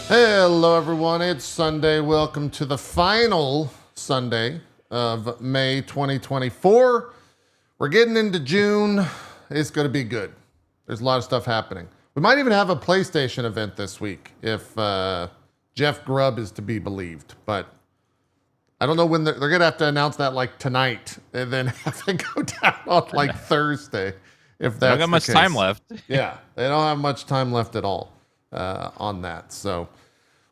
Hello, everyone. It's Sunday. Welcome to the final Sunday of May 2024. We're getting into June. It's going to be good. There's a lot of stuff happening. We might even have a PlayStation event this week if Jeff Grubb is to be believed. But I don't know when they're going to have to announce that like tonight and then have it go down on like Thursday. If that's don't got much time left. Yeah, they don't have much time left at all on that. So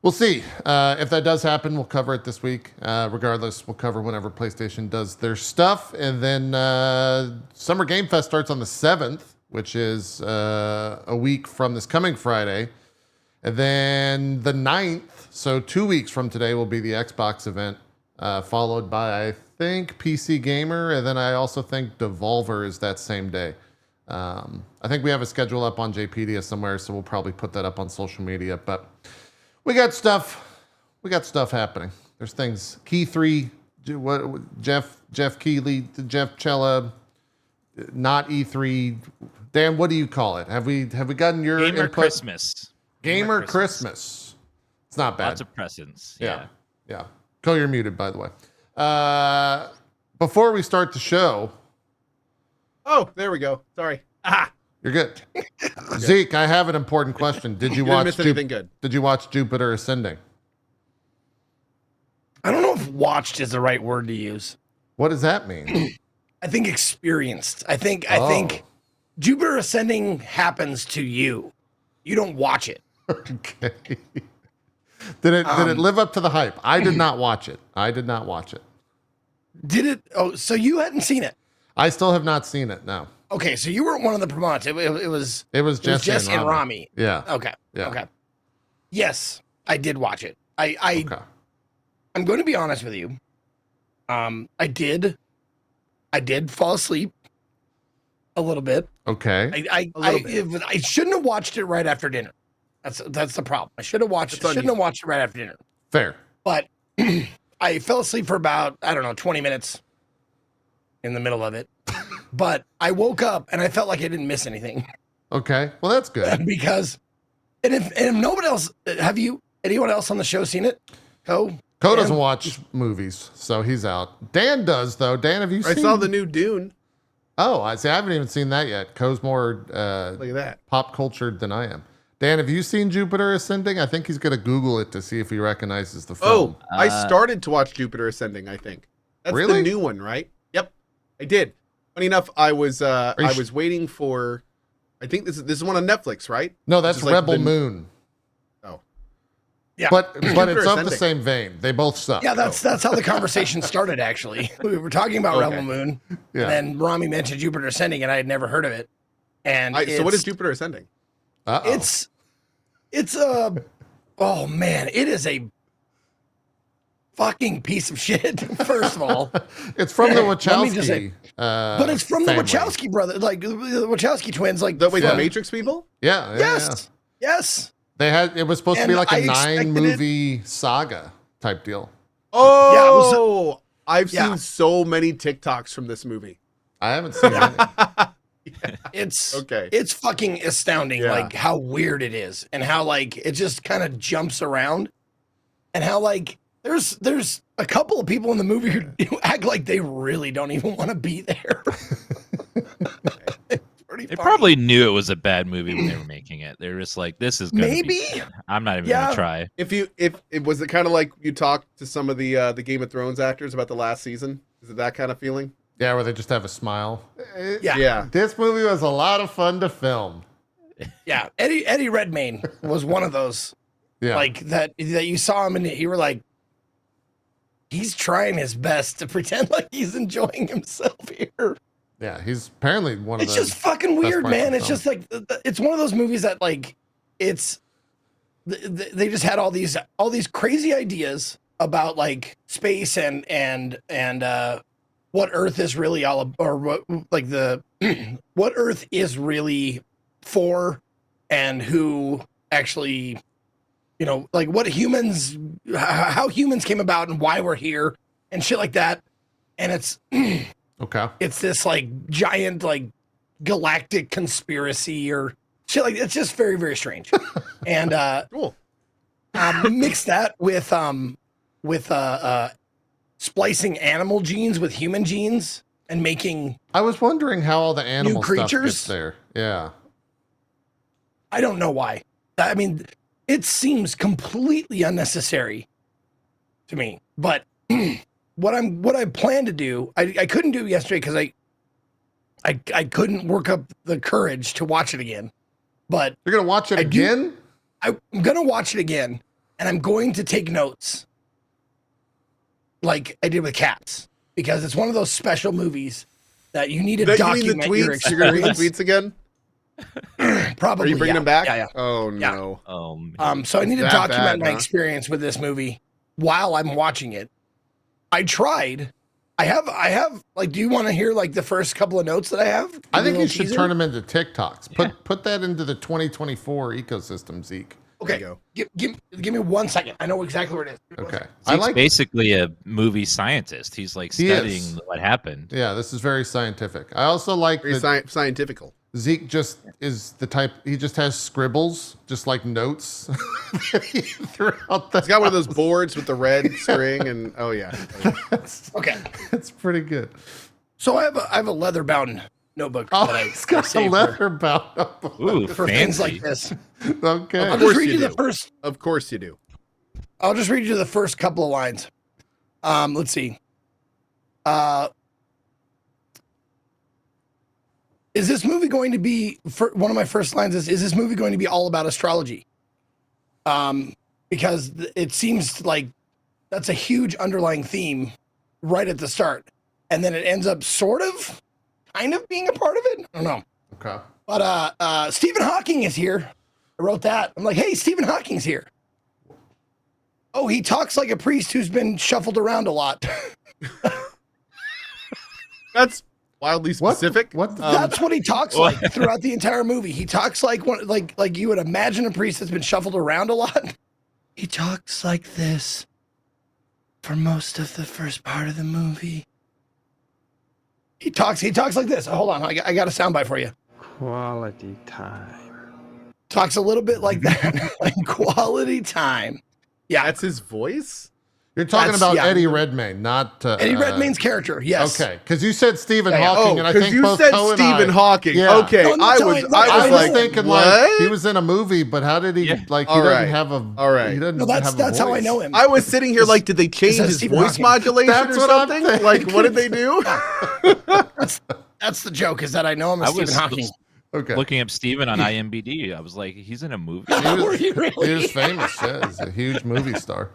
we'll see. If that does happen, we'll cover it this week. Regardless, we'll cover whenever PlayStation does their stuff. And then Summer Game Fest starts on the 7th, which is a week from this coming Friday. And then the 9th, so 2 weeks from today, will be the Xbox event, followed by, I think, PC Gamer. And then I also think Devolver is that same day. I think we have a schedule up on JPedia somewhere, so we'll probably put that up on social media. But we got stuff. We got stuff happening. There's things. Key 3, Jeff Keighley, Jeff Chella, not E3. Dan, what do you call it? Have we gotten your Gamer input? Christmas. Gamer Christmas. It's not bad. Lots of presents. Yeah. Co, you're muted, by the way. Before we start the show. Oh, there we go. Sorry. You're good. Zeke, I have an important question. Did you watch anything good? Did you watch Jupiter Ascending? I don't know if watched is the right word to use. What does that mean? I think experienced. I think Jupiter Ascending happens to you. You don't watch it. Okay. Did it live up to the hype? I did not watch it. Did it? Oh, so you hadn't seen it? I still have not seen it. No. Okay, so you weren't one of the promoters. It was Jesse and Rami. Yeah. Okay. Yeah. Okay. Yes, I did watch it. I'm going to be honest with you. I did fall asleep a little bit. Okay. I shouldn't have watched it right after dinner. That's the problem. I shouldn't have watched it right after dinner. Fair. But I fell asleep for about, 20 minutes in the middle of it. But I woke up and I felt like I didn't miss anything. Okay. Well, that's good. Because, and if nobody else, anyone else on the show seen it? Co doesn't watch movies, so he's out. Dan does, though. Dan, have you seen? I saw the new Dune. Oh, I haven't even seen that yet. Co's more Look at that. pop cultured than I am. Dan, have you seen Jupiter Ascending? I think he's going to Google it to see if he recognizes the film. Oh, I started to watch Jupiter Ascending, I think. That's really? the new one, right? Yep. I did. Funny enough, I was waiting for, I think this is one on Netflix, right? No, that's Rebel Moon. Oh. Yeah. But it's Jupiter of the same vein. They both suck. Yeah, that's how the conversation started, actually. We were talking about Rebel Moon, Yeah. and Rami mentioned Jupiter Ascending, and I had never heard of it. And So what is Jupiter Ascending? It's oh man, it is a fucking piece of shit. First of all, it's from the Wachowski. Let me just say, but it's from family. the Wachowski brothers, like the Wachowski twins. Like The Matrix people? Yeah. Yes. They had it was supposed to be like a I 9-movie saga type deal. Oh, I've seen so many TikToks from this movie. I haven't seen it. It's Okay. It's fucking astounding, Yeah. like how weird it is, and how like it just kind of jumps around, and how like there's a couple of people in the movie who act like they really don't even want to be there. It's pretty They funny. probably knew it was a bad movie when they were making it. They're just like, this is gonna Maybe. be bad. I'm not even gonna try. If it was it kind of like you talked to some of the Game of Thrones actors about the last season? Is it that kind of feeling? Yeah, where they just have a smile. Yeah. This movie was a lot of fun to film. Yeah, Eddie Redmayne was one of those. Yeah. Like that you saw him and you were like, he's trying his best to pretend like he's enjoying himself here. Yeah, he's apparently one of It's the just fucking best weird, parts of man. the It's film. just like it's one of those movies that like they just had all these crazy ideas about like space and what Earth is really all about, or what like the what Earth is really for, and who actually, like what humans, how humans came about and why we're here and shit like that. And it's Okay. it's this like giant like galactic conspiracy or shit, like it's just very, very strange. And Cool. Mix that with splicing animal genes with human genes and making. I was wondering how all the animal stuff creatures? gets there. Yeah. I don't know why. I mean, it seems completely unnecessary to me. But what I plan to do, I couldn't do it yesterday because I couldn't work up the courage to watch it again. But You're gonna watch it again? I'm gonna watch it again, and I'm going to take notes, like I did with Cats, because it's one of those special movies that you need to document your tweets? You're gonna read the experience. tweets again? Probably. Are you bringing them back? Yeah. Oh no. So I need to That document bad, my huh? experience with this movie while I'm watching it. I tried. I have like, do you want to hear like the first couple of notes that I have? I think you you should turn them into TikToks. Put that into the 2024 ecosystem, Zeke. Okay. There Give me 1 second. I know exactly where it is. Okay. Zeke's basically a movie scientist. He's like studying what happened. Yeah, this is very scientific. I also like Very that scientifical. Zeke just is the type, he just has scribbles, just like notes throughout the He's got one of those boards with the red string and Okay. It's pretty good. So I have a leather bound notebook Oh, that he's got a saved leather bound. Ooh, for fancy. things like this. Okay. I'll Of just course read you you the do. first. Of course you do. I'll just read you the first couple of lines. Let's see. Is this movie going to be, one of my first lines is this movie going to be all about astrology? Because it seems like that's a huge underlying theme right at the start. And then it ends up kind of being a part of it. I don't know. Okay. But Stephen Hawking is here. I wrote that. I'm like, hey, Stephen Hawking's here. Oh, he talks like a priest who's been shuffled around a lot. That's wildly specific. What the- That's what he talks like throughout the entire movie. He talks like one, like you would imagine a priest that's been shuffled around a lot. He talks like this for most of the first part of the movie. He talks like this. Hold on, I got a soundbite for you. Quality time. Talks a little bit like that, like quality time. Yeah, That's his voice? You're talking That's- about yeah. Eddie Redmayne, not Eddie Redmayne's character. Yes. Okay, because you said Stephen Yeah. Hawking, and I because think you both said Coe and Stephen I, Hawking. Yeah. Okay, No, no, I tell was me- I I was like, thinking what? like he was in a movie, but how did he like? He All doesn't right. have a. All right. He doesn't No, that's have a how I voice. know him. I was sitting here like, did they change says his Stephen voice Hawking. modulation That's or what I'm something? Like, what did they do? That's the joke, is that I know him as I was Stephen Hawking. Okay. looking up Steven on IMDb. I was like, he's in a movie. He was, Were you really? he was famous. Yeah, he's a huge movie star.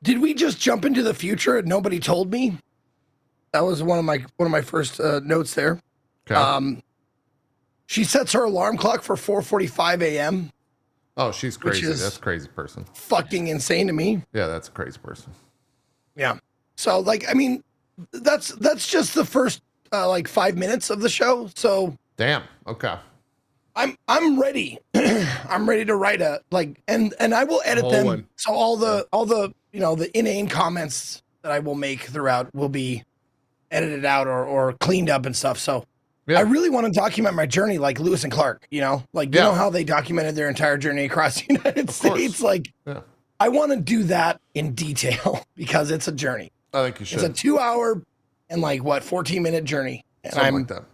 Did we just jump into the future and nobody told me? That was one of my first notes there. Okay. She sets her alarm clock for 4:45 a.m. Oh, she's which crazy. is- That's a crazy person. Fucking insane to me. Yeah, that's a crazy person. Yeah. So like, I mean, that's just the first like 5 minutes of the show. So Damn. Okay. I'm ready. I'm ready to write and I will edit whole them. one. So all the the inane comments that I will make throughout will be edited out or cleaned up and stuff. So Yeah. I really want to document my journey like Lewis and Clark, like you Yeah. know how they documented their entire journey across the United course. States. Like Yeah. I want to do that in detail because it's a journey. I think you It's a should. 2-hour and 14-minute journey. And Something like that.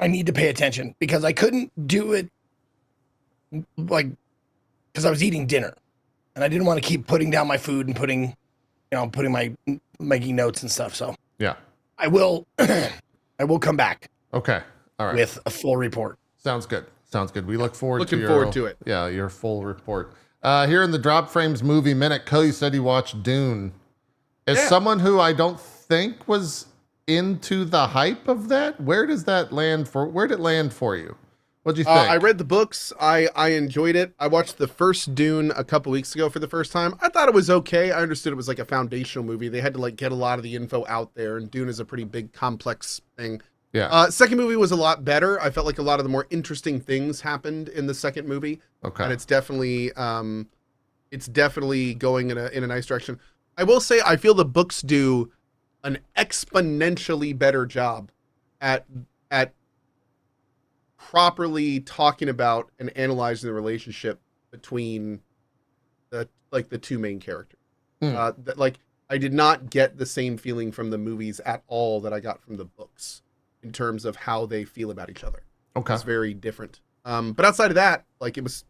I need to pay attention because I couldn't do it because I was eating dinner and I didn't want to keep putting down my food and putting making notes and stuff. So Yeah. I will come back Okay. All right. with a full report. Sounds good. Sounds good. We look forward Looking to forward to it. Yeah, your full report. Here in the Drop Frames Movie Minute, Cody said he watched Dune. As Yeah. someone who I don't think was into the hype of that, where did it land for you? What'd you think? I read the books. I enjoyed it. I watched the first Dune a couple weeks ago for the first time. I thought it was okay. I understood it was like a foundational movie. They had to get a lot of the info out there, and Dune is a pretty big, complex thing. Yeah. Second movie was a lot better. I felt like a lot of the more interesting things happened in the second movie, Okay. and it's definitely going in a nice direction. I will say I feel the books do an exponentially better job at properly talking about and analyzing the relationship between the two main characters. I did not get the same feeling from the movies at all that I got from the books in terms of how they feel about each other. Okay. It's very different. But outside of that, like, it was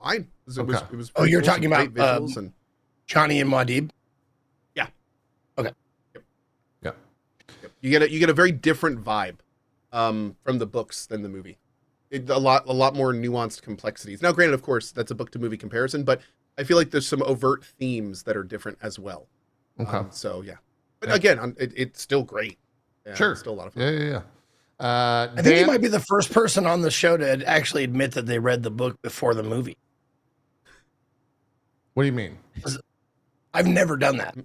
fine. It was Oh, you're pretty talking cool, about some great visuals and Johnny and Muad'Dib? yeah. Okay. Yep. You get a very different vibe from the books than the movie. A lot more nuanced complexities. Now, granted, of course, that's a book to movie comparison, but I feel like there's some overt themes that are different as well. Okay. So yeah, but again, it's still great. Yeah, Sure. it's still a lot of fun. Yeah. I think you might be the first person on the show to actually admit that they read the book before the movie. What do you mean? I've never done that.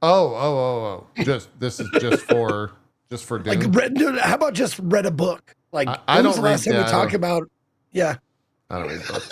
Oh. This is just for Dune. Dude, how about just read a book? Like, I when was don't the last read- time yeah, we I talked don't- about? Yeah. I don't read books.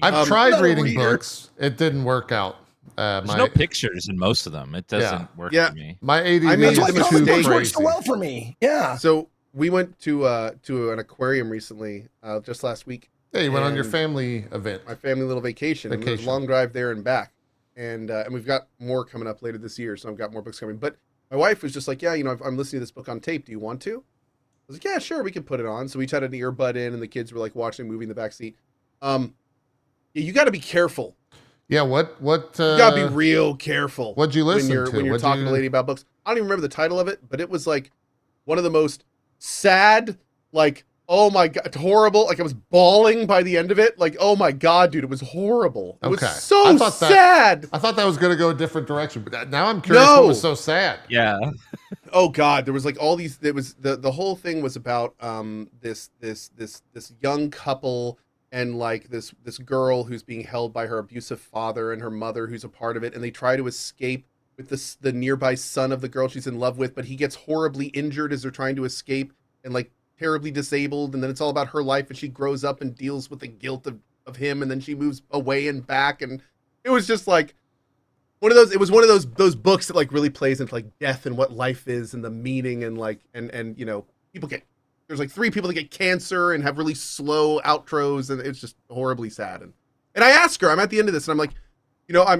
I've tried not a reading reader. books. It didn't work out. There's no pictures in most of them. It doesn't work Yeah. for me. My ADD I made is the That's why mistake- too comic books work crazy. so well for me. Yeah. So we went to an aquarium recently, just last week. Yeah, you went on your And family event. My family little vacation. And it was a long drive there and back, and we've got more coming up later this year. So I've got more books coming. But my wife was just like, "Yeah, I'm listening to this book on tape. Do you want to?" I was like, "Yeah, sure, we can put it on." So we had an earbud in, and the kids were like watching a movie in the back seat. Yeah, you got to be careful. Yeah, what You got to be real careful. What'd you listen when to? you're What'd talking you- to a lady about books? I don't even remember the title of it, but it was like one of the most sad, like, oh my god, horrible. Like, I was bawling by the end of it. Like, oh my god, dude, it was horrible. It was Okay. so I thought sad. I thought that was going to go a different direction, but now I'm curious No. what was so sad. Yeah. Oh god, there was like all these. There was the whole thing was about this young couple and like this girl who's being held by her abusive father and her mother who's a part of it, and they try to escape with the nearby son of the girl she's in love with, but he gets horribly injured as they're trying to escape and like terribly disabled, and then it's all about her life, and she grows up and deals with the guilt of him, and then she moves away and back, and it was just like one of those. It was one of those books that like really plays into like death and what life is and the meaning and like and people get, there's like 3 people that get cancer and have really slow outros, and it's just horribly sad. And I ask her, I'm at the end of this, and I'm like,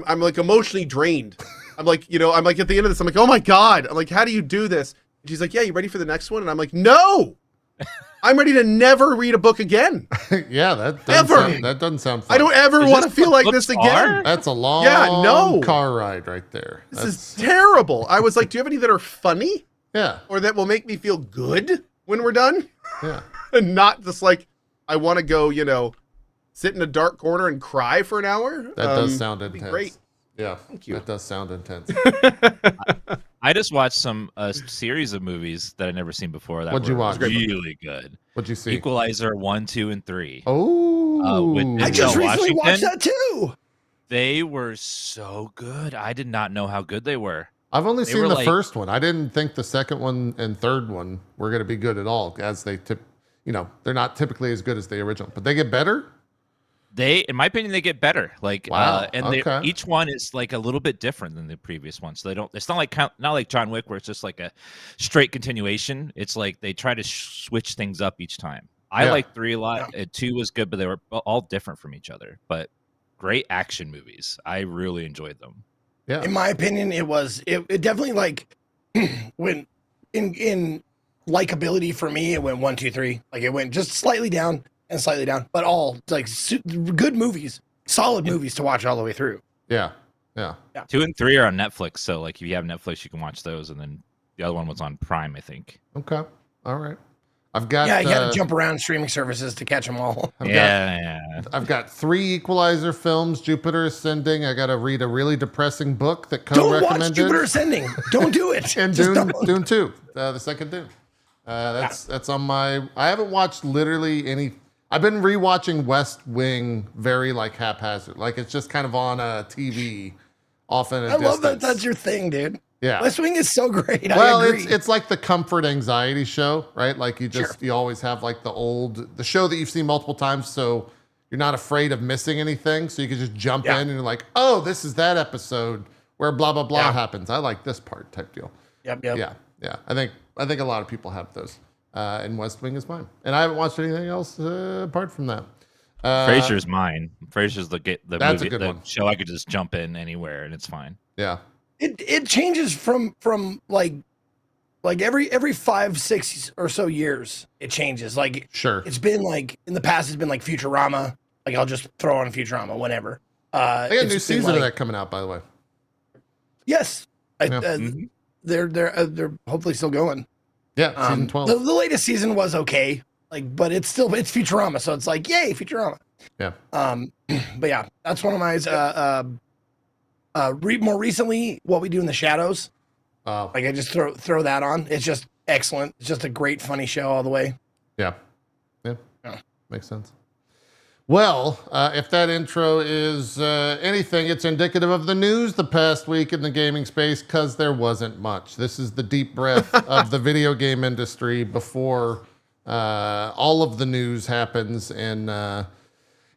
I'm like emotionally drained. I'm like at the end of this, I'm like, oh my god, I'm like, how do you do this? And she's like, yeah, you ready for the next one? And I'm like, no. I'm ready to never read a book again. Yeah, that doesn't sound fun. I don't ever Is want to this feel what like this books again. are? That's a long no. car ride right there. This is terrible. I was like, do you have any that are funny Yeah. or that will make me feel good when we're done? Yeah. And not just like, I want to go, sit in a dark corner and cry for an hour. That does sound that'd be intense. great. Yeah. Thank you. That does sound intense. I just watched a series of movies that I'd never seen before. That What'd you were watch? really good. What'd you see? Equalizer 1, 2, and 3. Oh. with I just Denzel recently watched Washington? that too. They were so good. I did not know how good they were. I've only They seen were the like- first one. I didn't think the second one and third one were going to be good at all, as they they're not typically as good as the original, but they get better. In my opinion, they get better. Like, Wow, and okay. each one is like a little bit different than the previous one. So they don't. It's not like John Wick, where it's just like a straight continuation. It's like they try to switch things up each time. I Yeah. like 3 a lot. 2 was good, but they were all different from each other. But great action movies. I really enjoyed them. Yeah. In my opinion, it definitely like went in likability for me. It went 1, 2, 3. Like it went just slightly down and slightly down, but all like good movies, solid movies to watch all the way through. Yeah. Yeah. 2 and 3 are on Netflix. So like, if you have Netflix, you can watch those. And then the other one was on Prime, I think. Okay. All right. I've got. Yeah, you got to jump around streaming services to catch them all. I've got 3 Equalizer films. Jupiter Ascending. I got to read a really depressing book that Co Don't watch recommended. Jupiter Ascending. Don't do it. And Just Dune, don't. Dune 2, the second Dune. That's on my. I haven't watched literally any. I've been rewatching West Wing very like haphazard. Like it's just kind of on a TV, often. I love that. That's your thing, dude. Yeah. West Wing is so great. Well, I agree. it's like the comfort anxiety show, right? Like you always have like the show that you've seen multiple times, so you're not afraid of missing anything. So you can just jump in and you're like, oh, this is that episode where blah blah blah happens. I like this part type deal. Yep. Yeah. I think a lot of people have those. and West Wing is fine. And I haven't watched anything else apart from that. Frasier's mine. Frasier's the That's a movie, good the one. show I could just jump in anywhere and it's fine. Yeah. It changes from like every 5-6 or so years it changes. Like Sure. it's been like in the past it's been like Futurama. Like I'll just throw on Futurama whenever. They got a it's new season been, of like- that coming out, by the way. Yes, Yeah. they're hopefully still going. Yeah, season 12. The latest season was okay, like, but it's Futurama, so it's like yay Futurama. Yeah. But yeah, that's one of my more recently What We Do in the Shadows. Oh, Like I just throw that on. It's just excellent. It's just a great funny show all the way. yeah. Yeah. Makes sense. Well, if that intro is anything, it's indicative of the news the past week in the gaming space, because there wasn't much. This is the deep breath of the video game industry before all of the news happens in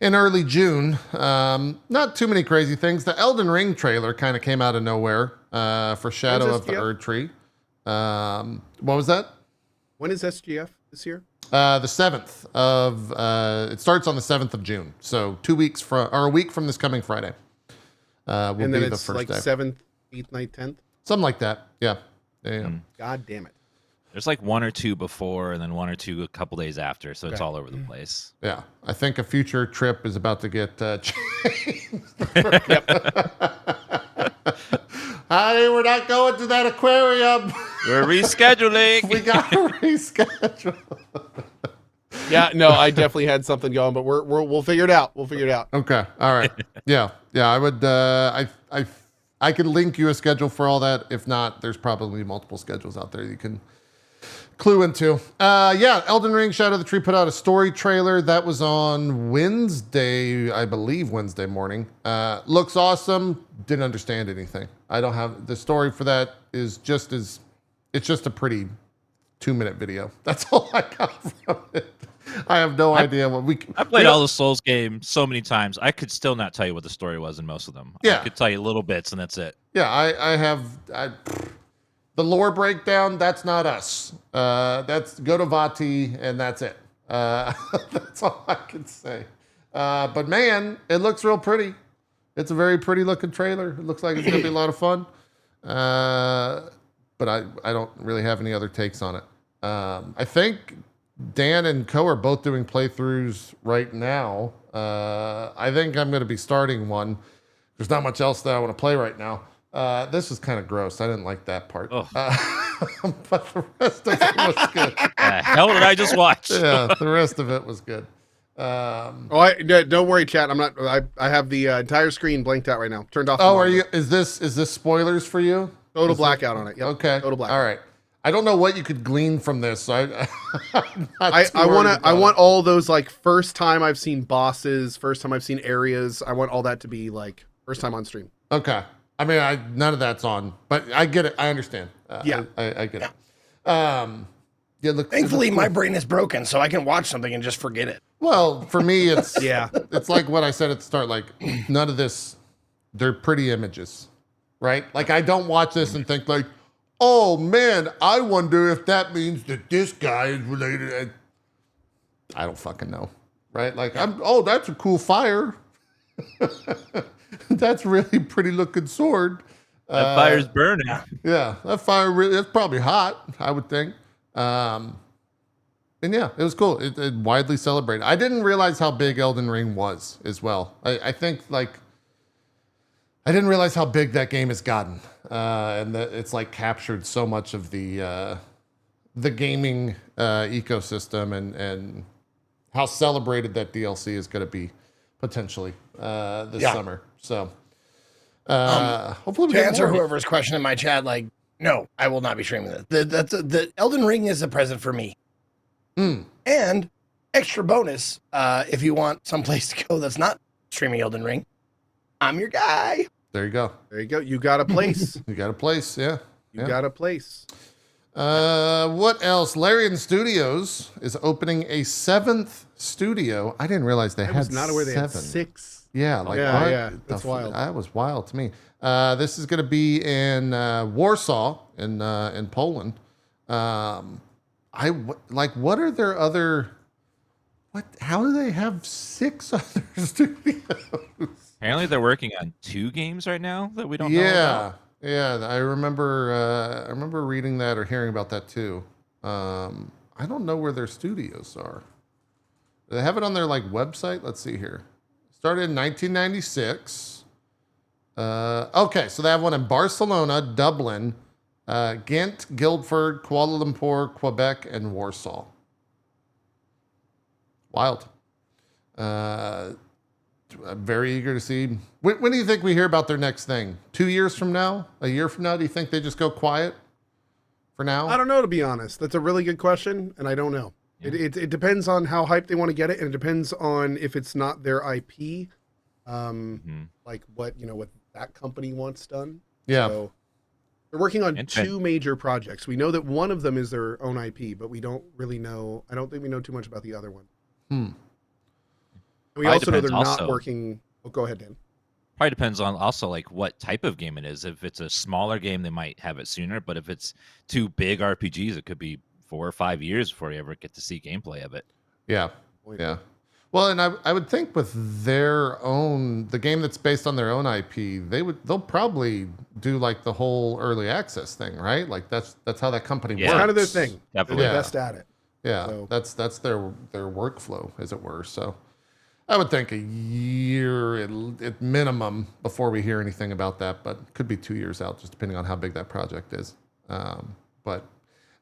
early June. Not too many crazy things. The Elden Ring trailer kind of came out of nowhere for Shadow When's of the SGF? Erdtree. What was that? When is SGF this year? The 7th of, it starts on the 7th of June. So 2 weeks or a week from this coming Friday. Will And be then the it's first like day. 7th, 8th, 9th, 10th. Something like that. Yeah. Yeah. Mm. God damn it. There's like one or two before and then one or two a couple days after, so it's Okay. all over the place. Yeah. I think a future trip is about to get changed. Hey, we're not going to that aquarium. We're rescheduling. We got to reschedule. Yeah, no, I definitely had something going, but we'll figure it out. We'll figure it out. Okay. All right. Yeah. I would. I could link you a schedule for all that. If not, there's probably multiple schedules out there you can clue into. Yeah. Elden Ring: Shadow of the Tree put out a story trailer that was on Wednesday, I believe, Wednesday morning. Looks awesome. Didn't understand anything. I don't have the story for that. It's just a pretty 2-minute video. That's all I got from it. I have no idea what I played all the Souls games so many times. I could still not tell you what the story was in most of them. Yeah. I could tell you little bits, and that's it. Yeah, I have the lore breakdown. That's not us. That's go to Vati, and that's it. That's all I can say. But man, it looks real pretty. It's a very pretty looking trailer. It looks like it's gonna be a lot of fun. But I don't really have any other takes on it. I think Dan and Co are both doing playthroughs right now. I think I'm going to be starting one. There's not much else that I want to play right now. This is kind of gross. I didn't like that part. Ugh. But the rest of it was good. The hell did I just watch? Yeah, the rest of it was good. Don't worry, chat. I'm not. I have the entire screen blanked out right now. Turned off. Oh, are you? Is this spoilers for you? Total blackout on it. Yep. Okay. Total blackout. All right. I don't know what you could glean from this. So I want all those like first time I've seen bosses, first time I've seen areas. I want all that to be like first time on stream. Okay. I mean, none of that's on, but I get it. I understand. Yeah. I get it. Yeah. Look. Thankfully, my brain is broken, so I can watch something and just forget it. Well, for me, it's Yeah. It's like what I said at the start. Like none of this. They're pretty images, right? Like I don't watch this and think like, oh man, I wonder if that means that this guy is related. I don't fucking know, right? Like that's a cool fire. That's really pretty looking sword. That fire's burning. Yeah, that fire it's probably hot, I would think. And yeah, it was cool. It widely celebrated. I didn't realize how big Elden Ring was as well. I think like I didn't realize how big that game has gotten, and that it's like captured so much of the gaming ecosystem and how celebrated that DLC is going to be potentially this summer. So hopefully we To get answer more. whoever's question in my chat, like, no, I will not be streaming this. The Elden Ring is a present for me. And extra bonus, if you want someplace to go that's not streaming Elden Ring, I'm your guy. There you go. There you go. You got a place. You got a place, yeah. You got a place. What else? Larian Studios is opening a 7th studio. I didn't realize they I had was not aware they had 7. 6. Yeah, like Yeah, what? yeah, that's wild. That was wild to me. This is going to be in Warsaw in Poland. what are their other? How do they have 6 other studios? Apparently, they're working on 2 games right now that we don't know about. Yeah. I remember reading that or hearing about that too. I don't know where their studios are. Do they have it on their like website? Let's see here. Started in 1996. Okay, so they have one in Barcelona, Dublin, Ghent, Guildford, Kuala Lumpur, Quebec, and Warsaw. Wild. I'm very eager to see. When do you think we hear about their next thing? 2 years from now? A year from now? Do you think they just go quiet for now? I don't know, to be honest. That's a really good question, and I don't know. Yeah. It depends on how hyped they want to get it, and it depends on if it's not their IP, like what that company wants done. Yeah. So they're working on Interesting. 2 major projects. We know that one of them is their own IP, but we don't really know. I don't think we know too much about the other one. And we Probably also know they're depends not also. working. Oh, go ahead, Dan. Probably depends on also like what type of game it is. If it's a smaller game, they might have it sooner. But if it's 2 big RPGs, it could be 4 or 5 years before you ever get to see gameplay of it. Yeah. Well, and I would think with the game that's based on their own IP, they'll probably do like the whole early access thing, right? Like that's how that company Yeah. It's works. kind of their thing. Definitely. They're the Yeah. best at it. Yeah, So- that's their workflow, as it were. So I would think a year at minimum before we hear anything about that, but could be 2 years out, just depending on how big that project is. But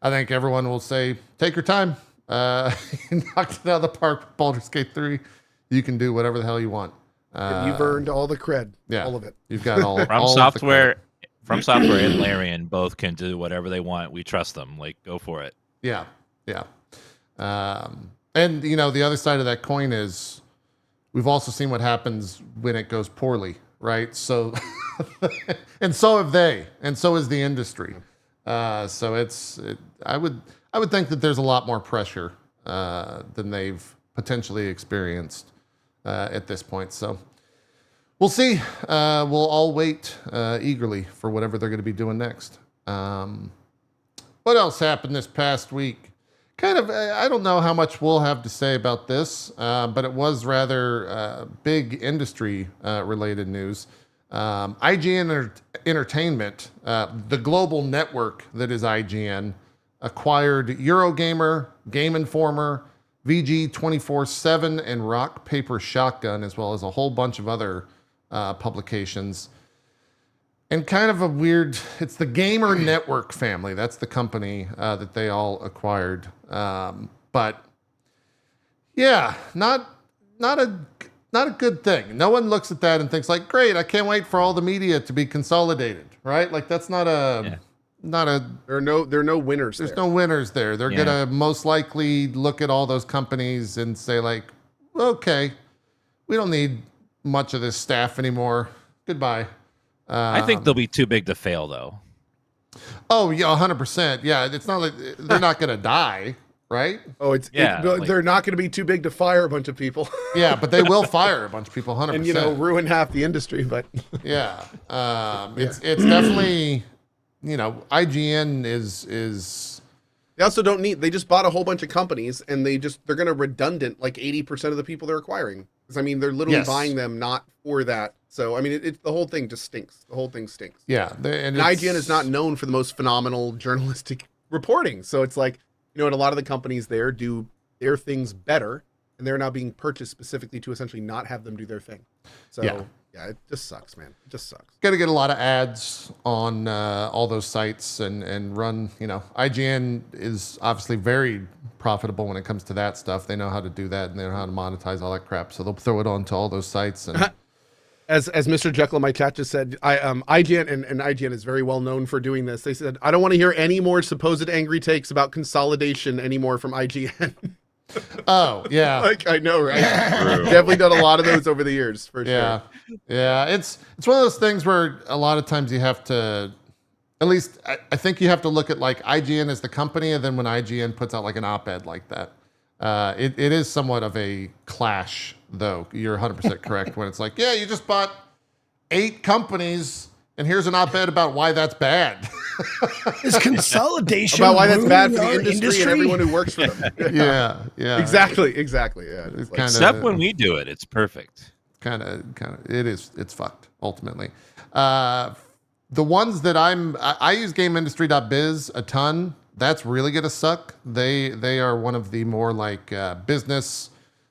I think everyone will say, take your time. You knocked it out of the park with Baldur's Gate 3. You can do whatever the hell you want. You've earned all the cred. Yeah. All of it. You've got all From all of the credit. Software and Larian both can do whatever they want. We trust them. Like, go for it. Yeah. And the other side of that coin is we've also seen what happens when it goes poorly, right? So, and so have they, and so is the industry. So I would think that there's a lot more pressure than they've potentially experienced at this point. So we'll see. We'll all wait eagerly for whatever they're going to be doing next. What else happened this past week? I don't know how much we'll have to say about this, but it was rather big industry related news. IGN Entertainment, the global network that is IGN, acquired Eurogamer, Game Informer, VG 24/7, and Rock Paper Shotgun, as well as a whole bunch of other publications. And kind of a weird, it's the Gamer Network family. That's the company that they all acquired. But yeah, not a good thing. No one looks at that and thinks like, great, I can't wait for all the media to be consolidated, right? Like that's not a. There are no winners. There's no winners there. They're gonna most likely look at all those companies and say like, okay, we don't need much of this staff anymore. Goodbye. I think they'll be too big to fail, though. Oh yeah, 100%. Yeah, it's not like they're not gonna die, right? Oh, like- they're not going to be too big to fire a bunch of people. Yeah, but they will fire a bunch of people, 100%. and ruin half the industry. But Yeah, it's definitely, IGN is they also don't need. They just bought a whole bunch of companies, and they're going to redundant like 80% of the people they're acquiring. Because they're literally Yes. buying them not for that. So it's the whole thing just stinks. The whole thing stinks. yeah, And IGN is not known for the most phenomenal journalistic reporting. So it's like, and a lot of the companies there do their things better, and they're now being purchased specifically to essentially not have them do their thing. So yeah, it just sucks, man. It just sucks. got to get a lot of ads on all those sites and run. IGN is obviously very profitable when it comes to that stuff. They know how to do that, and they know how to monetize all that crap. So they'll throw it onto all those sites. And As Mr. Jekyll in my chat just said, IGN and IGN is very well known for doing this. They said, I don't want to hear any more supposed angry takes about consolidation anymore from IGN. oh yeah, Like, I know, right? Definitely done a lot of those over the years, for yeah, sure. yeah. It's one of those things where a lot of times you have to. At least I think you have to look at like IGN as the company, and then when IGN puts out like an op-ed like that, it is somewhat of a clash, though. You're 100% correct when it's like, yeah, you just bought 8 companies, and here's an op-ed about why that's bad. Is consolidation About why that's bad for ruining the our industry and everyone who works for them. Yeah, yeah. Exactly. Yeah. It's Like, kind Except of when we do it, it's perfect. kind of it's fucked ultimately. The ones that I use GameIndustry.biz a ton. That's really gonna suck. They are one of the more like business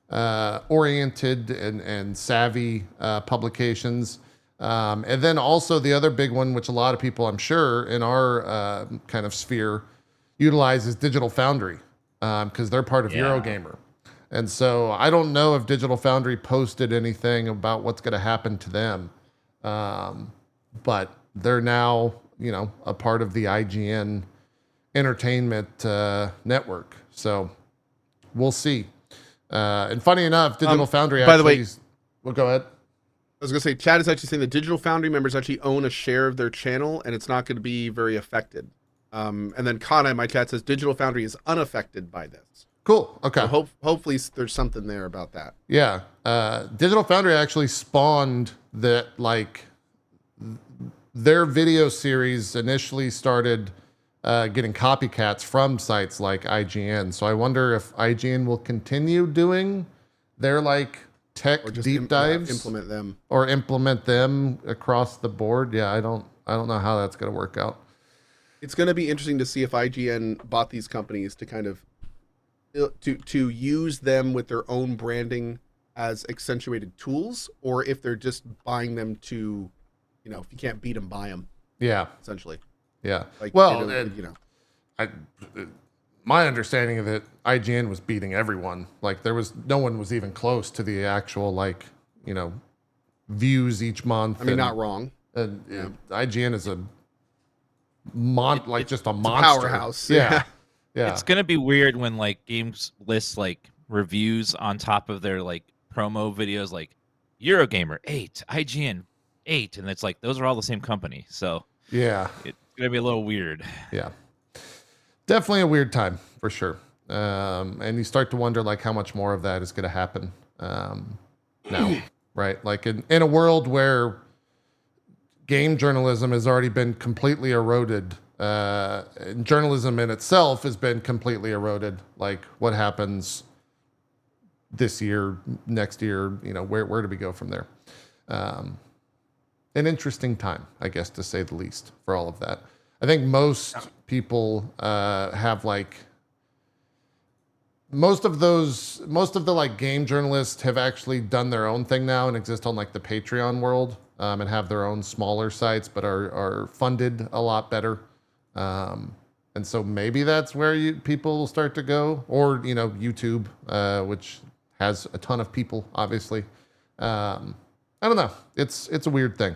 oriented and savvy publications. And then also the other big one, which a lot of people I'm sure in our kind of sphere utilize, is Digital Foundry, because they're part of Yeah. Eurogamer. And so I don't know if Digital Foundry posted anything about what's going to happen to them. But they're now, a part of the IGN entertainment network. So we'll see. And funny enough, Digital Foundry by the way- well, go ahead. I was gonna say, Chad is actually saying the Digital Foundry members actually own a share of their channel, and it's not going to be very affected. And then Kana in my chat says Digital Foundry is unaffected by this. Cool. Okay. So hopefully there's something there about that. Yeah. Digital Foundry actually spawned that, like, their video series initially started getting copycats from sites like IGN. So I wonder if IGN will continue doing their like tech Or just deep dives, implement them. across the board. Yeah, I don't know how that's going to work out. It's going to be interesting to see if IGN bought these companies to kind of to use them with their own branding as accentuated tools, or if they're just buying them to, if you can't beat them, buy them. Yeah. Essentially. Yeah. Like, well, I my understanding of it, IGN was beating everyone. Like no one was even close to the actual views each month. I mean, not wrong. IGN is just a monster, powerhouse. Yeah. Yeah. It's gonna be weird when like games list like reviews on top of their like promo videos, like Eurogamer 8, IGN 8, and it's like those are all the same company. So yeah, it's gonna be a little weird. Yeah, definitely a weird time for sure. And you start to wonder like how much more of that is going to happen now, right? Like in a world where game journalism has already been completely eroded. And journalism in itself has been completely eroded. Like what happens this year, next year, where do we go from there? An interesting time, I guess, to say the least, for all of that. I think most people have like most of the like game journalists have actually done their own thing now and exist on like the Patreon world and have their own smaller sites, but are funded a lot better. And so maybe that's where people will start to go, or YouTube, which has a ton of people, obviously. I don't know. It's a weird thing.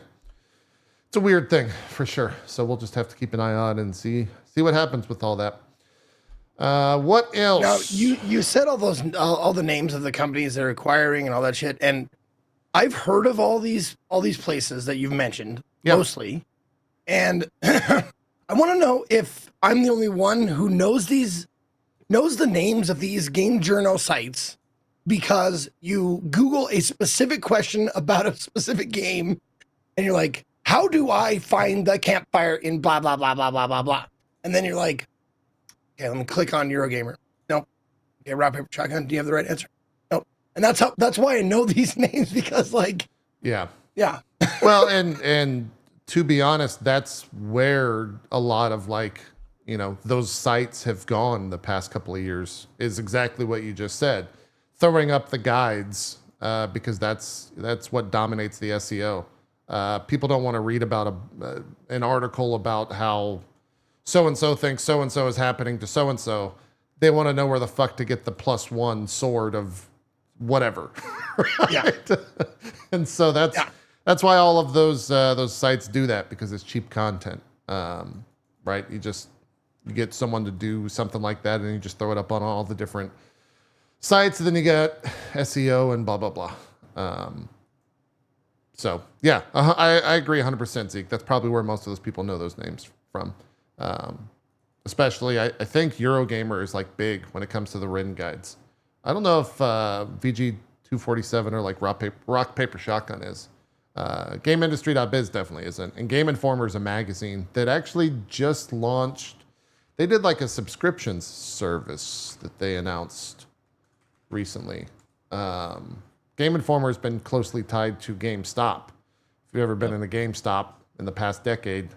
It's a weird thing for sure. So we'll just have to keep an eye on and see what happens with all that. What else? Now you said all the names of the companies they're acquiring and all that shit, and I've heard of all these places that you've mentioned mostly, and I want to know if I'm the only one who knows the names of these game journal sites because you Google a specific question about a specific game, and you're like, how do I find the campfire in blah, blah, blah, blah, blah, blah, blah. And then you're like, okay, let me click on Eurogamer. Nope. Okay, rock, paper, shotgun. Do you have the right answer? Nope. And that's why I know these names, because like, yeah. Well, and to be honest, that's where a lot of like, those sites have gone the past couple of years, is exactly what you just said. Throwing up the guides, because that's what dominates the SEO. People don't want to read about an article about how so-and-so thinks so-and-so is happening to so-and-so. They want to know where the fuck to get the +1 sword of whatever. Right? Yeah. And so that's why all of those sites do that, because it's cheap content. Right? You get someone to do something like that and you just throw it up on all the different sites, and then you get SEO and blah, blah, blah. So yeah, I agree 100%, Zeke. That's probably where most of those people know those names from. Especially, I think Eurogamer is like big when it comes to the written guides. I don't know if VG247 or like Rock Paper Shotgun is. GameIndustry.biz definitely isn't. And Game Informer is a magazine that actually just launched. They did like a subscription service that they announced recently. Game Informer has been closely tied to GameStop. If you've ever been in a GameStop in the past decade,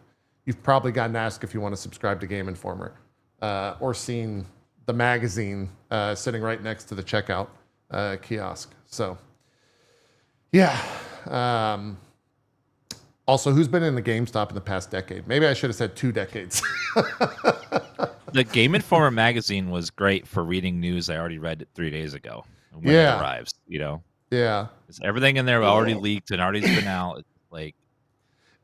you've probably gotten asked if you want to subscribe to Game Informer or seen the magazine sitting right next to the checkout kiosk. So, yeah. Also, who's been in the GameStop in the past decade? Maybe I should have said 2 decades. The Game Informer magazine was great for reading news I already read 3 days ago when it arrives. Yeah. It's everything in there already leaked and already been out. It's like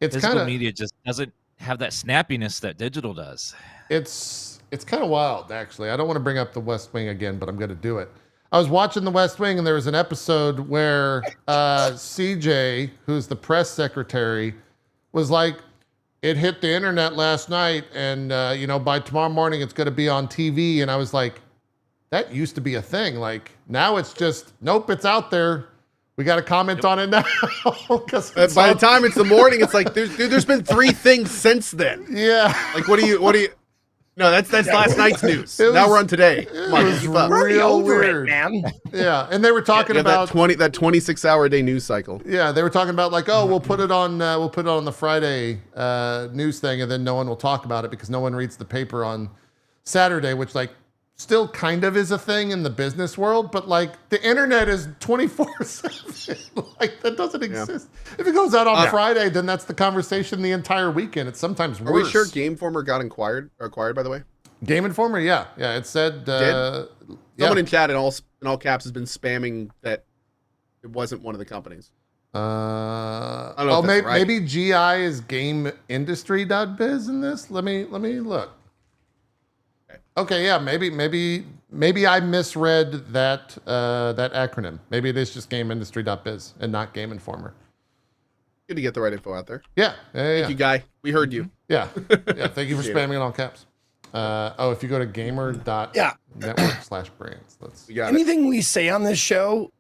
it's physical kind of media just doesn't have that snappiness that digital does. It's kind of wild, actually. I don't want to bring up the West Wing again, but I'm going to do it. I was watching the West Wing, and there was an episode where CJ, who's the press secretary, was like, it hit the internet last night, and by tomorrow morning it's going to be on TV. And I was like, that used to be a thing. Like, now it's just, nope, it's out there. We got to comment on it now. By the time it's the morning, it's like, there's been 3 things since then. Yeah. Like, what do you? No, that's last night's news. Now we're on today. Come on, keep up. Real weird, man. Yeah, and they were talking about that 26-hour a day news cycle. Yeah, they were talking about like, oh, we'll put it on the Friday news thing, and then no one will talk about it because no one reads the paper on Saturday, which like still kind of is a thing in the business world, but like the internet is 24/7. Like that doesn't exist. If it goes out on Friday, then that's the conversation the entire weekend. It's sometimes worse. Are we sure Game Informer got acquired? By the way, Game Informer, yeah. It said someone in chat in all caps has been spamming that it wasn't one of the companies. I don't know if that's right. Maybe GI is GameIndustry.biz in this. Let me look. Okay, yeah, maybe I misread that acronym. Maybe it is just GameIndustry.biz and not Game Informer. Good to get the right info out there. Yeah. Thank you, Guy. We heard you. Yeah. Thank you for spamming it all caps. If you go to gamer.network/brands, anything we say on this show,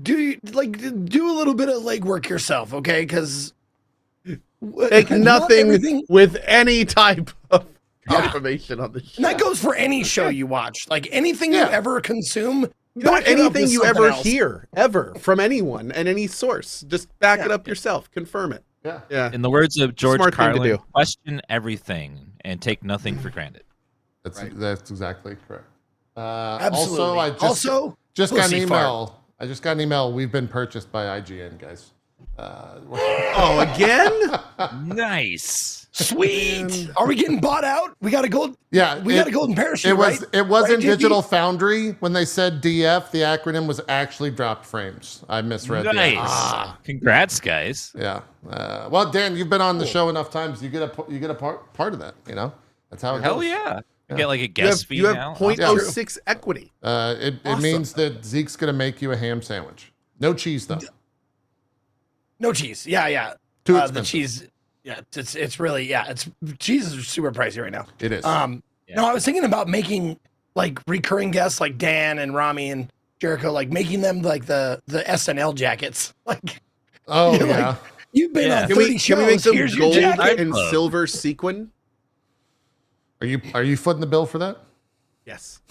do a little bit of legwork yourself, okay? Because take nothing with any type of confirmation on the show. And that goes for any show you watch. Like anything you ever consume, anything you ever hear, ever from anyone and any source, just back it up yourself. Confirm it. Yeah. In the words of George Carlin, question everything and take nothing for granted. That's exactly correct. Absolutely. I just got an email. I just got an email. We've been purchased by IGN, guys. Again? Nice. Sweet. Are we getting bought out? We got a gold. Yeah, we got a golden parachute. It wasn't Digital Foundry when they said DF. The acronym was actually dropped frames. I misread. Nice. Congrats, guys. Yeah. Well, Dan, you've been on the show enough times. You get a part of that. That's how it goes. Hell yeah. You get like a guest fee now. You have 0.06 equity. It means that Zeke's gonna make you a ham sandwich. No cheese though. No cheese. Yeah. Too expensive. The cheese. Yeah, it's really it's cheese is super pricey right now. It is. No, I was thinking about making like recurring guests like Dan and Rami and Jericho, like making them like the SNL jackets. Like, like, you've been on 30 shows. Can we make them Here's gold your jacket. and silver sequin? Are you footing the bill for that? Yes.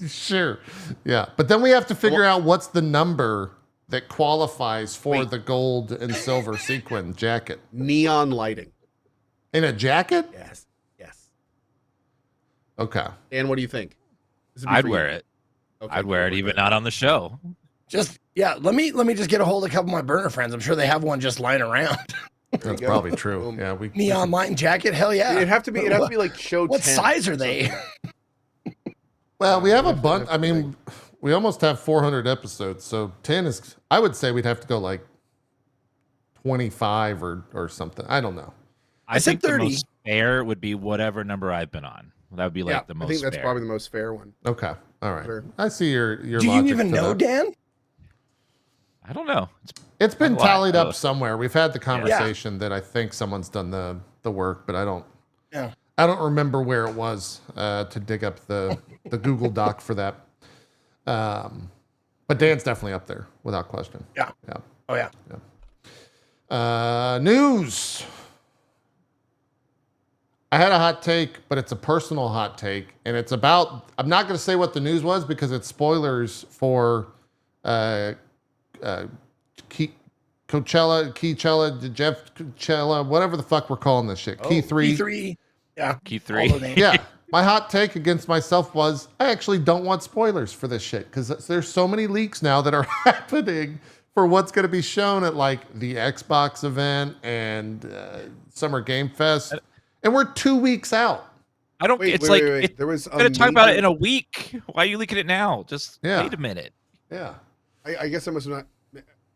Sure. Yeah, but then we have to figure out what's the number that qualifies for the gold and silver sequin jacket. Neon lighting. In a jacket? Yes. Okay. Dan, what do you think? I'd wear it. Okay, I'd wear it even not on the show. Just let me just get a hold of a couple of my burner friends. I'm sure they have one just lying around. That's probably true. Yeah, neon lighting jacket. Hell yeah. It'd have to be like show 10. What size are they? Well, we have a bunch. I mean, we almost have 400 episodes, so 10 is. I would say we'd have to go like 25 or something. I don't know. I think 30. The most fair would be whatever number I've been on. That would be like the most. I think that's fair. probably the most fair one. Okay. All right. Sure. I see your Do logic. you even know, that. Dan? I don't know. It's been tallied up somewhere. We've had the conversation that I think someone's done the work, but I don't. Yeah. I don't remember where it was to dig up the Google Doc for that. But Dan's definitely up there without question. Yeah. Oh yeah. News. I had a hot take, but it's a personal hot take, and it's about. I'm not going to say what the news was because it's spoilers for Coachella, Jeff Coachella, whatever the fuck we're calling this shit. Key 3. E3. Yeah. Key all the 3. names. Yeah. My hot take against myself was I actually don't want spoilers for this shit because there's so many leaks now that are happening for what's going to be shown at like the Xbox event and Summer Game Fest. And we're 2 weeks out. I don't. Wait, it's wait, like wait, wait. There was we're gonna talk about it in a week. Why are you leaking it now? Just Yeah. wait a minute. Yeah. I guess I must have not.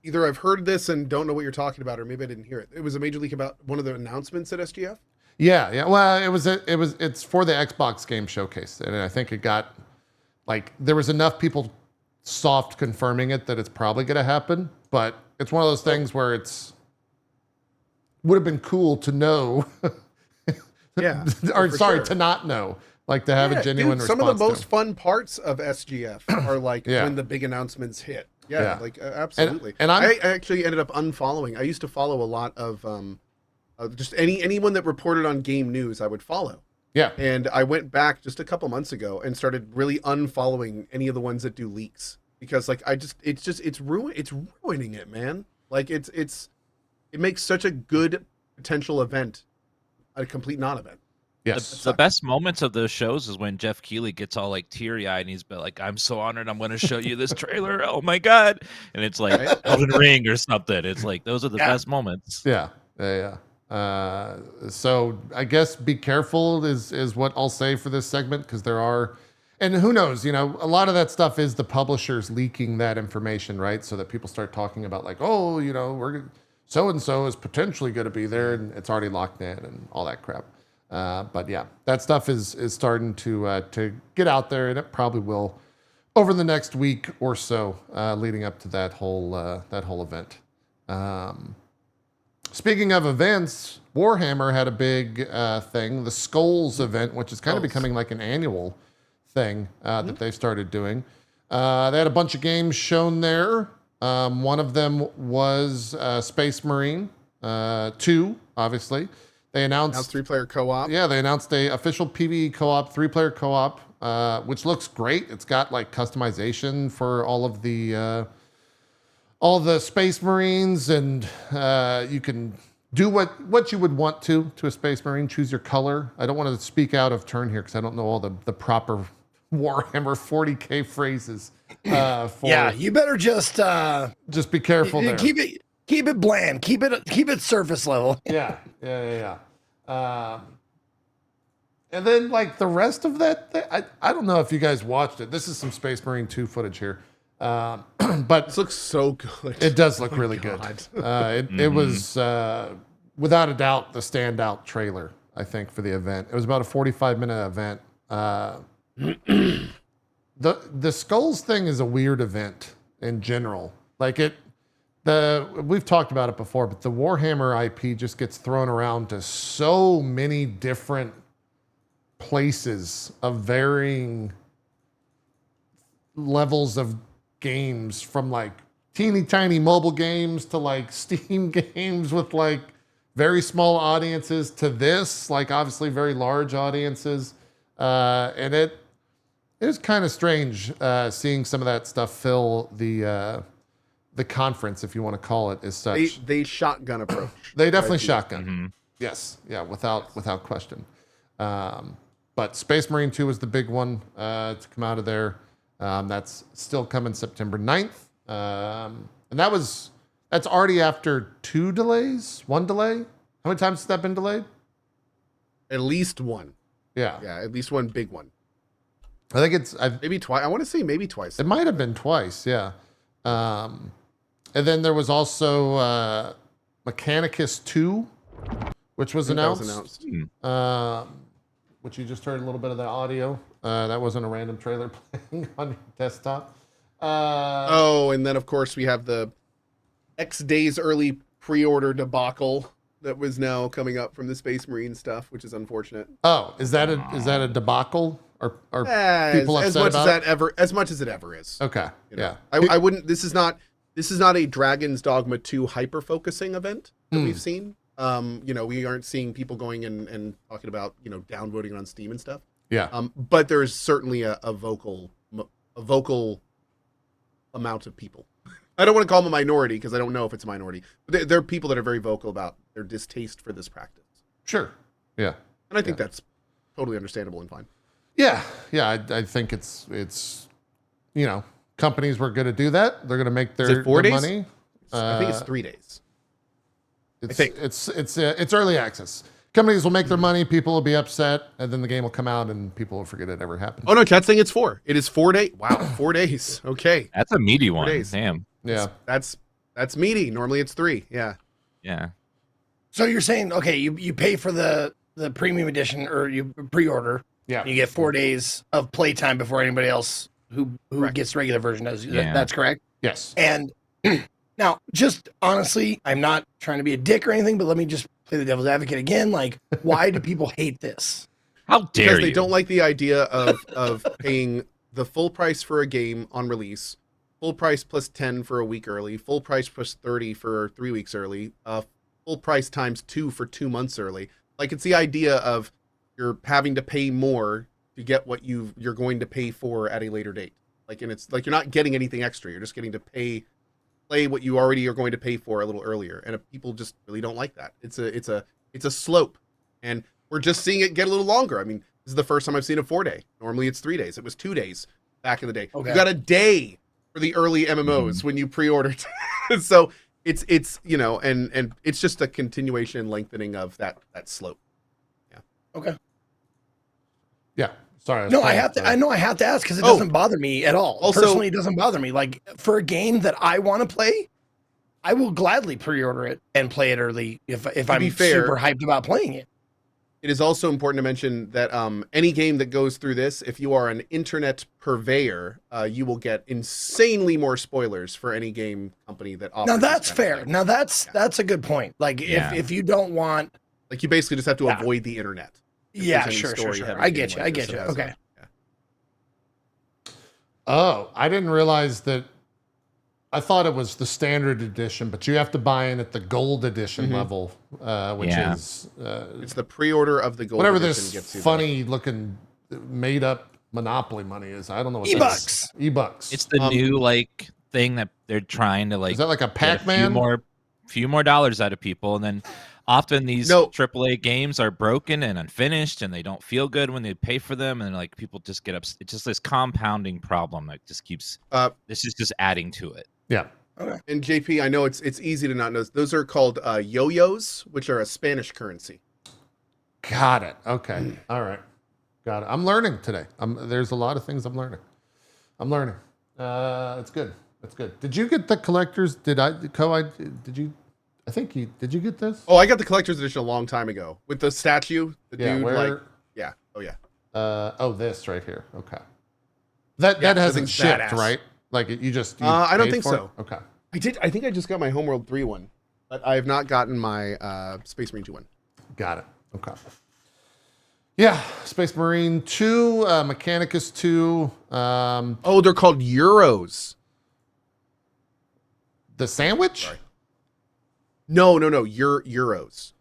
Either I've heard this and don't know what you're talking about, or maybe I didn't hear it. It was a major leak about one of the announcements at SGF. Yeah. Well, it's for the Xbox game showcase. And I think it got like, there was enough people soft confirming it that it's probably going to happen. But it's one of those things where would have been cool to know. Yeah. Or for sorry, sure. to not know, like to have a genuine dude, response. some of the to most it. fun parts of SGF are like Yeah. when the big announcements hit. Yeah, Yeah. like absolutely. And I actually ended up unfollowing. I used to follow a lot of just anyone that reported on game news. I would follow. Yeah. And I went back just a couple months ago and started really unfollowing any of the ones that do leaks because like it's ruining it, man. Like it makes such a good potential event a complete non-event. Yes. The best moments of those shows is when Jeff Keighley gets all like teary-eyed and he's like, "I'm so honored. I'm going to show you this trailer. Oh my god!" And it's like Elden Ring or something. It's like those are the best moments. Yeah. So I guess be careful is what I'll say for this segment because there are, and who knows, a lot of that stuff is the publishers leaking that information, right? So that people start talking about like, oh, we're so and so is potentially going to be there, and it's already locked in and all that crap. But yeah, that stuff is starting to get out there, and it probably will over the next week or so, leading up to that whole event. Speaking of events, Warhammer had a big thing, the Skulls event, which is kind of becoming like an annual thing that they started doing. They had a bunch of games shown there. One of them was Space Marine 2, obviously. They announced 3-player co-op. Yeah, they announced a official PvE co-op, 3-player co-op, which looks great. It's got like customization for all the Space Marines, and you can do what you would want to a Space Marine. Choose your color. I don't want to speak out of turn here because I don't know all the proper Warhammer 40K phrases. Yeah, you better just be careful there. Keep it bland. Keep it surface level. Yeah. And then like the rest of that, I don't know if you guys watched it. This is some Space Marine 2 footage here. But This looks so good. it does look really God. good. It was without a doubt the standout trailer, I think, for the event. It was about a 45-minute event. The Skulls thing is a weird event in general. Like we've talked about it before, but the Warhammer IP just gets thrown around to so many different places of varying levels of games, from like teeny tiny mobile games to like Steam games with like very small audiences to this, like obviously very large audiences. And it is kind of strange seeing some of that stuff fill the conference, if you want to call it as such. They shotgun approach. They definitely right? shotgun. Mm-hmm. Yes. Yeah. Without question. But Space Marine 2 was the big one to come out of there. That's still coming September 9th. And that's already after 2 delays, 1 delay. How many times has that been delayed? At least one. Yeah. Yeah, at least one big one. I think Maybe twice. I want to say maybe twice. it might have been twice. Yeah. And then there was also Mechanicus 2, which was announced. Which you just heard a little bit of the audio. That wasn't a random trailer playing on your desktop. And then of course we have the X days early pre-order debacle that was now coming up from the Space Marine stuff, which is unfortunate. Oh, is that a debacle? Or people as upset much about as much as it ever is. Okay. You know? Yeah. I wouldn't. This is not a Dragon's Dogma 2 hyper focusing event. that we've seen. We aren't seeing people going and talking about, downvoting on Steam and stuff. Yeah. But there's certainly a vocal amount of people. I don't want to call them a minority because I don't know if it's a minority. But there are people that are very vocal about their distaste for this practice. Sure. Yeah. And I think that's totally understandable and fine. Yeah. Yeah. I think it's companies were going to do that. They're going to make their 4 days? money. I think it's 3 days. It's early access. Companies will make their money, people will be upset, and then the game will come out and people will forget it ever happened. Oh no, chat's saying it's 4. It is 4 days. Wow, 4 days. Okay. That's a meaty one. days. Damn. Yeah. That's meaty. Normally it's 3. Yeah. Yeah. So you're saying, okay, you pay for the premium edition or you pre-order. Yeah. You get 4 days of playtime before anybody else who gets the regular version does. Yeah. That's correct? Yes. And now, just honestly, I'm not trying to be a dick or anything, but let me just play the devil's advocate again. Like, why do people hate this? How dare Because you? they don't like the idea of paying the full price for a game on release, full price plus 10 for a week early, full price plus 30 for 3 weeks early, full price times 2 for 2 months early. Like, it's the idea of you're having to pay more to get what you're going to pay for at a later date. Like, and it's like you're not getting anything extra. You're just getting to play what you already are going to pay for a little earlier. And people just really don't like that. It's a slope. And we're just seeing it get a little longer. I mean, this is the first time I've seen a 4-day. Normally it's 3 days. It was 2 days back in the day. Okay. You got a day for the early MMOs when you pre-ordered. So it's and it's just a continuation and lengthening of that slope. Okay. Yeah. Sorry. No, I have to ask because it doesn't bother me at all. Also- Personally, it doesn't bother me. Like, for a game that I want to play, I will gladly pre-order it and play it early if I'm be fair, super hyped about playing it. It is also important to mention that any game that goes through this, if you are an internet purveyor, you will get insanely more spoilers for any game company that offers. Now this that's kind of fair. thing. Now that's a good point. Like, Yeah. if you don't want, Like, you basically just have to Yeah. avoid the internet. If yeah, there's any sure. story-heavy I game get you. like I this, get you. it has Okay. Oh, I didn't realize that. I thought it was the standard edition, but you have to buy in at the gold edition level, which Yeah. is It's the pre-order of the gold whatever edition this gets you. funny looking made up Monopoly money is. I don't know what E-bucks. that is. E-bucks. It's the new thing that they're trying to Is that like a get Pac-Man? few more dollars out of people, and then often these No. AAA games are broken and unfinished, and they don't feel good when they pay for them, and like people just get upset. It's just this compounding problem that just keeps. This is just adding to it. Yeah. And JP, I know it's easy to not know. Those are called yo-yos, which are a Spanish currency. Got it. Okay. All right. Got it. I'm learning today. There's a lot of things I'm learning. It's good. It's good. Did you get the collectors? Did you? I think you did. You get this? Oh, I got the collector's edition a long time ago with the statue. The Yeah, dude, where- yeah. Oh yeah. This right here. Okay. That Yeah, hasn't that thing's shipped, badass. right? Like you just. You I don't paid think for it? so. Okay. I think I just got my Homeworld 3 one, but I have not gotten my Space Marine 2 one. Got it. Okay. Yeah, Space Marine 2, Mechanicus 2, Oh, they're called euros. the sandwich. Sorry. No, euros.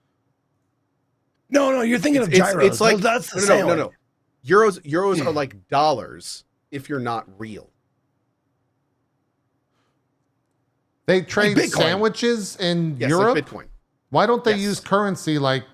No, you're thinking of gyros. It's like that's the no. sandwich. Euros are like dollars if you're not real. They trade Bitcoin. sandwiches in Yes, Europe. like Bitcoin. Why don't they Yes. use currency like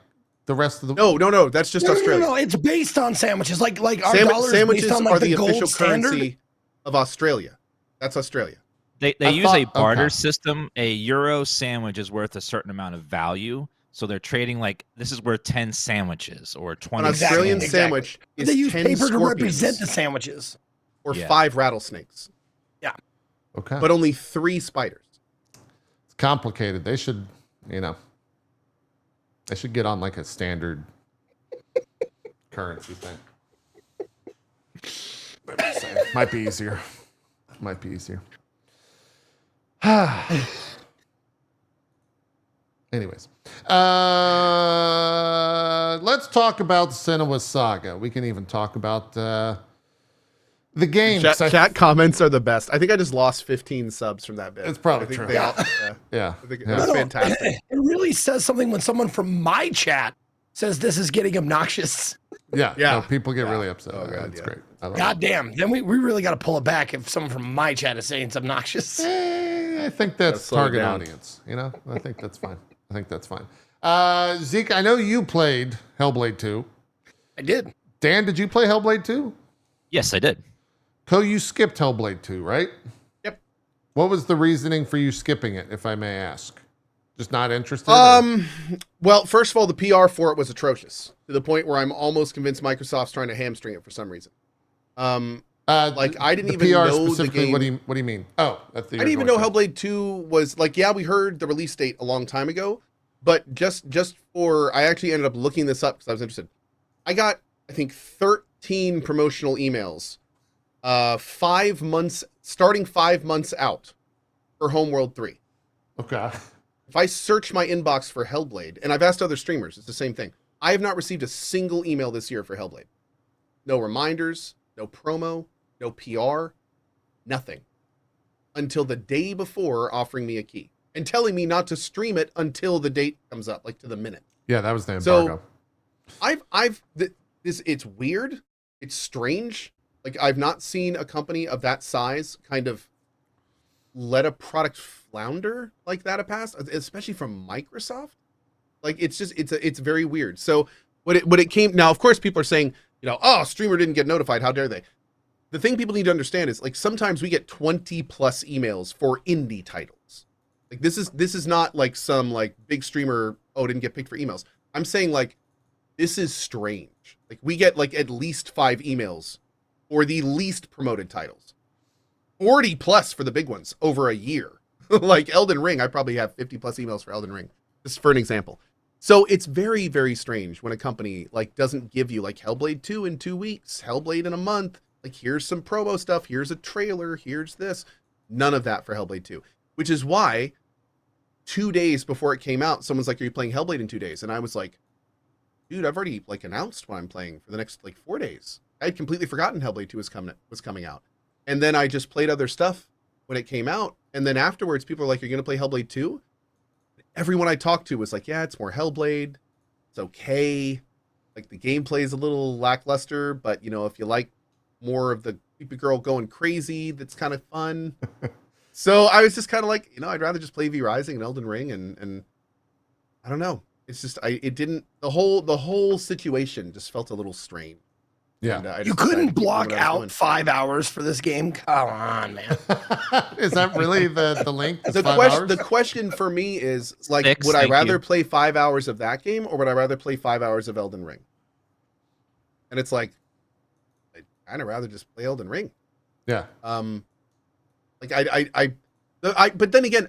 the rest of the? No. That's just Australia. No, it's based on sandwiches. Like our dollars Sandwiches based on are like the the gold official standard. currency of Australia. That's Australia. They I use a thought- barter okay. system. A euro sandwich is worth a certain amount of value, so they're trading like this is worth 10 sandwiches or 20. An Australian Exactly. sandwich is They use 10 paper to scorpions represent the sandwiches. or Yeah. 5 rattlesnakes, Okay, but only 3 spiders. it's complicated. They should, they should get on like a standard currency thing. Might be easier. Might be easier. Anyways, let's talk about Senua Saga. We can even talk about The games. Chat comments are the best. I think I just lost 15 subs from that bit. It's probably I think true. They all, Yeah. I think Yeah. it was No, fantastic. It really says something when someone from my chat says this is getting obnoxious. Yeah. Yeah. No, people get Yeah. really upset. Oh, God, It's yeah. great. I love God damn. Then we really got to pull it back if someone from my chat is saying it's obnoxious. it. I think that's slow it target down. audience. I think that's fine. Zeke, I know you played Hellblade 2. I did. Dan, did you play Hellblade 2? Yes, I did. Co, you skipped Hellblade 2, right? Yep. What was the reasoning for you skipping it, if I may ask? Just not interested? or- Well, first of all, the PR for it was atrocious to the point where I'm almost convinced Microsoft's trying to hamstring it for some reason. Like, I didn't the even PR know the specifically, game. What do you mean? Oh, that's the I didn't even know Hellblade 2 was like, yeah, we heard the release date a long time ago, but just for, I actually ended up looking this up because I was interested. I got, I think, 13 promotional emails, 5 months, starting 5 months out for Homeworld 3. Okay. If I search my inbox for Hellblade, and I've asked other streamers, it's the same thing. I have not received a single email this year for Hellblade. No reminders, no promo, no PR, nothing. Until the day before offering me a key and telling me not to stream it until the date comes up, like to the minute. Yeah, that was the So- embargo. It's weird. It's strange. Like, I've not seen a company of that size kind of let a product flounder like that a past, especially from Microsoft. Like, it's just, it's very weird. So when it came, now, of course, people are saying, oh, streamer didn't get notified. How dare they? The thing people need to understand is, like, sometimes we get 20 plus emails for indie titles. Like, this is not like some like big streamer, oh, didn't get picked for emails. I'm saying, like, this is strange. Like, we get like at least 5 emails for the least promoted titles. 40 plus for the big ones over a year. Like Elden Ring, I probably have 50 plus emails for Elden Ring, just for an example. So it's very, very strange when a company like doesn't give you like Hellblade 2 in 2 weeks, Hellblade in a month. Like, here's some promo stuff, here's a trailer, here's this. None of that for Hellblade 2, which is why 2 days before it came out, someone's like, are you playing Hellblade in 2 days? And I was like, dude, I've already like announced what I'm playing for the next like 4 days. I had completely forgotten Hellblade 2 was coming out. And then I just played other stuff when it came out. And then afterwards, people are like, you're going to play Hellblade 2? Everyone I talked to was like, yeah, it's more Hellblade. It's okay. Like, the gameplay is a little lackluster, but if you like more of the creepy girl going crazy, that's kind of fun. So I was just kind of like, I'd rather just play V Rising and Elden Ring, and I don't know. It's just, the whole situation just felt a little strained. Yeah. And, I You just decided couldn't to keep doing block what I was doing. out 5 hours for this game? Come on, man. Is that really the link? It's The 5 question, hours? the question for me is, like, 6, would I thank rather you. play 5 hours of that game, or would I rather play 5 hours of Elden Ring? And it's like, I'd kind of rather just play Elden Ring. Yeah. Like, but then again,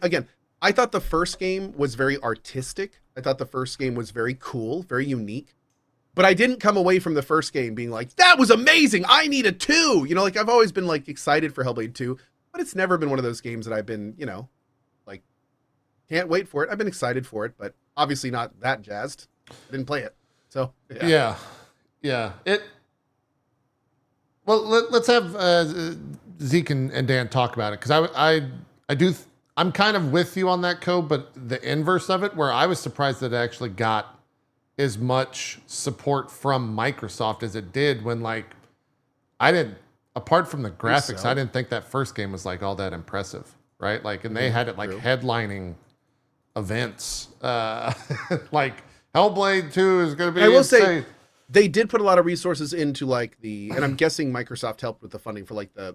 I thought the first game was very artistic. I thought the first game was very cool, very unique. But I didn't come away from the first game being like, that was amazing, I need a 2. Like, I've always been like excited for Hellblade 2, but it's never been one of those games that I've been, like, can't wait for it. I've been excited for it, but obviously not that jazzed. I didn't play it. So Yeah. Well, let's have Zeke and Dan talk about it, because I'm kind of with you on that, code, but the inverse of it, where I was surprised that it actually got as much support from Microsoft as it did, when, like, apart from the graphics, so. I didn't think that first game was like all that impressive, right? Like, and they had it like True. headlining events. Like, Hellblade 2 is going to be I will insane. say, they did put a lot of resources into like and I'm guessing Microsoft helped with the funding for like the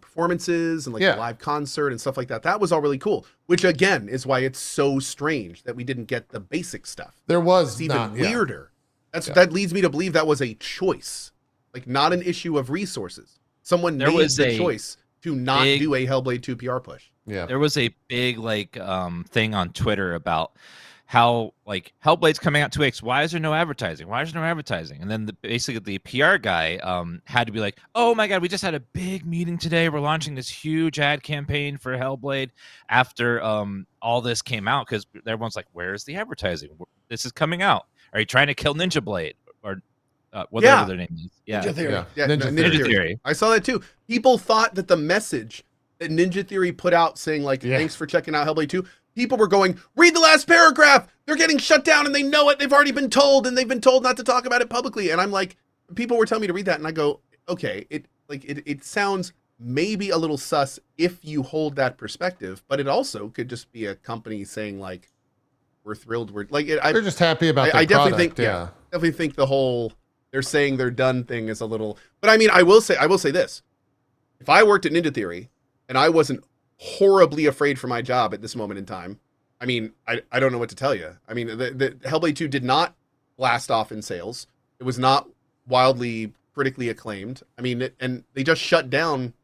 performances and like Yeah. the live concert and stuff like that. That was all really cool, which again is why it's so strange that we didn't get the basic stuff. There was It's even not, yeah. weirder. That leads me to believe that was a choice, like not an issue of resources. Someone There made was the a choice to not big- do a Hellblade 2 PR push. Yeah. There was a big thing on Twitter about how like Hellblade's coming out 2 weeks. Why is there no advertising? Why is there no advertising? And then basically the PR guy had to be like, oh my God, we just had a big meeting today. We're launching this huge ad campaign for Hellblade after all this came out, because everyone's like, where's the advertising? This is coming out. Are you trying to kill Ninja Blade? Or whatever Yeah. their name is. Yeah. Ninja Theory. Yeah. Yeah, Ninja Ninja Theory. Theory. I saw that too. People thought that the message that Ninja Theory put out saying like, Yeah. thanks for checking out Hellblade 2, people were going, read the last paragraph. They're getting shut down and they know it. They've already been told and they've been told not to talk about it publicly. And I'm like, people were telling me to read that and I go, okay, it sounds maybe a little sus if you hold that perspective, but it also could just be a company saying like, we're thrilled. We're like, They're just happy about their I definitely product, think, yeah, definitely think the whole they're saying they're done thing is a little, but I mean, I will say this. If I worked at Ninja Theory and I wasn't horribly afraid for my job at this moment in time, I mean, I don't know what to tell you. I mean, the Hellblade 2 did not blast off in sales. It was not wildly critically acclaimed. I mean, and they just shut down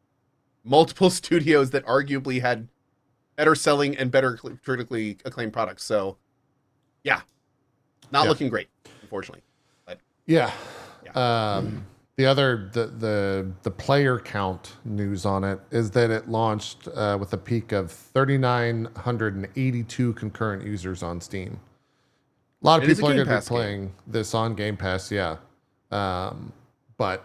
multiple studios that arguably had better selling and better critically acclaimed products. So, yeah, not looking great, unfortunately. Yeah. The other the player count news on it is that it launched with a peak of 3,982 concurrent users on Steam. A lot of It is a people are Game going to be Pass playing this on Game Pass, yeah. But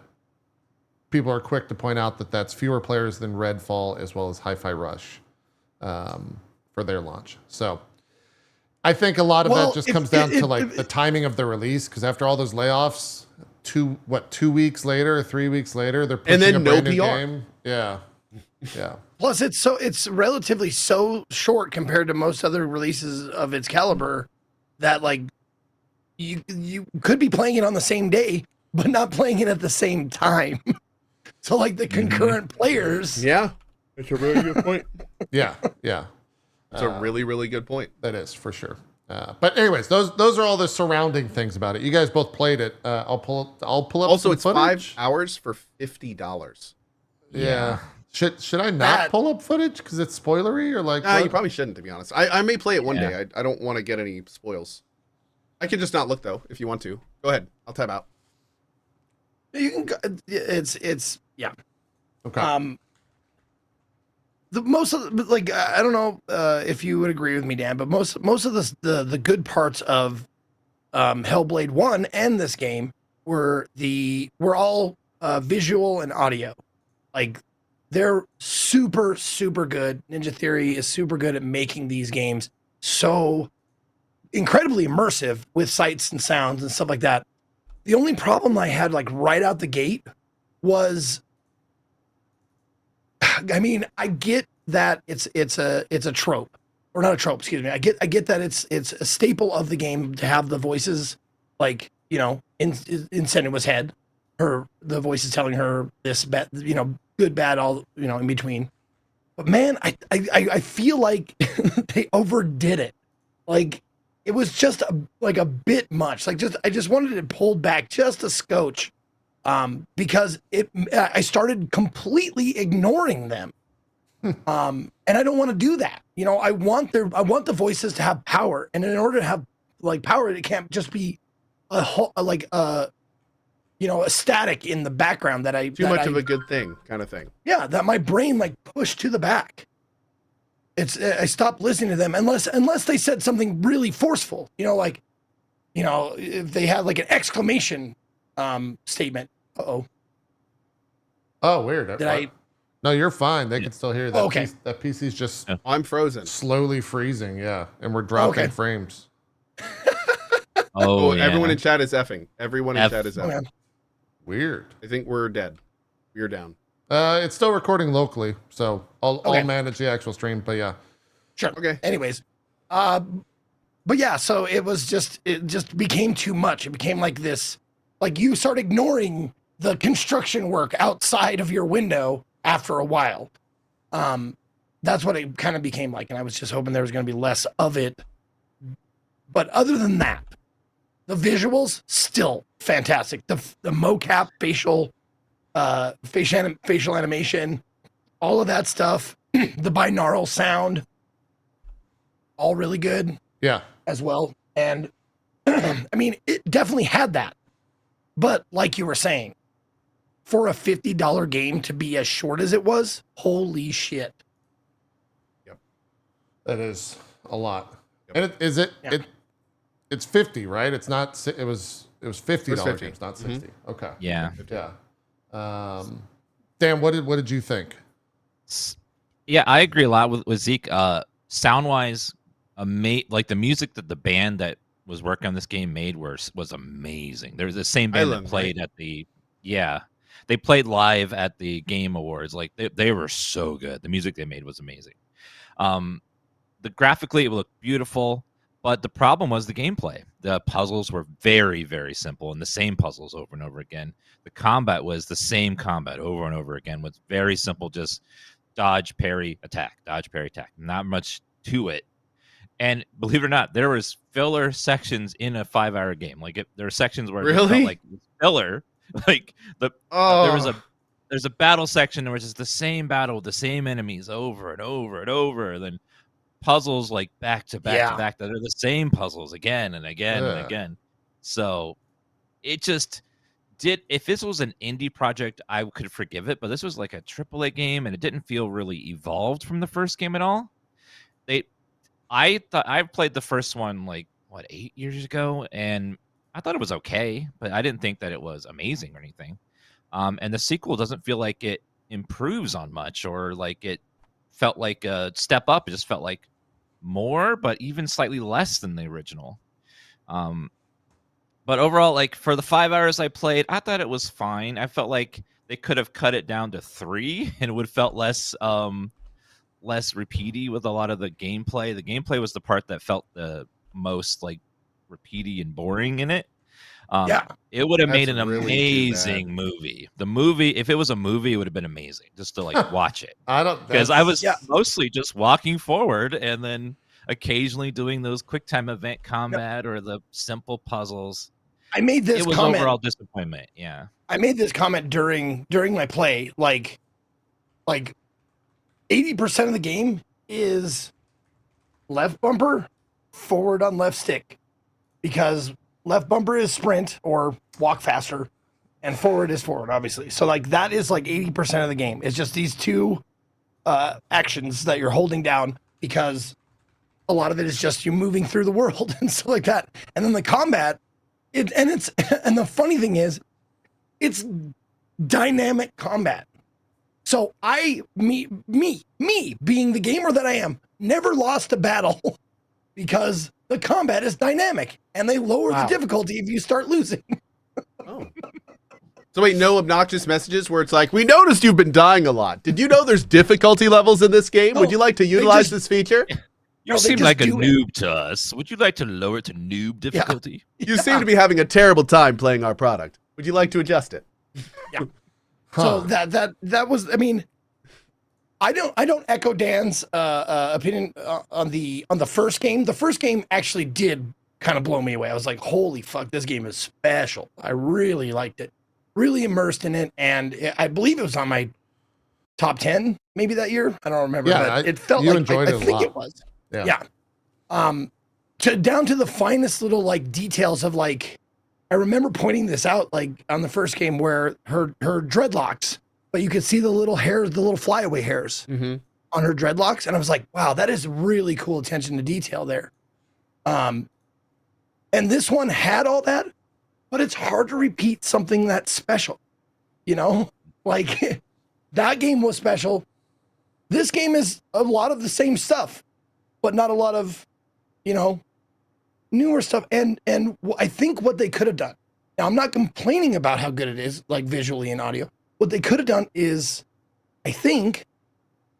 people are quick to point out that that's fewer players than Redfall as well as Hi-Fi Rush for their launch. So I think a lot of that just comes down to like the timing of the release, because after all those layoffs, 2 weeks later, 3 weeks later, they're pushing then a no brand new PR. game. Yeah. Yeah. Plus, it's relatively so short compared to most other releases of its caliber that like you could be playing it on the same day, but not playing it at the same time. So like the concurrent players. Yeah, it's a really good point. Yeah. Yeah. It's a really, really good point. That is for sure. But anyways, those are all the surrounding things about it. You guys both played it. I'll pull up. Also, some it's footage. 5 hours for $50. Yeah. Should I not pull up footage because it's spoilery or like? Nah, you what? probably shouldn't, to be honest. I may play it one Yeah. day. I don't want to get any spoils. I can just not look though. If you want to, go ahead. I'll tab out. You can go, it's yeah. Okay. The most of the, like I don't know if you would agree with me, Dan, but most of the good parts of Hellblade 1 and this game were all visual and audio. Like they're super good. Ninja Theory is super good at making these games so incredibly immersive with sights and sounds and stuff like that. The only problem I had like right out the gate was, I mean, I get that it's a trope, or not a trope, excuse me. I get that it's a staple of the game to have the voices, like, you know, in Senua's head, the voices telling her this bad, you know, good, bad, all, you know, in between. But man, I feel like they overdid it. Like it was just a bit much. Like I just wanted it pulled back just a scotch. Because I started completely ignoring them. And I don't want to do that. You know, I want the voices to have power. And in order to have like power, it can't just be a static in the background that Too much of a good thing, kind of thing. Yeah, that my brain like pushed to the back. I stopped listening to them unless they said something really forceful. You know, like, you know, if they had like an exclamation statement. Uh-oh. Oh, weird. Did I? No, you're fine. They can still hear that. Okay. That PC's just I'm frozen. slowly freezing. Yeah, and we're dropping Okay. frames. Oh, yeah. everyone in chat is effing. Everyone in F. chat is Oh, effing. man. Weird. I think we're dead. We're down. It's still recording locally, so I'll Okay. manage the actual stream. But yeah, Sure. Okay. Anyways, but yeah, so it just became too much. It became like this, like you start ignoring the construction work outside of your window after a while. That's what it kind of became like, and I was just hoping there was going to be less of it. But other than that, the visuals still fantastic. The mocap, facial animation, all of that stuff, the binaural sound, all really good yeah, as well. And I mean, it definitely had that. But like you were saying, for a $50 game to be as short as it was, holy shit. that is a lot. Yep. And it's Yeah. it's 50, right? It's not. It was It was $50 50. games, not 60. Okay. Yeah. Yeah. Dan, what did you think? Yeah, I agree a lot with Zeke. Sound wise, like the music that the band that was working on this game made was amazing. There's the same band Island, that played right? at the they played live at the Game Awards. Like they were so good. The music they made was amazing. The graphically it looked beautiful, but the problem was the gameplay. The puzzles were very, very simple and the same puzzles over and over again. The combat was the same combat over and over again with very simple, just dodge, parry, attack, dodge, parry, attack. Not much to it. And believe it or not, there was filler sections in a 5-hour game. Like there were sections where it just felt Really? like filler. Like there's a battle section where it's just the same battle with the same enemies over and over and over. And then puzzles like back to back to back that are the same puzzles again and again and again. So it just if this was an indie project, I could forgive it, but this was like a AAA game and it didn't feel really evolved from the first game at all. I played the first one like 8 years ago, and I thought it was okay, but I didn't think that it was amazing or anything. And the sequel doesn't feel like it improves on much, or like it felt like a step up. It just felt like more, but even slightly less than the original. But overall, like for the 5 hours I played, I thought it was fine. I felt like they could have cut it down to 3, and it would have felt less repeaty with a lot of the gameplay. The gameplay was the part that felt the most like repeaty and boring in it. It would have made an amazing movie. The movie, if it was a movie, it would have been amazing just to like watch it. Because I was mostly just walking forward and then occasionally doing those QuickTime event combat or the simple puzzles. I made this comment. Overall disappointment. Yeah. I made this comment during my play. Like 80% of the game is left bumper, forward on left stick, because left bumper is sprint or walk faster, and forward is forward, obviously. So like that is like 80% of the game. It's just these two actions that you're holding down, because a lot of it is just you moving through the world and stuff like that. And then the combat, and the funny thing is, it's dynamic combat. So me being the gamer that I am, never lost a battle because the combat is dynamic and they lower the difficulty if you start losing. So wait, no obnoxious messages where it's like, we noticed you've been dying a lot. Did you know there's difficulty levels in this game? Would you like to utilize this feature? You seem like a noob to us. Would you like to lower it to noob difficulty? You seem to be having a terrible time playing our product. Would you like to adjust it? Yeah. So that was, I mean, I don't echo Dan's opinion on the first game. The first game actually did kind of blow me away. I was like, holy fuck, this game is special. I really liked it, really immersed in it, and I believe it was on my top 10 maybe that year. I don't remember, but it felt like I think it was. Yeah. Down to the finest little like details of like, I remember pointing this out like on the first game where her dreadlocks, but you could see the little hairs, the little flyaway hairs on her dreadlocks. And I was like, wow, that is really cool attention to detail there. And this one had all that, but it's hard to repeat something that's special, you know, like that game was special. This game is a lot of the same stuff, but not a lot of, you know, newer stuff. And I think what they could have done, now I'm not complaining about how good it is, like visually and audio. What they could have done is, I think,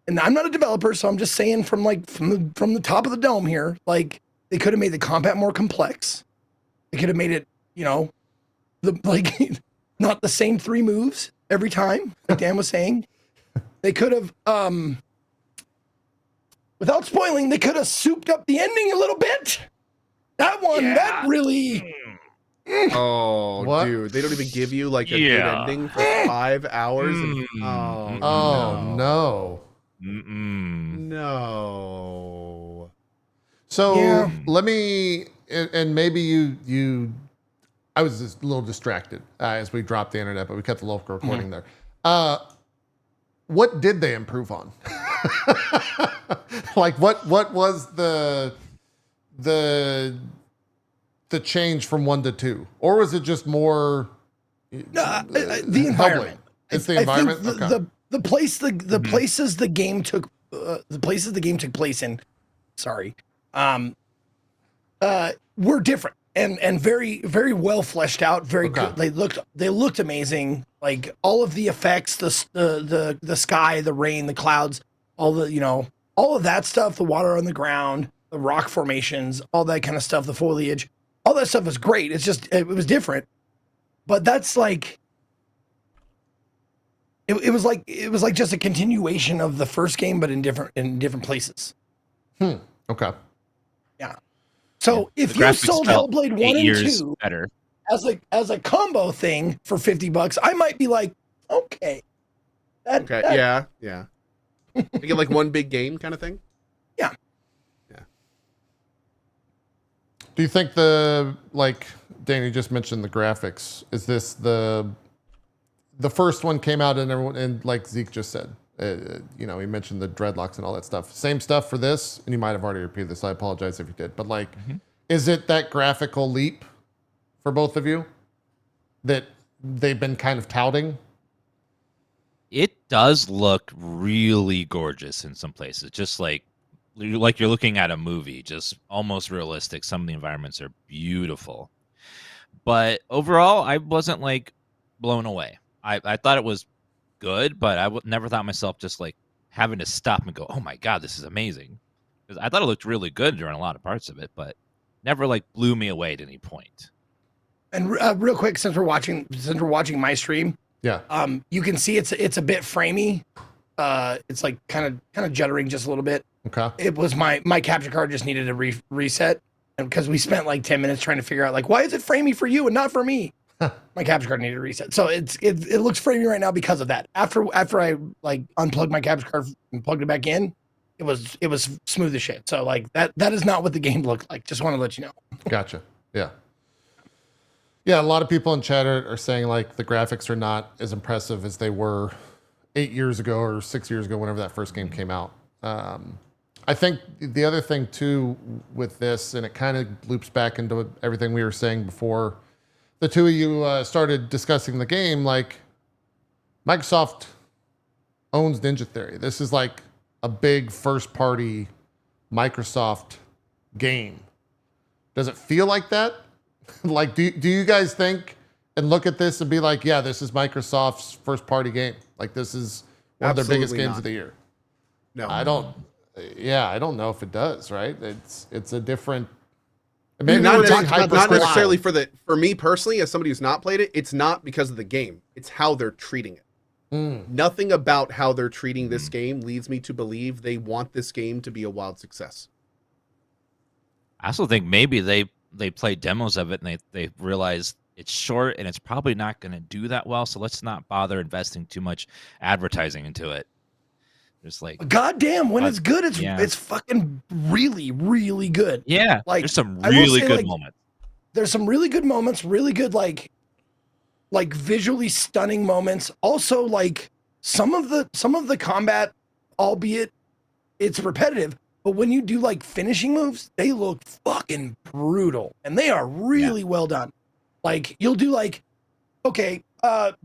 and I'm not a developer, so I'm just saying from the top of the dome here, like they could have made the combat more complex. They could have made it, you know, not the same 3 moves every time, like Dan was saying. They could have, without spoiling, they could have souped up the ending a little bit. That one, that really. Oh, what? Dude, they don't even give you like a good ending for 5 hours. No. No. So let me, and maybe you. I was just a little distracted as we dropped the internet, but we kept the local recording there. What did they improve on? Like what was the the change from 1 to 2, or was it just more the environment? It's the environment. I think the place the places the game took place in. Sorry, were different and very very well fleshed out. Very good. They looked amazing. Like all of the effects, the sky, the rain, the clouds, all of that stuff, the water on the ground, the rock formations, all that kind of stuff, the foliage, all that stuff was great. It's just it was different, but that's like. It was like just a continuation of the first game, but in different places. Okay. Yeah. So if you sold Hellblade 1 and 2 better as a combo thing for $50, I might be like, okay. Yeah. You get like one big game kind of thing. Yeah. Do you think Danny just mentioned the graphics? Is this the first one came out and everyone, and like Zeke just said, he mentioned the dreadlocks and all that stuff. Same stuff for this, and you might have already repeated this. I apologize if you did, but is it that graphical leap for both of you that they've been kind of touting? It does look really gorgeous in some places, just like you're looking at a movie, just almost realistic. Some of the environments are beautiful, but overall, I wasn't like blown away. I thought it was good, but I never thought myself just like having to stop and go, "Oh my god, this is amazing!" Because I thought it looked really good during a lot of parts of it, but never like blew me away at any point. And real quick, since we're watching my stream, you can see it's a bit framey. It's like kind of juddering just a little bit. Okay. It was my capture card just needed a reset, and because we spent like 10 minutes trying to figure out like why is it framey for you and not for me. My capture card needed a reset, so it looks framey right now because of that. After I like unplugged my capture card and plugged it back in, it was smooth as shit. So like that is not what the game looked like. Just want to let you know. Gotcha. Yeah. A lot of people in chat are saying like the graphics are not as impressive as they were 8 years ago or 6 years ago, whenever that first game came out. I think the other thing too with this, and it kind of loops back into everything we were saying before the two of you started discussing the game, like Microsoft owns Ninja Theory. This is like a big first party Microsoft game. Does it feel like that? Like, do you guys think and look at this and be like, yeah, this is Microsoft's first party game. Like this is one of their biggest games of the year. No, I don't know if it does, right? It's a different, maybe not not necessarily for me personally, as somebody who's not played it, it's not because of the game. It's how they're treating it. Nothing about how they're treating this game leads me to believe they want this game to be a wild success. I also think maybe they played demos of it and they realized it's short and it's probably not going to do that well, so let's not bother investing too much advertising into it. Just like goddamn, when it's good, it's fucking really, really good. Yeah, like there's some really good moments. There's some really good moments, really good like visually stunning moments. Also, like some of the combat, albeit it's repetitive, but when you do like finishing moves, they look fucking brutal and they are really well done. Like you'll do like, okay,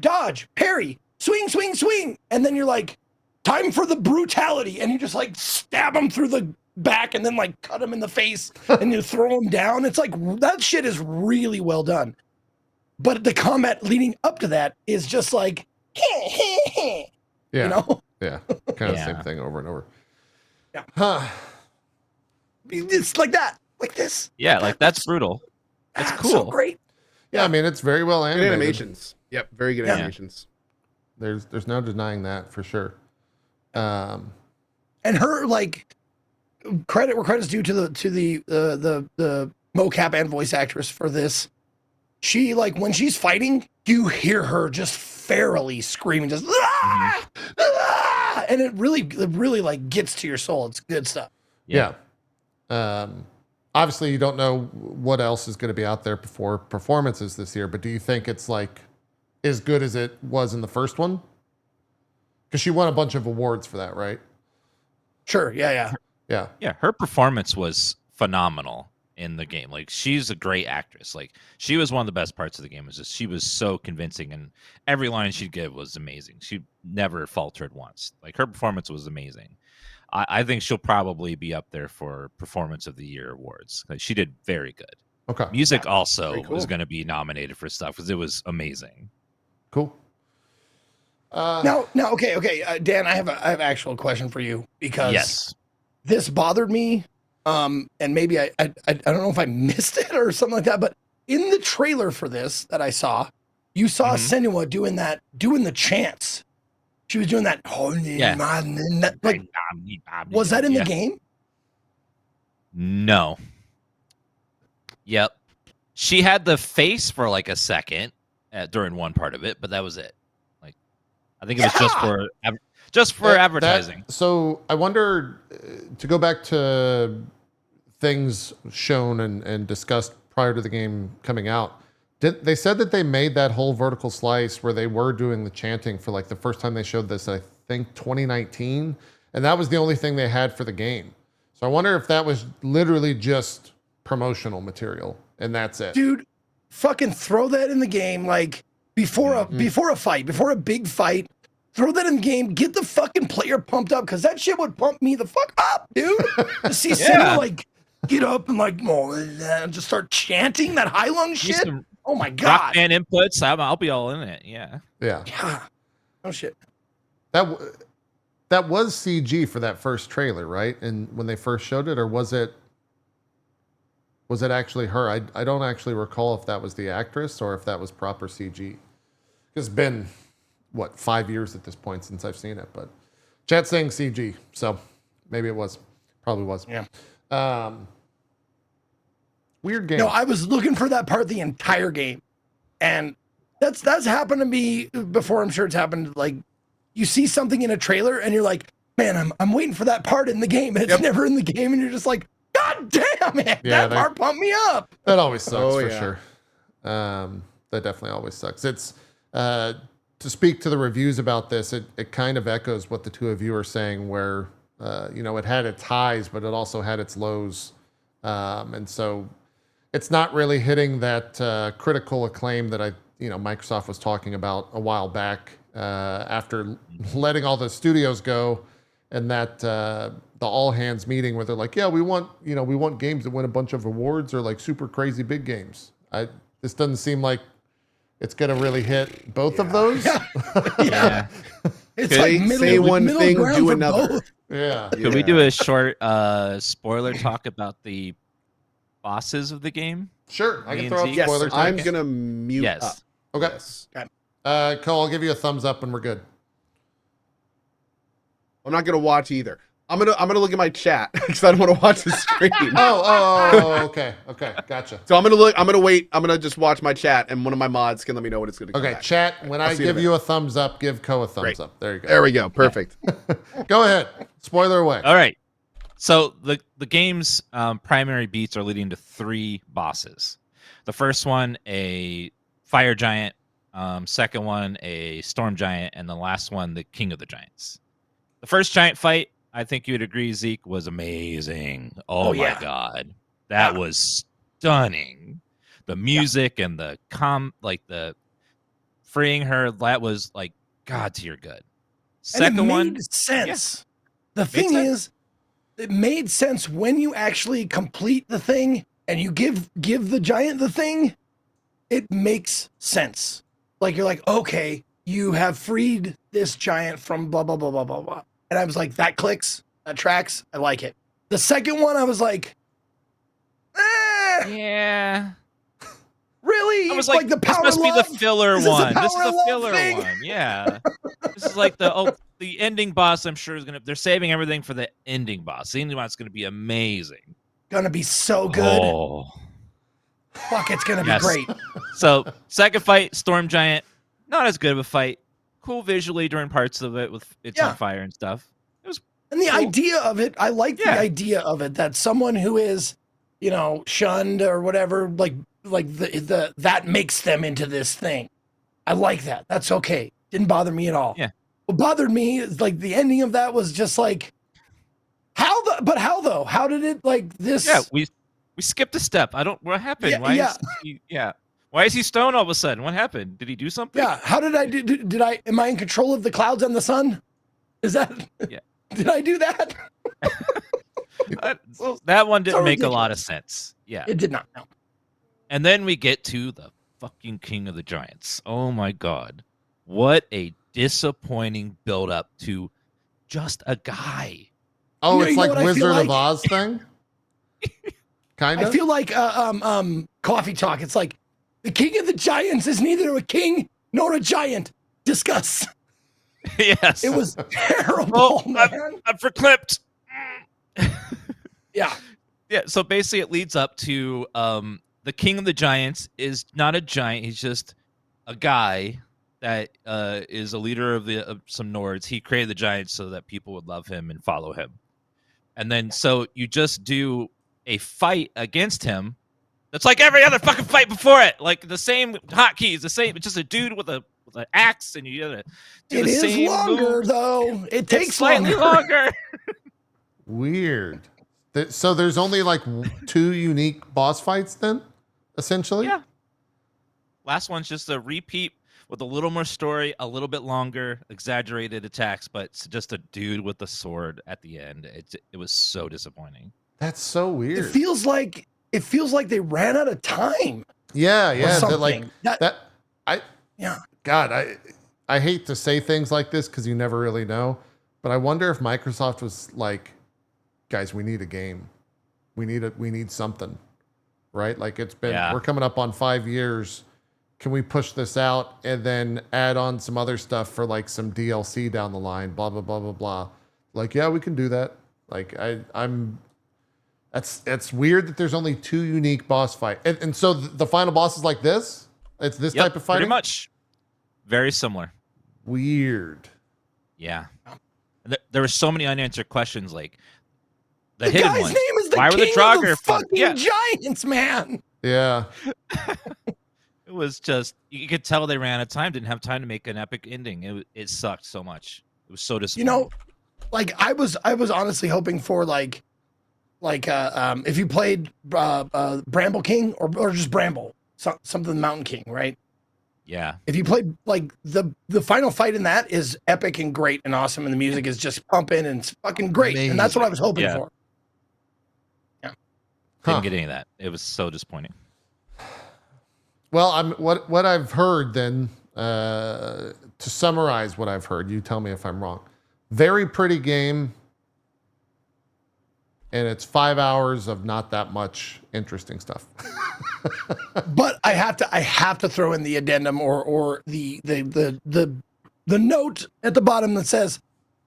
dodge, parry, swing, swing, swing, and then you're like, time for the brutality, and you just like stab them through the back and then like cut them in the face and you throw them down. It's like that shit is really well done. But the combat leading up to that is just like, yeah, you know, kind of the same thing over and over. Yeah, it's like that, like this. Yeah, like that's brutal. It's cool. So great. Yeah, I mean it's very well animated. Good animations. Yep, very good animations. There's no denying that for sure. And her like credit where credit's due to the mocap and voice actress for this. She like when she's fighting, you hear her just ferally screaming, just and it really like gets to your soul. It's good stuff. Yeah. Obviously, you don't know what else is going to be out there before performances this year, but do you think it's like as good as it was in the first one? Because she won a bunch of awards for that, right? Sure. Yeah. Her performance was phenomenal in the game. Like, she's a great actress. Like, she was one of the best parts of the game. Was just she was so convincing, and every line she'd give was amazing. She never faltered once. Like, her performance was amazing. I think she'll probably be up there for Performance of the Year awards. Like, she did very good. Okay. Music also Very cool. was going to be nominated for stuff because it was amazing. Cool. Now, okay, Dan, I have an actual question for you because Yes. this bothered me, and maybe I don't know if I missed it or something like that, but in the trailer for this that I saw, you saw Senua doing the chants. She was doing that. Yeah. Like, was that in the game? No. Yep. She had the face for like a second during one part of it, but that was it. Like, I think it was just for advertising. So I wonder, to go back to things shown and discussed prior to the game coming out, they said that they made that whole vertical slice where they were doing the chanting for like the first time they showed this, I think 2019, and that was the only thing they had for the game. So I wonder if that was literally just promotional material and that's it. Dude, fucking throw that in the game, like before a big fight. Throw that in the game. Get the fucking player pumped up, because that shit would pump me the fuck up, dude. To see Senua like get up and like just start chanting that high lung shit. Oh my god! Druckmann inputs. I'll be all in it. Yeah. Yeah. Oh shit. That was CG for that first trailer, right? And when they first showed it, or was it actually her? I don't actually recall if that was the actress or if that was proper CG. It's been, what, 5 years at this point since I've seen it, but chat's saying CG, so maybe it was. Probably was. Yeah. Weird game. No, I was looking for that part the entire game, and that's happened to me before. I'm sure it's happened. Like, you see something in a trailer and you're like, man, I'm waiting for that part in the game, and it's never in the game, and you're just like, god damn it, that part pumped me up. That always sucks for sure. That definitely always sucks. It's to speak to the reviews about this, it kind of echoes what the two of you are saying, where it had its highs, but it also had its lows, and so it's not really hitting that critical acclaim that Microsoft was talking about a while back, after letting all the studios go, and that the all hands meeting where they're like, yeah, we want games that win a bunch of awards or like super crazy big games. This doesn't seem like it's gonna really hit both of those. Yeah. It's say one thing, do another. Both. Yeah. Could we do a short spoiler talk about the bosses of the game? Sure, I can Me throw up and Zeke? spoilers. I'm gonna mute up. Okay. Yes. Cole, I'll give you a thumbs up when we're good. I'm not gonna watch either. I'm gonna look at my chat because I don't want to watch the stream. Okay, gotcha. So I'm gonna wait. I'm gonna just watch my chat, and one of my mods can let me know what it's gonna. Okay, back. chat. When I give you a thumbs up, give Ko a thumbs up. There you go. There we go. Perfect. Go ahead. Spoiler away. All right. So the game's primary beats are leading to 3 bosses. The first one, a fire giant. Second one, a storm giant, and the last one, the king of the giants. The first giant fight, I think you would agree, Zeke, was amazing. Oh my god, that was stunning. The music and the the freeing her, that was like God tier good. Second and it one made sense. The thing is, it made sense when you actually complete the thing and you give the giant the thing. It makes sense. Like, you're like, okay, you have freed this giant from blah blah blah blah blah blah. And I was like, that clicks, that tracks, I like it. The second one, I was like, yeah. Really? I was like, the this power must be the love? filler Is this one. the This is power the love filler thing? one. Yeah. This is like the ending boss. I'm sure they're saving everything for the ending boss. The ending boss is going to be amazing. Gonna be so good. Oh. Fuck, it's gonna be great. So second fight, storm giant, not as good of a fight. Cool visually during parts of it with it's on fire and stuff. It was And the cool. idea of it, I like the idea of it, that someone who is, shunned or whatever, like the that makes them into this thing. I like that. That's okay. Didn't bother me at all. Yeah. What bothered me is like the ending of that was just like, how though? How did it like this? Yeah, we We skipped a step. I don't. What happened? Yeah, Why yeah. is he? Yeah. Why is he stoned all of a sudden? What happened? Did he do something? Yeah. How did I do? Did I? Am I in control of the clouds and the sun? Is that? Yeah. Did I do that? That one didn't So make a lot of ridiculous. sense. Yeah. It did not. No. And then we get to the fucking King of the Giants. Oh my god. What a disappointing build up to just a guy. Oh, You it's know like what I feel Wizard of like? Oz thing? Kind I of? feel like coffee talk. It's like the King of the Giants is neither a king nor a giant. Discuss. Yes. It was terrible, Oh, man. I'm verklipped. Yeah. Yeah, so basically it leads up to the King of the Giants is not a giant, he's just a guy that is a leader of some Nords. He created the Giants so that people would love him and follow him. And then so you just do a fight against him that's like every other fucking fight before it. Like the same hotkeys, the same, it's just a dude with an axe, and you gotta do It the is same longer move. though. It It's takes slightly longer. Weird. So there's only like 2 unique boss fights then, essentially? Yeah. Last one's just a repeat with a little more story, a little bit longer, exaggerated attacks, but it's just a dude with a sword at the end. It was so disappointing. That's so weird. It feels like they ran out of time. Yeah, or yeah. They're like something. yeah. God, I hate to say things like this because you never really know, but I wonder if Microsoft was like, guys, we need a game. We need something. Right? Like we're coming up on 5 years. Can we push this out and then add on some other stuff for like some DLC down the line, blah, blah, blah, blah, blah. Like, yeah, we can do that. Like it's weird that there's only 2 unique boss fights. And so the final boss is like this? It's this type of fighting? Pretty much. Very similar. Weird. Yeah. There were so many unanswered questions, like the The hidden guy's ones. name is the Why were the King of Draugr the fun? fucking Yeah. Giants, man. Yeah. It was just, you could tell they ran out of time, didn't have time to make an epic ending. It sucked so much. It was so disappointing. You know, like I was honestly hoping for like if you played Bramble King or just Bramble, something Mountain King, right? Yeah. If you played like the final fight in that is epic and great and awesome, and the music is just pumping and it's fucking great, and that's what I was hoping Yeah. for. Didn't get any of that. It was so disappointing. Well, what I've heard then, to summarize what I've heard, you tell me if I'm wrong. Very pretty game, and it's 5 hours of not that much interesting stuff. But I have to throw in the addendum or the note at the bottom that says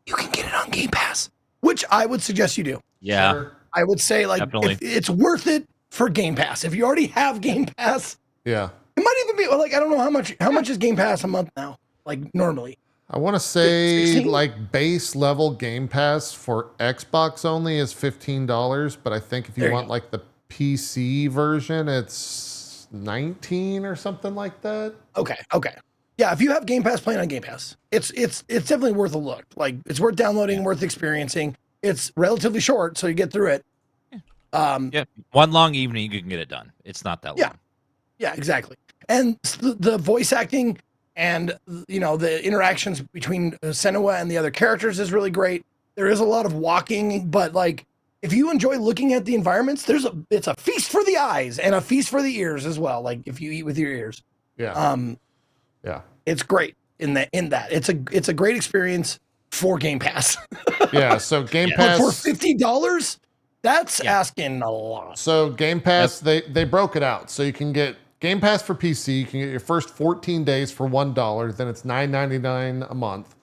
you can get it on Game Pass, which I would suggest you do. Yeah. Sure. I would say like Definitely. if it's worth it for Game Pass. If you already have Game Pass, Yeah. it might even be like I don't know how much is Game Pass a month now, like normally. I want to say 16? like base level Game Pass for Xbox only is $15, but I think if you There you want like the PC version, it's 19 or something like that. Okay. Yeah, if you have Game Pass, playing on Game Pass, it's definitely worth a look. Like it's worth downloading, worth experiencing. It's relatively short, so you get through it. Yeah. One long evening, you can get it done. It's not that long. Yeah. Yeah, exactly. And the voice acting and the interactions between Senua and the other characters is really great. There is a lot of walking, but like if you enjoy looking at the environments, it's a feast for the eyes and a feast for the ears as well. Like if you eat with your ears. Yeah. Yeah. It's great in that. It's a great experience for Game Pass. Yeah. So Game Yeah. But for Pass. $50, that's asking a lot. So Game Pass, they broke it out. So you can get Game Pass for PC. You can get your first 14 days for $1. Then it's $9.99 a month.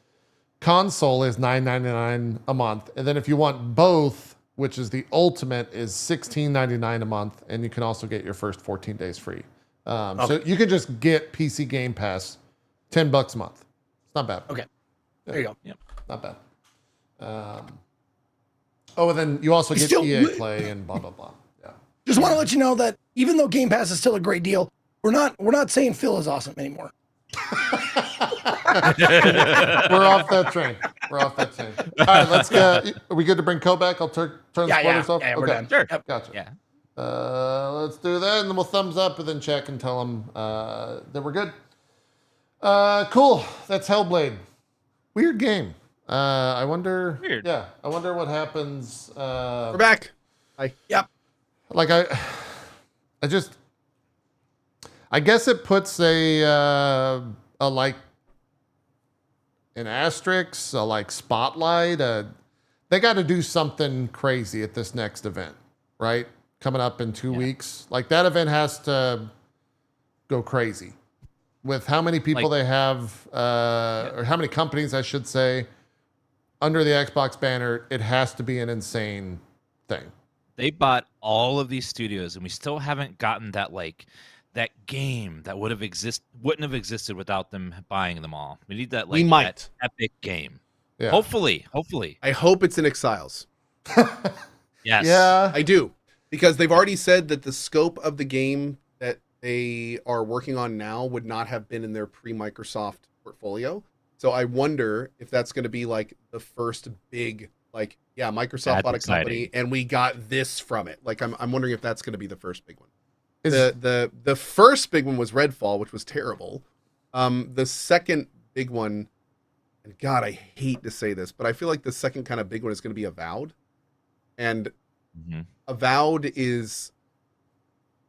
Console is $9.99 a month. And then if you want both, which is the ultimate, is $16.99 a month. And you can also get your first 14 days free. So you can just get PC Game Pass, $10 a month. It's not bad. Okay. There you go. Yep. Not bad. And then you also get Still- EA Play and blah, blah, blah. Yeah. Just want to let you know that even though Game Pass is still a great deal, we're not saying Phil is awesome anymore. We're off that train. All right, let's go. Are we good to bring Ko back? I'll turn the spoilers off. Yeah, we're done. Sure. Yep. Gotcha. Yeah. Let's do that, and then we'll thumbs up, and then check and tell them that we're good. Cool. That's Hellblade. Weird game. I wonder. Weird. Yeah, I wonder what happens. We're back. Hi. Yep. Like I guess it puts a like an asterisk, a like spotlight. They got to do something crazy at this next event, right? Coming up in 2 weeks. Like that event has to go crazy with how many people they have, or how many companies, I should say, under the Xbox banner. It has to be an insane thing. They bought all of these studios, and we still haven't gotten that that game that wouldn't have existed without them buying them all. We need that We might. that epic game. Yeah. Hopefully. I hope it's in Exiles. Yes. Yeah. I do, because they've already said that the scope of the game that they are working on now would not have been in their pre-Microsoft portfolio. So I wonder if that's going to be like the first big, like, yeah, Microsoft That's bought a exciting. company and we got this from it. Like, I'm wondering if that's going to be the first big one. Is- The first big one was Redfall, which was terrible. The second big one, and God, I hate to say this, but I feel like the second kind of big one is going to be Avowed. And Mhm. Avowed is,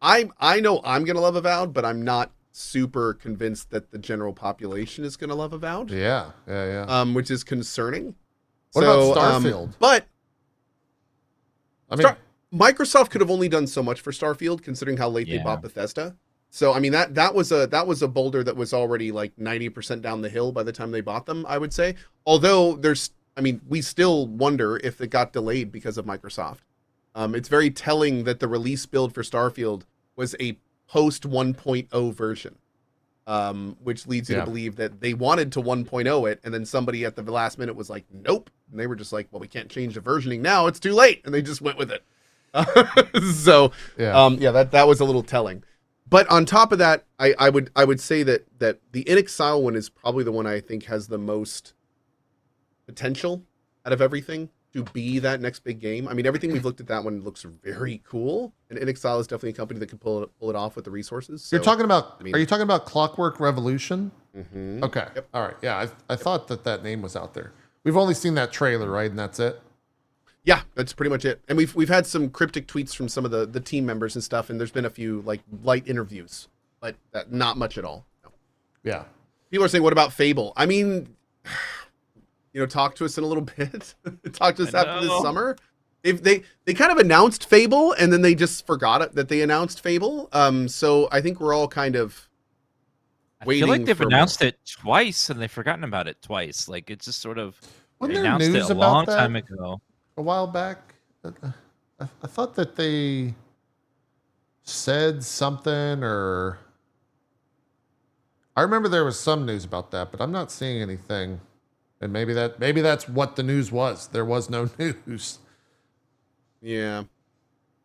I know I'm going to love Avowed, but I'm not super convinced that the general population is going to love Avowed. Yeah. Which is concerning. What about Starfield? But I mean, Microsoft could have only done so much for Starfield, considering how late they Yeah. bought Bethesda. So I mean that was a boulder that was already like 90% down the hill by the time they bought them, I would say. Although we still wonder if it got delayed because of Microsoft. It's very telling that the release build for Starfield was a post 1.0 version, which leads you to believe that they wanted to 1.0 it, and then somebody at the last minute was like, nope. And they were just like, well, we can't change the versioning now. It's too late. And they just went with it. So, that was a little telling. But on top of that, I would say that the In Exile one is probably the one I think has the most potential out of everything to be that next big game. I mean, everything we've looked at that one looks very cool, and In Exile is definitely a company that can pull it off with the resources. So, you're talking about. I mean- Are you talking about Clockwork Revolution? Mhm. Okay. Yep. All right. Yeah. I thought that name was out there. We've only seen that trailer, right? And that's it. Yeah, that's pretty much it. And we've had some cryptic tweets from some of the team members and stuff, and there's been a few like light interviews, but not much at all. No. Yeah. People are saying, "What about Fable?" I mean, talk to us in a little bit. Talk to us I after this know. summer. They kind of announced Fable, and then they just forgot it that they announced Fable. So I think we're all kind of I waiting. feel like they've for announced it twice and they've forgotten about it twice. Like it's just sort of Wasn't they there announced news it a about long that time ago. a while back? I thought that they said something, or I remember there was some news about that, but I'm not seeing anything. And maybe that's what the news was. There was no news. Yeah.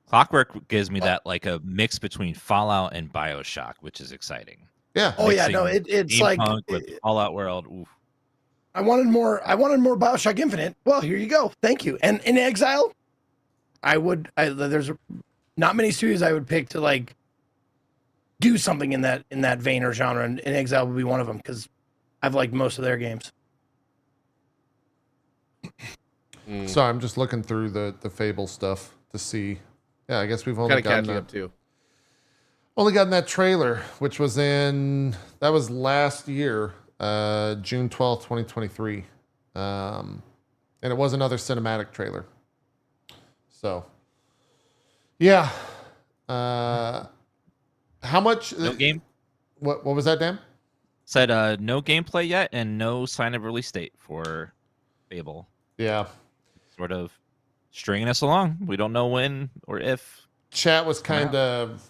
Clockwork gives me that like a mix between Fallout and BioShock, which is exciting. Yeah. Oh yeah, Mixing no, it's like Steampunk with Fallout World. Oof. I wanted more BioShock Infinite. Well, here you go. Thank you. And In Exile, there's not many studios I would pick to like do something in that vein or genre, and In Exile would be one of them because I've liked most of their games. So I'm just looking through the Fable stuff to see. Yeah, I guess we've only Kind of gotten catching that, up too. only gotten that trailer, which was that was last year, June 12th, 2023. And it was another cinematic trailer. So, yeah. How much? No game What was that, Dan? said no gameplay yet and no sign of release date for Fable. Yeah. Sort of stringing us along. We don't know when or if. Chat was kind of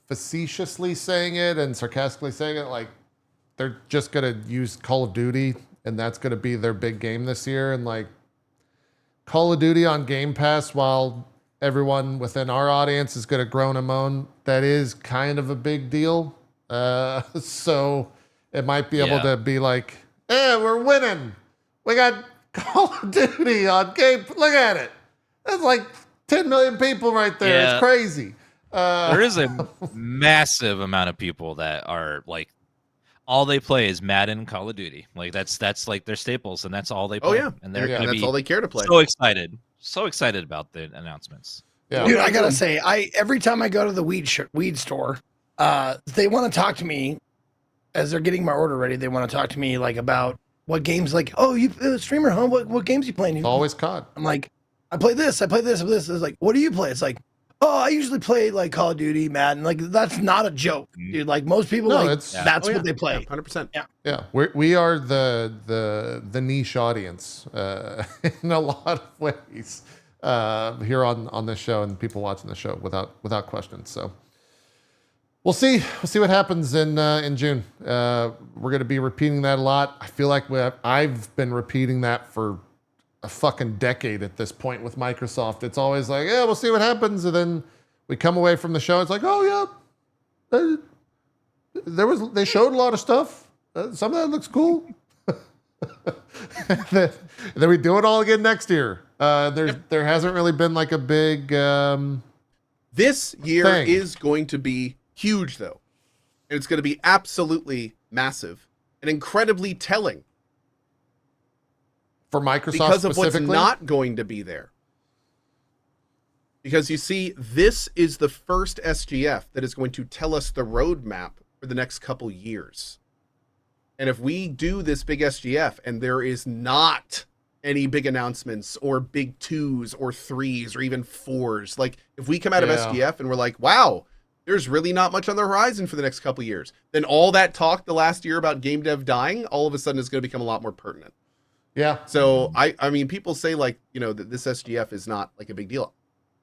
facetiously saying it and sarcastically saying it like they're just going to use Call of Duty and that's going to be their big game this year. And like Call of Duty on Game Pass, while everyone within our audience is going to groan and moan, that is kind of a big deal. So it might be able to be like, hey, we're winning. We got Call of Duty on Game. Look at it. That's like 10 million people right there. Yeah. It's crazy. There is a massive amount of people that are like, all they play is Madden and Call of Duty. Like that's like their staples, and that's all they play. Oh yeah, And they're Yeah, gonna that's be all they care to play. so excited about the announcements. Yeah. Dude, I gotta say, every time I go to the weed store, they want to talk to me as they're getting my order ready. They want to talk to me like about what games, like, oh, you streamer, huh? What games you playing? It's always COD. I'm like, I play this. It's like, what do you play? It's like, oh, I usually play like Call of Duty, Madden. Like, that's not a joke, dude. Like most people, No, like it's- that's what they play. 100%. Yeah, we are the niche audience in a lot of ways here on this show, and people watching the show without question. So we'll see what happens in June. We're going to be repeating that a lot. I feel like I've been repeating that for a fucking decade at this point with Microsoft. It's always like, yeah, we'll see what happens, and then we come away from the show. It's like, oh yeah, they showed a lot of stuff. Some of that looks cool. then we do it all again next year. There hasn't really been like a big. This year thing. is going to be huge, though. And it's going to be absolutely massive and incredibly telling For Microsoft because of what's specifically? not going to be there. Because you see, this is the first SGF that is going to tell us the roadmap for the next couple years. And if we do this big SGF and there is not any big announcements or big 2s or 3s or even 4s, like if we come out of SGF and we're like, wow, there's really not much on the horizon for the next couple years, then all that talk the last year about game dev dying all of a sudden is going to become a lot more pertinent. Yeah. So I mean, people say like, you know, that this SGF is not like a big deal.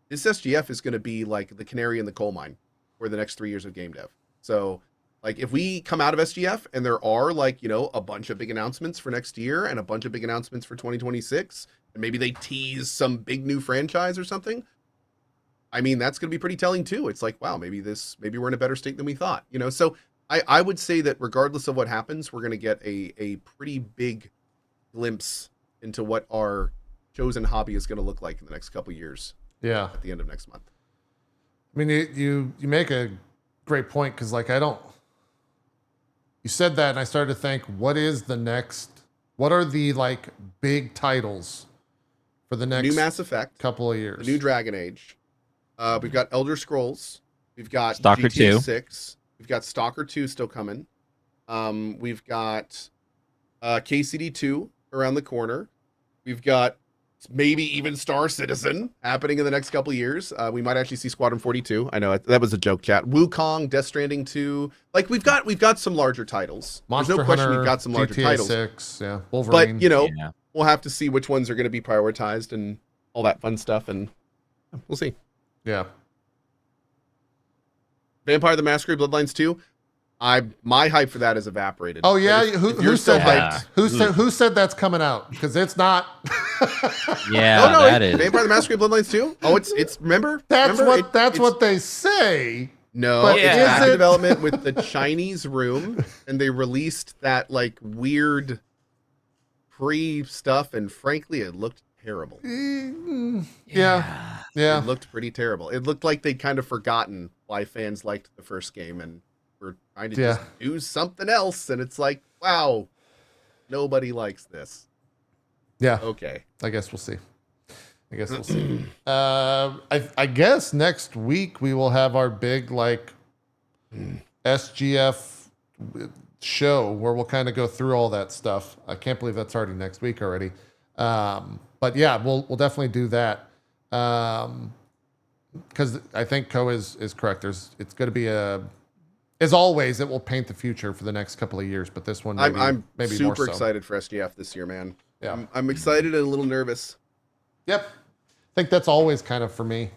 This SGF is going to be like the canary in the coal mine for the next 3 years of game dev. So like if we come out of SGF and there are like, you know, a bunch of big announcements for next year and a bunch of big announcements for 2026, and maybe they tease some big new franchise or something, I mean, that's going to be pretty telling too. It's like, wow, maybe we're in a better state than we thought, you know? So I would say that regardless of what happens, we're going to get a pretty big glimpse into what our chosen hobby is going to look like in the next couple years. Yeah. At the end of next month. I mean, you make a great point because, like, you said that, and I started to think, what are the like big titles for the next New Mass Effect, couple of years? the new Dragon Age. We've got Elder Scrolls. We've got Stalker GTA 2. 6. We've got Stalker 2 still coming. We've got KCD 2 around the corner. We've got maybe even Star Citizen happening in the next couple of years. We might actually see Squadron 42. I know that was a joke, chat. Wukong, Death Stranding 2. Like we've got some larger titles. Monster There's no question Hunter, we've got some larger GTA titles. 6, yeah, Wolverine. But you know, Yeah. we'll have to see which ones are going to be prioritized and all that fun stuff, and we'll see. yeah, Vampire the Masquerade Bloodlines 2. My hype for that has evaporated. oh yeah, But if who you're still said that? hyped, Who said that's coming out? Because it's not. Yeah, Oh no, that is. Vampire the Masquerade Bloodlines 2. Oh, it's remember That's remember? that's It's- what they say. No, But it's is back in it- development with the Chinese room, and they released that like weird pre stuff, and frankly, it looked terrible. Yeah, yeah. It looked pretty terrible. It looked like they'd kind of forgotten why fans liked the first game and were trying to just do something else. And it's like, wow, nobody likes this. Yeah. Okay. I guess we'll see. I guess next week we will have our big like SGF show where we'll kind of go through all that stuff. I can't believe that's already next week already. But yeah, we'll definitely do that. Because I think Ko is correct. It's going to be as always, it will paint the future for the next couple of years. But this one, I'm maybe super more so. excited for SGF this year, man. Yeah. I'm excited and a little nervous. Yep. I think that's always kind of for me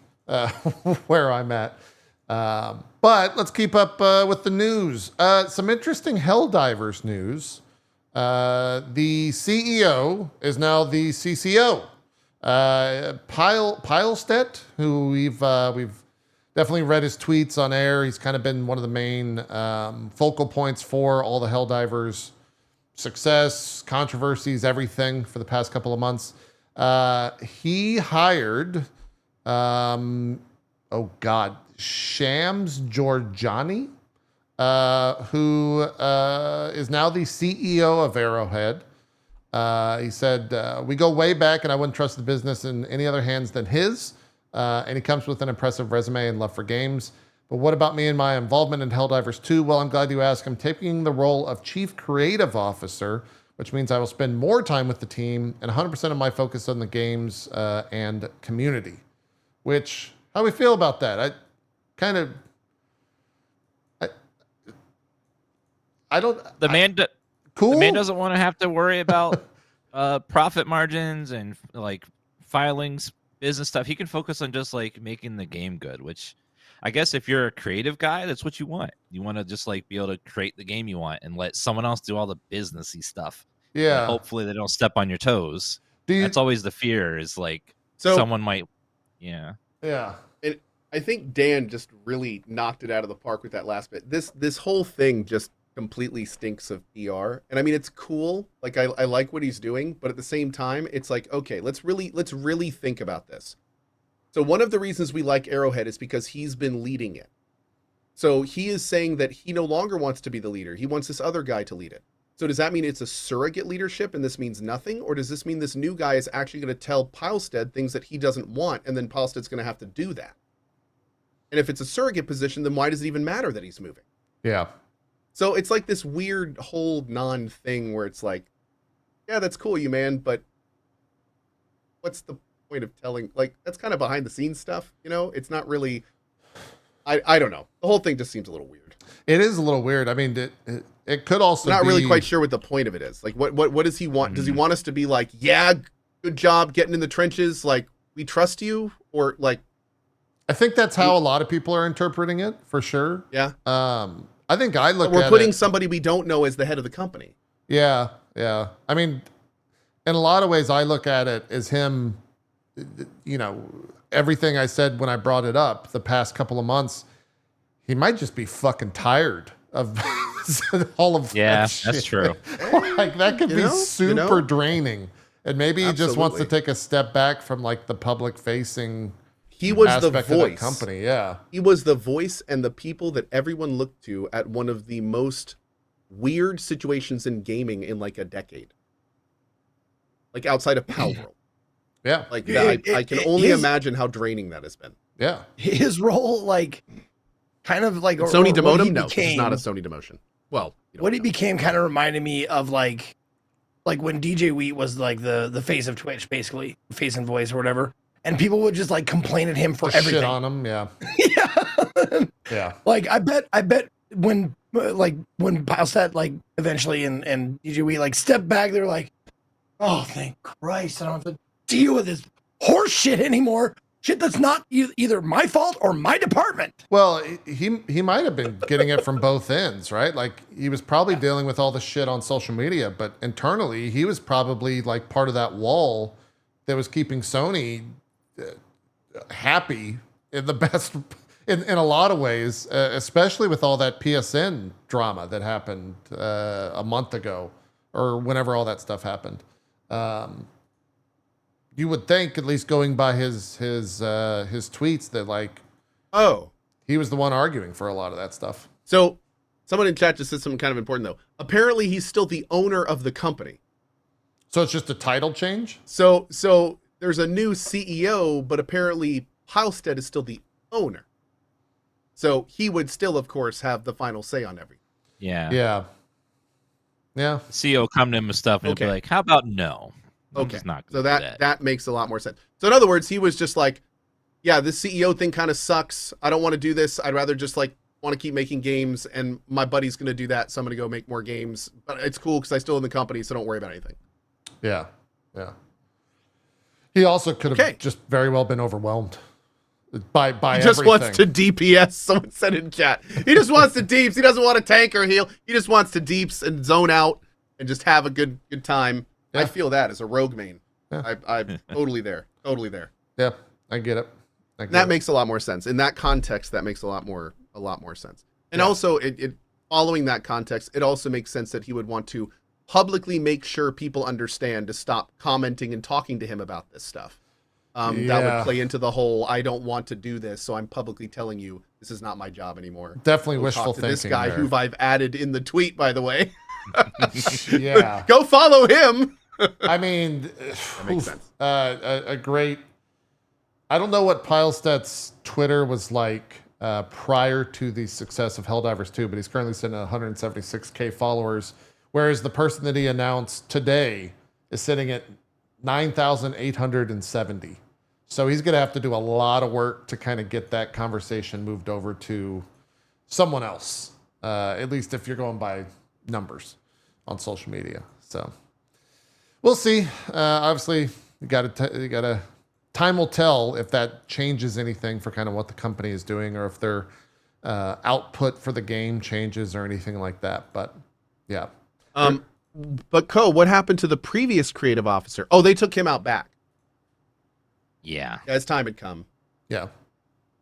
where I'm at. But let's keep up with the news. Some interesting Helldivers news. The CEO is now the CCO. Pilestedt, who we've definitely read his tweets on air. He's kind of been one of the main focal points for all the Helldivers success, controversies, everything for the past couple of months. He hired Oh God, Shams Georgiani, who is now the CEO of Arrowhead. He said, we go way back and I wouldn't trust the business in any other hands than his. And he comes with an impressive resume and love for games. But what about me and my involvement in Helldivers 2? Well, I'm glad you asked. I'm taking the role of Chief Creative Officer, which means I will spend more time with the team and 100% of my focus on the games and community. Which, how do we feel about that? I don't... The man cool? The man doesn't want to have to worry about profit margins and like filings, business stuff. He can focus on just like making the game good, which I guess if you're a creative guy, that's what you want. You want to just like be able to create the game you want and let someone else do all the businessy stuff. Yeah. And hopefully they don't step on your toes. That's always the fear, is like someone might. Yeah. Yeah. And I think Dan just really knocked it out of the park with that last bit. This whole thing just completely stinks of PR. And I mean, it's cool. Like I like what he's doing, but at the same time, it's like, okay, let's really think about this. So one of the reasons we like Arrowhead is because he's been leading it. So he is saying that he no longer wants to be the leader. He wants this other guy to lead it. So does that mean it's a surrogate leadership and this means nothing? Or does this mean this new guy is actually going to tell Pilestead things that he doesn't want, and then Pilestead's going to have to do that? And if it's a surrogate position, then why does it even matter that he's moving? Yeah. So it's like this weird whole non-thing where it's like, yeah, that's cool, you man, but what's the point of telling? Like, that's kind of behind the scenes stuff, you know? It's not really, I don't know. The whole thing just seems a little weird. It is a little weird. I mean, it could also I'm not be... really quite sure what the point of it is. Like, what does he want? Does he want us to be like, yeah, good job getting in the trenches, like, we trust you? Or like... I think that's how a lot of people are interpreting it, for sure. Yeah. I think I look at We're putting somebody we don't know as the head of the company. Yeah, yeah. I mean, in a lot of ways, I look at it as him, you know, everything I said when I brought it up the past couple of months, he might just be fucking tired of all of that shit. That's true. Like, that could be super draining. And maybe he just wants to take a step back from like the public facing He was the aspect voice. of the company. Yeah. He was the voice and the people that everyone looked to at one of the most weird situations in gaming in like a decade. Like outside of Palworld. Yeah. Like I can only imagine how draining that has been. Yeah. His role, like, kind of like Sony demoted him? No, became, it's not a Sony demotion. Well, what he became kind of reminded me of like when DJ Wheat was like the face of Twitch, basically, face and voice or whatever. And people would just like complain at him for Just everything. shit on him, yeah. Yeah. Yeah. Like I bet when Pilestead like eventually and DJ Wheat like stepped back, they're like, oh thank Christ, I don't have to deal with this horse shit anymore. Shit that's not either my fault or my department. Well, he might have been getting it from both ends, right? Like, he was probably dealing with all the shit on social media, but internally, he was probably like part of that wall that was keeping Sony happy in the best, in a lot of ways, especially with all that PSN drama that happened a month ago or whenever all that stuff happened. You would think, at least going by his tweets, that like, he was the one arguing for a lot of that stuff. So someone in chat just said something kind of important though. Apparently he's still the owner of the company. So it's just a title change? So there's a new CEO, but apparently Pilestead is still the owner. So he would still, of course, have the final say on everything. Yeah. Yeah. Yeah. The CEO come to him with stuff and he'll be like, how about no? Okay. Not So that makes a lot more sense. So in other words, he was just like, yeah, this CEO thing kind of sucks. I don't want to do this. I'd rather just like want to keep making games, and my buddy's going to do that. So I'm going to go make more games, but it's cool because I still own the company. So don't worry about anything. Yeah. Yeah. He also could have just very well been overwhelmed by He just everything. wants to DPS. Someone said in chat. He just wants to deeps. He doesn't want to tank or heal. He just wants to deeps and zone out and just have a good time. Yeah. I feel that as a rogue main. Yeah. I'm totally there. Totally there. Yeah, I get it. That makes a lot more sense. In that context, that makes a lot more sense. And also, it following that context, it also makes sense that he would want to publicly make sure people understand to stop commenting and talking to him about this stuff. That Yeah. would play into the whole, I don't want to do this, so I'm publicly telling you this is not my job anymore. Definitely Go wishful talk to thinking. this guy there. who I've added in the tweet, by the way. Yeah. Go follow him. I mean, That makes sense. A great. I don't know what Pilestet's Twitter was like prior to the success of Helldivers 2, but he's currently sitting at 176K followers, whereas the person that he announced today is sitting at 9,870. So he's going to have to do a lot of work to kind of get that conversation moved over to someone else, at least if you're going by numbers on social media. So we'll see. Obviously, you got to. Time will tell if that changes anything for kind of what the company is doing, or if their output for the game changes or anything like that. But yeah. But what happened to the previous creative officer? Oh, they took him out back. Yeah. As time had come. Yeah,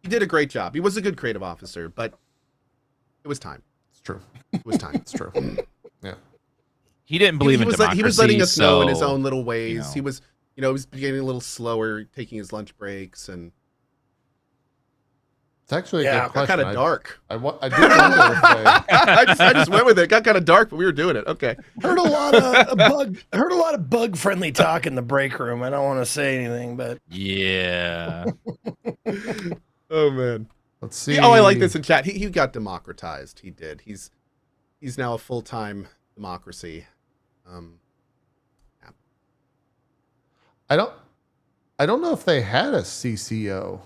He did a great job. He was a good creative officer, but it was time. it's true. It was time. It's true. Yeah. He didn't believe in democracy. He was letting us know in his so, own little ways. you know. He was, he was getting a little slower, taking his lunch breaks, and It's actually a Yeah, good got question. kind of dark. I did wonder if they, I just went with it. It got kind of dark, but we were doing it. Okay. Heard a lot of bug friendly talk in the break room. I don't want to say anything, but Yeah. Oh man. let's see. Oh, I like this in chat. He got democratized. He did. He's now a full-time democracy. I don't know if they had a CCO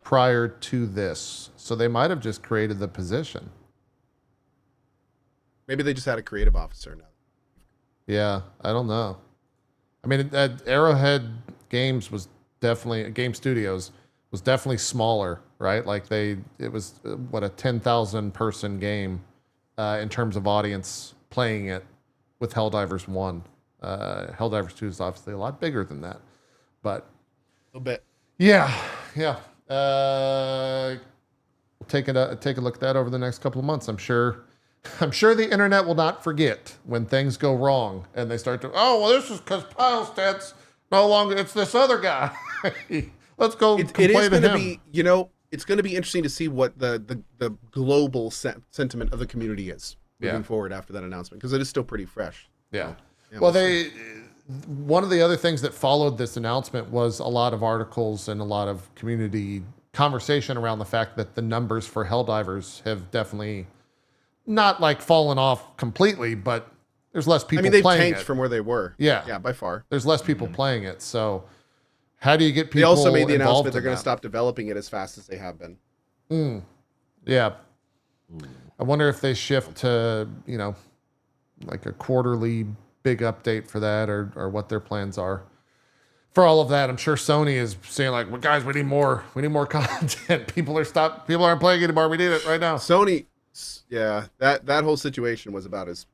prior to this, so they might have just created the position. Maybe they just had a creative officer now. Yeah, I don't know. I mean, Arrowhead Games was definitely Game Studios was definitely smaller, right? Like it was what a 10,000 person game in terms of audience playing it with Helldivers 1. Helldivers 2 is obviously a lot bigger than that, but A little bit. yeah. We'll take a look at that over the next couple of months. I'm sure the internet will not forget when things go wrong and they start to, oh, well, this is because Pilestet's no longer, it's this other guy. Let's go It complain is to going to him. be, it's going to be interesting to see what the global sentiment of the community is moving forward after that announcement, because it is still pretty fresh. Yeah. Yeah, Well, we'll one of the other things that followed this announcement was a lot of articles and a lot of community conversation around the fact that the numbers for Helldivers have definitely not like fallen off completely, but there's less people they've playing tanked it. from where they were. Yeah. Yeah, by far. There's less people playing it. So how do you get people They also made the involved announcement they're in going that? to stop developing it as fast as they have been. Yeah. I wonder if they shift to, like a quarterly big update for that, or what their plans are for all of that. I'm sure Sony is saying like, well, guys, we need more content. People aren't playing anymore. We need it right now. Sony, yeah, that whole situation was about as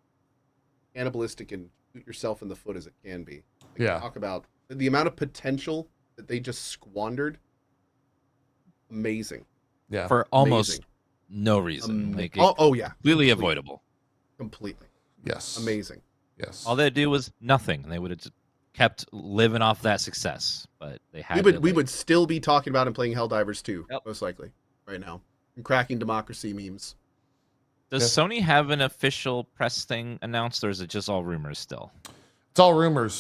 cannibalistic and shoot yourself in the foot as it can be. Like, Yeah. talk about the amount of potential that they just squandered. Amazing. Yeah. For almost Amazing. no reason. Like Oh yeah, completely avoidable. completely Yes. amazing. Yes. All they'd do was nothing, and they would have just kept living off that success. But they had We would still be talking about and playing Helldivers 2, Yep. most likely, right now. And cracking democracy memes. Does Sony have an official press thing announced, or is it just all rumors still? It's all rumors.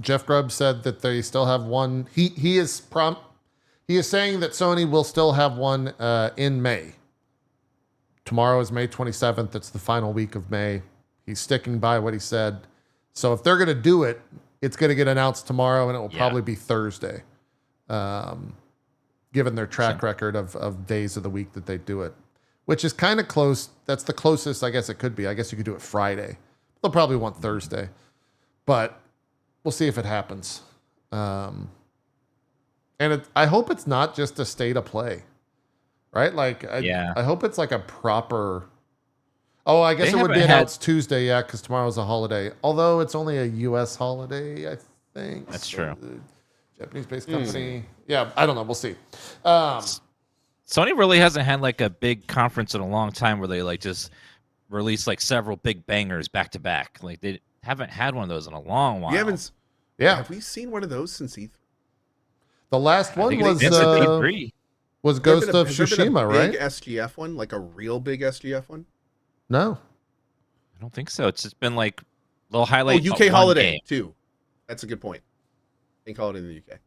Jeff Grubb said that they still have one. He is saying that Sony will still have one in May. Tomorrow is May 27th. It's the final week of May. He's sticking by what he said. So if they're going to do it, it's going to get announced tomorrow, and it will probably be Thursday, given their track record of days of the week that they do it, which is kind of close. That's the closest I guess it could be. I guess you could do it Friday. They'll probably want Thursday, but we'll see if it happens. And I hope it's not just a state of play, right? Like, I hope it's like a proper. Oh, I guess They it would be haven't had- announced Tuesday, yeah, because tomorrow's a holiday. Although it's only a U.S. holiday, I think. That's true. Japanese-based company. Yeah, I don't know. We'll see. Sony really hasn't had like a big conference in a long time where they like just release like several big bangers back to back. Like they haven't had one of those in a long while. You haven't. Yeah. Have we seen one of those since E3? The last one think was it's a D3. Ghost of Has there been a Tsushima, right? big SGF one, like a real big SGF one? No. I don't think so. It's just been like little highlight. UK Holiday too. That's a good point. Think Holiday in the UK.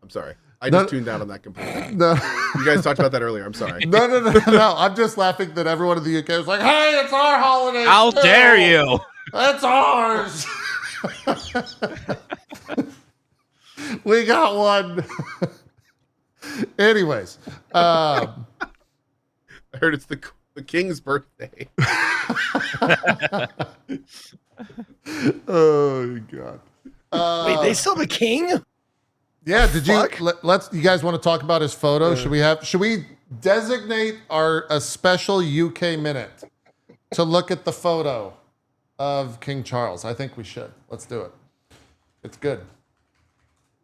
I'm sorry. I just tuned out on that completely. No. You guys talked about that earlier. I'm sorry. No. I'm just laughing that everyone in the UK was like, "Hey, it's our holiday." How too. dare you? It's ours. We got one. Anyways, I heard it's the king's birthday. oh god. Wait, they still have a king? Yeah, did Fuck. you let's you guys want to talk about his photo? Should we designate a special UK minute to look at the photo of King Charles? I think we should. Let's do it. It's good.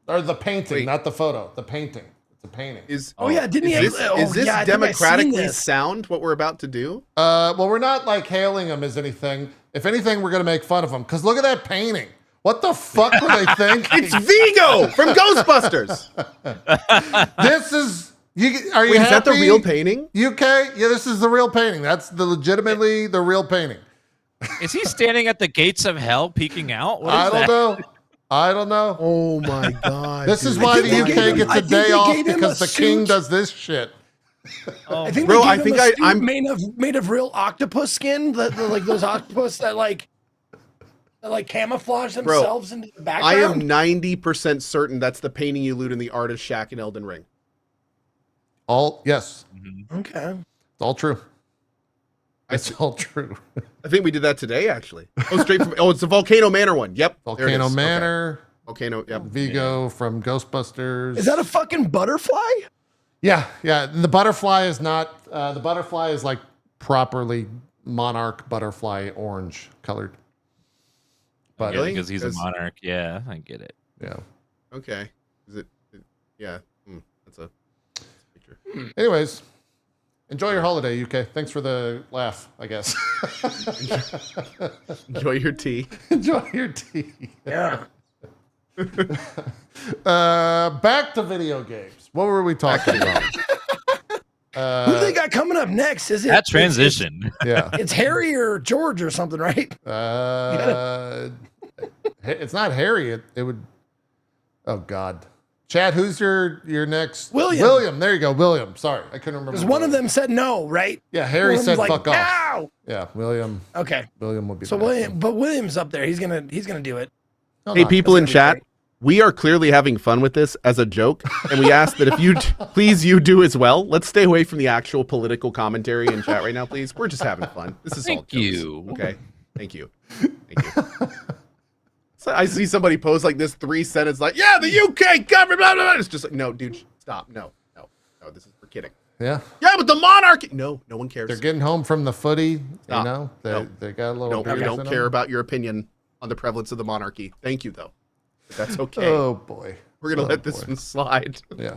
Or the painting, Wait. not the photo. The painting. It's a painting. Is Didn't he? this, is this I think I've seen democratically this. sound? What we're about to do? Well, we're not like hailing him as anything. If anything, we're gonna make fun of him. Because look at that painting. What the fuck were they thinking? It's Vigo from Ghostbusters. This is are you Wait, happy? is that the real painting? UK? Yeah, this is the real painting. That's legitimately the real painting. Is he standing at the gates of hell, peeking out? What is I don't that? know. I don't know. Oh my god! This is dude. why I the think they UK gave him- gets I a think day they off gave him because a the king suit. does this shit. Oh, I think Bro, they I gave think him a I- suit I'm- made of real octopus skin, like those octopus that like camouflage themselves into the I am background. 90% certain that's the painting you loot in the artist shack in Elden Ring. Yes, Okay. it's all true. It's all true. I think we did that today, actually. Oh, straight from. Oh, it's the Volcano Manor one. Yep. there it Volcano is. Okay. Manor, Volcano. Yep. Vigo from Ghostbusters. Is that a fucking butterfly? Yeah. The butterfly is not. The butterfly is like properly monarch butterfly orange colored. But Yeah, Really? because he's a Because- monarch. Yeah, I get it. yeah. Okay. Is it? Yeah. That's a picture. Anyways, enjoy your holiday, UK. Thanks for the laugh, I guess. Enjoy your tea. Enjoy your tea. Yeah. Back to video games. What were we talking about? Who do they got coming up next? Is it That transition. Yeah. It's Harry or George or something, right? It's not Harry. It would. Oh God, Chad. Who's your next? William. William. There you go. William. Sorry, I couldn't remember. Because one of them said no, right? Yeah, Harry One of said them's fuck off. "No!" Yeah, William. Okay. William would be. So the next William, one. but William's up there. He's gonna do it. No, Hey, not- people in That's gonna be chat. We are clearly having fun with this as a joke, and we ask that if you please you do as well. Let's stay away from the actual political commentary in chat right now, please. We're just having fun. This is all Thank jokes, you. Okay, thank you. So I see somebody post like this 3-sentence, like, "Yeah, the UK government." Blah, blah, blah. It's just like, no, dude, stop. No. This is for kidding. Yeah, Yeah, but the monarchy. No one cares. they're getting home from the footy. Stop. You know, No. they got a little. No, we beers don't in care them. about your opinion on the prevalence of the monarchy. Thank you, though. But that's okay. Oh boy, We're gonna let this boy. one slide. Yeah.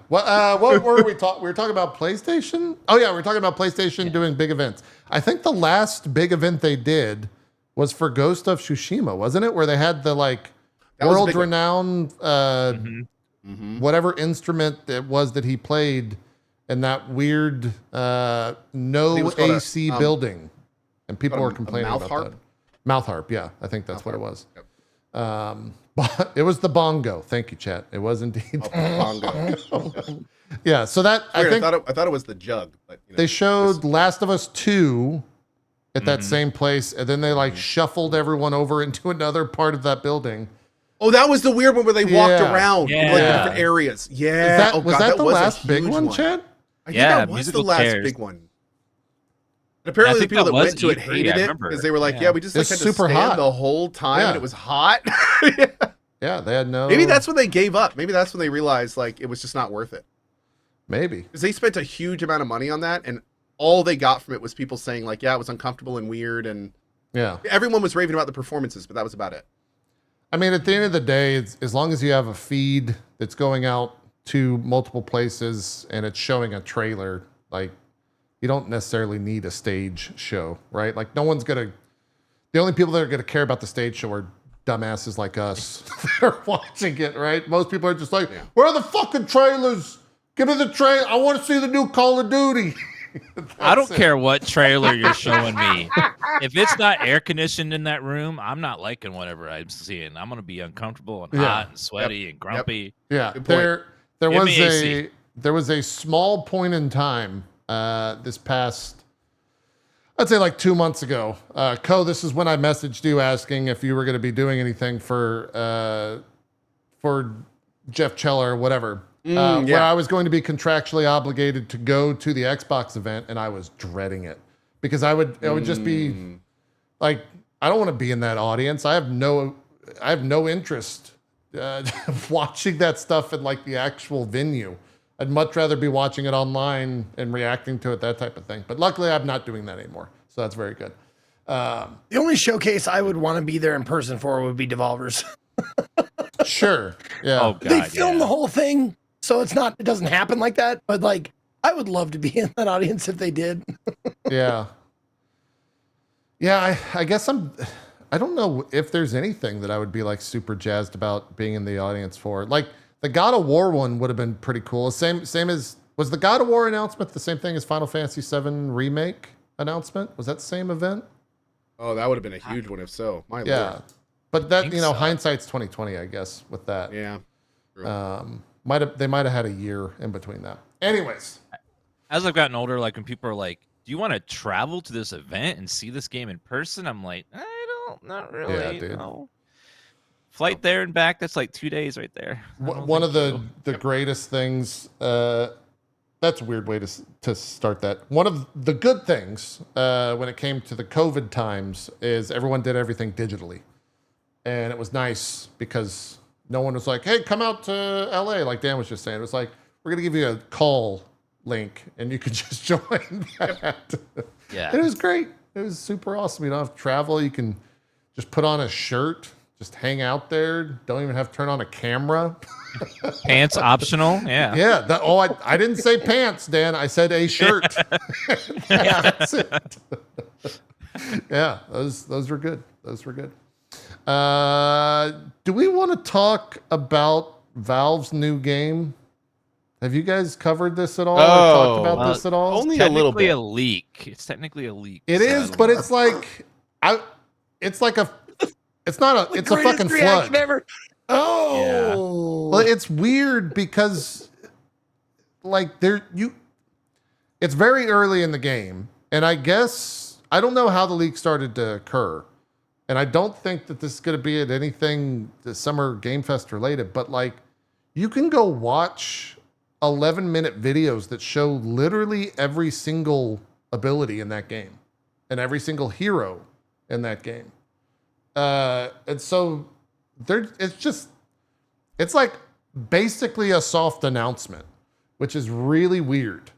What were we talking? We were talking about PlayStation. Oh yeah, we were talking about PlayStation doing big events. I think the last big event they did was for Ghost of Tsushima, wasn't it? Where they had the like That was a big one. world-renowned whatever instrument it was that he played in that weird it no was called a, AC building, and people called were a complaining mouth about harp? that. Mouth harp, yeah, I think that's Mouth what it harp. was. Yep. But it was the bongo. Thank you, chat. It was indeed. Bongo. Yeah, so that I Weird, think I thought it was the jug, but you know, they showed Last of Us 2 at that same place, and then they like shuffled everyone over into another part of that building. Oh, that was the weird one where they walked Yeah. around in like the Yeah. different areas. Yeah. Is that, oh, was God, that the was a last big huge one, Chad? I think Yeah, that was the musical last chairs. big one. And apparently, the think people that that was went to it E3, hated I it remember. because they were like, Yeah. "Yeah, we just like It's had to super stand hot. the whole time, Yeah. and it was hot." Yeah, they had no. Maybe that's when they gave up. Maybe that's when they realized like it was just not worth it. Maybe. Because they spent a huge amount of money on that, and all they got from it was people saying like, "Yeah, it was uncomfortable and weird," and Yeah. everyone was raving about the performances, but that was about it. I mean, at the end of the day, it's, as long as you have a feed that's going out to multiple places and it's showing a trailer, like you don't necessarily need a stage show, right? Like no one's gonna. The only people that are gonna care about the stage show are dumbasses like us that are watching it, right? Most people are just like, where are the fucking trailers? Give me the trailer. I want to see the new Call of Duty. I don't care what trailer you're showing me. If it's not air conditioned in that room, I'm not liking whatever I'm seeing. I'm gonna be uncomfortable and hot and sweaty and grumpy. Yeah, Good point. there was a small point in time this past, I'd say like 2 months ago. This is when I messaged you asking if you were going to be doing anything for Jeff Cheller or whatever. Where I was going to be contractually obligated to go to the Xbox event, and I was dreading it because it would just be like, I don't want to be in that audience. I have no interest watching that stuff in like the actual venue. I'd much rather be watching it online and reacting to it, that type of thing. But luckily, I'm not doing that anymore, so that's very good. The only showcase I would want to be there in person for would be Devolver's. Sure. Yeah. Oh, God, They film the whole thing, so it doesn't happen like that. But like, I would love to be in that audience if they did. Yeah. Yeah, I guess I don't know if there's anything that I would be like super jazzed about being in the audience for. Like the God of War one would have been pretty cool. Same as, was the God of War announcement the same thing as Final Fantasy VII Remake announcement? Was that the same event? Oh, that would have been a huge one if so. My Yeah. lord. But that, so. hindsight's 2020, I guess, with that. Yeah. They might have had a year in between that. Anyways. As I've gotten older, like when people are like, "Do you want to travel to this event and see this game in person?" I'm like, not really. Yeah, dude. No. Flight there and back, that's like 2 days right there. One of the greatest things, that's a weird way to start that. One of the good things when it came to the COVID times is everyone did everything digitally. And it was nice because no one was like, hey, come out to LA, like Dan was just saying. It was like, we're going to give you a call link and you could just join that. Yeah. It was great. It was super awesome. You don't have to travel. You can just put on a shirt, just hang out there. Don't even have to turn on a camera. Pants optional. Yeah. Yeah. I didn't say pants, Dan. I said a shirt. That's it. Yeah. Those were good. Those were good. Do we want to talk about Valve's new game? Have you guys covered this at all? Or talked about this at all? Only a little bit. A leak. It's technically a leak. It is, but it's like, it's a fucking flood. Ever. Oh, Well, it's weird because, like, it's very early in the game, and I guess I don't know how the leak started to occur, and I don't think that this is going to be at anything the Summer Game Fest related. But like, you can go watch 11-minute videos that show literally every single ability in that game, and every single hero in that game, and so it's like basically a soft announcement, which is really weird.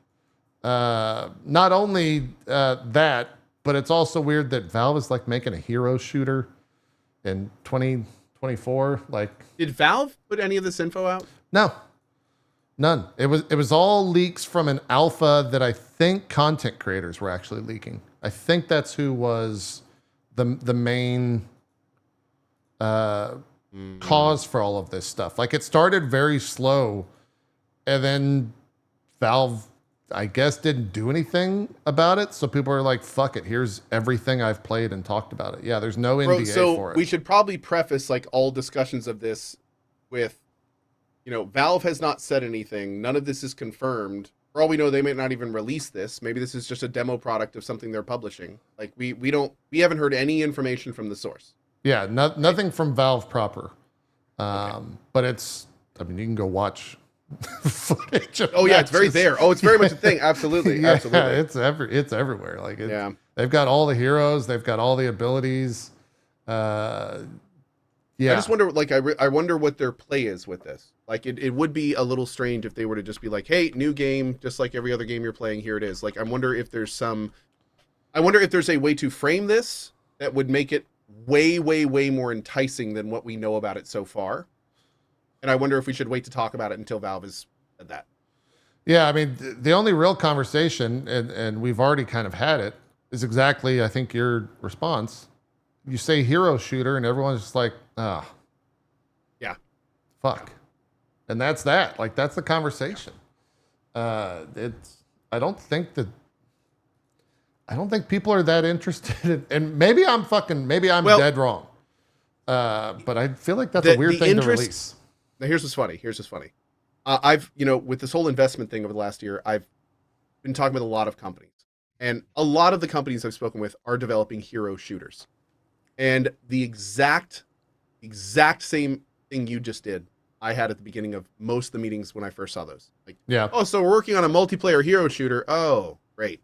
Not only that, but it's also weird that Valve is like making a hero shooter in 2024. Like, Did Valve put any of this info out? no, none. It was all leaks from an alpha that I think content creators were actually leaking. I think that's who was the main cause for all of this stuff. Like, it started very slow, and then Valve, I guess, didn't do anything about it. So people are like, fuck it, here's everything I've played and talked about it. Yeah, there's no NDA for it. We should probably preface like all discussions of this with, Valve has not said anything. None of this is confirmed. For all we know, they may not even release this. Maybe this is just a demo product of something they're publishing. Like, we haven't heard any information from the source. Yeah, nothing from Valve proper. But you can go watch footage of it's very there. Oh, it's very much a thing. Absolutely. Yeah, Absolutely. it's everywhere. Like, they've got all the heroes, they've got all the abilities. I just wonder, like, I wonder what their play is with this. Like, it would be a little strange if they were to just be like, hey, new game, just like every other game you're playing, here it is. Like, I wonder if there's a way to frame this that would make it way, way, way more enticing than what we know about it so far. And I wonder if we should wait to talk about it until Valve has said that. Yeah, I mean, the only real conversation, and we've already kind of had it, is exactly, I think, your response. you say hero shooter, and everyone's just like, ah, Yeah. fuck, and that's that. Like that's the conversation. It's. I don't think people are that interested. And maybe I'm dead wrong. But I feel like that's a weird thing to release. Now, here's what's funny. I've, with this whole investment thing over the last year, I've been talking with a lot of companies. And a lot of the companies I've spoken with are developing hero shooters. And the exact same thing you just did, I had at the beginning of most of the meetings when I first saw those. Like, yeah. Oh, so we're working on a multiplayer hero shooter. Oh, great.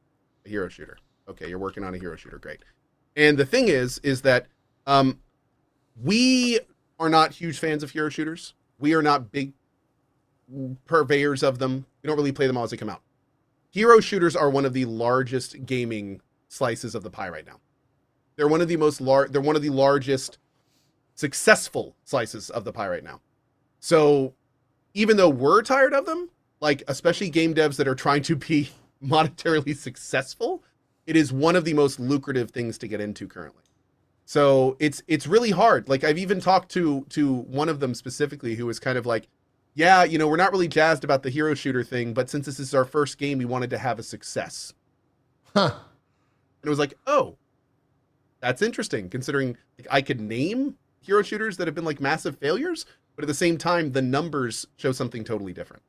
A hero shooter. Okay, you're working on a hero shooter. Great. And the thing is that we are not huge fans of hero shooters. We are not big purveyors of them. We don't really play them all as they come out. Hero shooters are one of the largest gaming slices of the pie right now. They're one of the largest successful slices of the pie right now. So even though we're tired of them, like especially game devs that are trying to be monetarily successful, it is one of the most lucrative things to get into currently. So it's really hard. Like I've even talked to one of them specifically who was kind of like, yeah, we're not really jazzed about the hero shooter thing, but since this is our first game, we wanted to have a success. Huh. And it was like, oh, that's interesting considering like I could name hero shooters that have been like massive failures, but at the same time, the numbers show something totally different.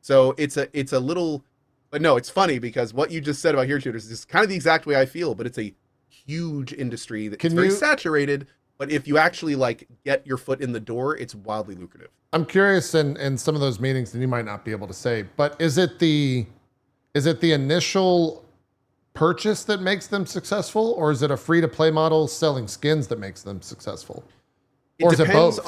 So it's a little, but no, it's funny because what you just said about hero shooters is kind of the exact way I feel, but it's a huge industry that's very saturated. But if you actually like get your foot in the door, it's wildly lucrative. I'm curious in some of those meetings, and you might not be able to say, but is it the initial purchase that makes them successful, or is it a free to play model selling skins that makes them successful? Or is it both?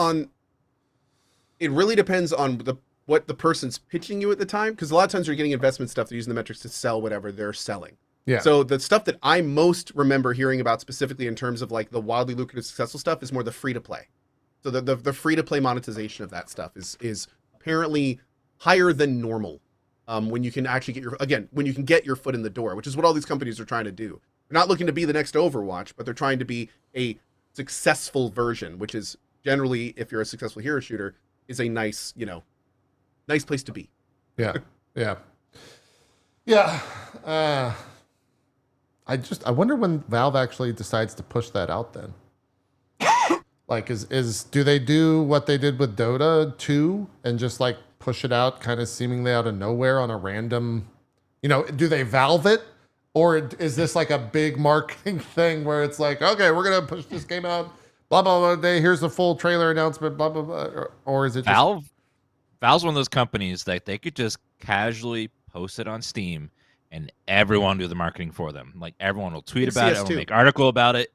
It really depends on what the person's pitching you at the time, because a lot of times you're getting investment stuff. They're using the metrics to sell whatever they're selling. Yeah. So the stuff that I most remember hearing about specifically in terms of like the wildly lucrative successful stuff is more the free to play. So the free to play monetization of that stuff is apparently higher than normal. When you can actually get your foot in the door, which is what all these companies are trying to do. They're not looking to be the next Overwatch, but they're trying to be a successful version, which is generally, if you're a successful hero shooter, is a nice place to be. Yeah. I wonder when Valve actually decides to push that out then. Like, do they do what they did with Dota 2 and just like push it out kind of seemingly out of nowhere on a random, do they Valve it? Or is this like a big marketing thing where it's like, okay, we're going to push this game out, blah, blah, blah, day. Here's the full trailer announcement, blah, blah, blah. Or is it just... Valve's one of those companies that they could just casually post it on Steam and everyone do the marketing for them. Like everyone will tweet about it, everyone will make article about it.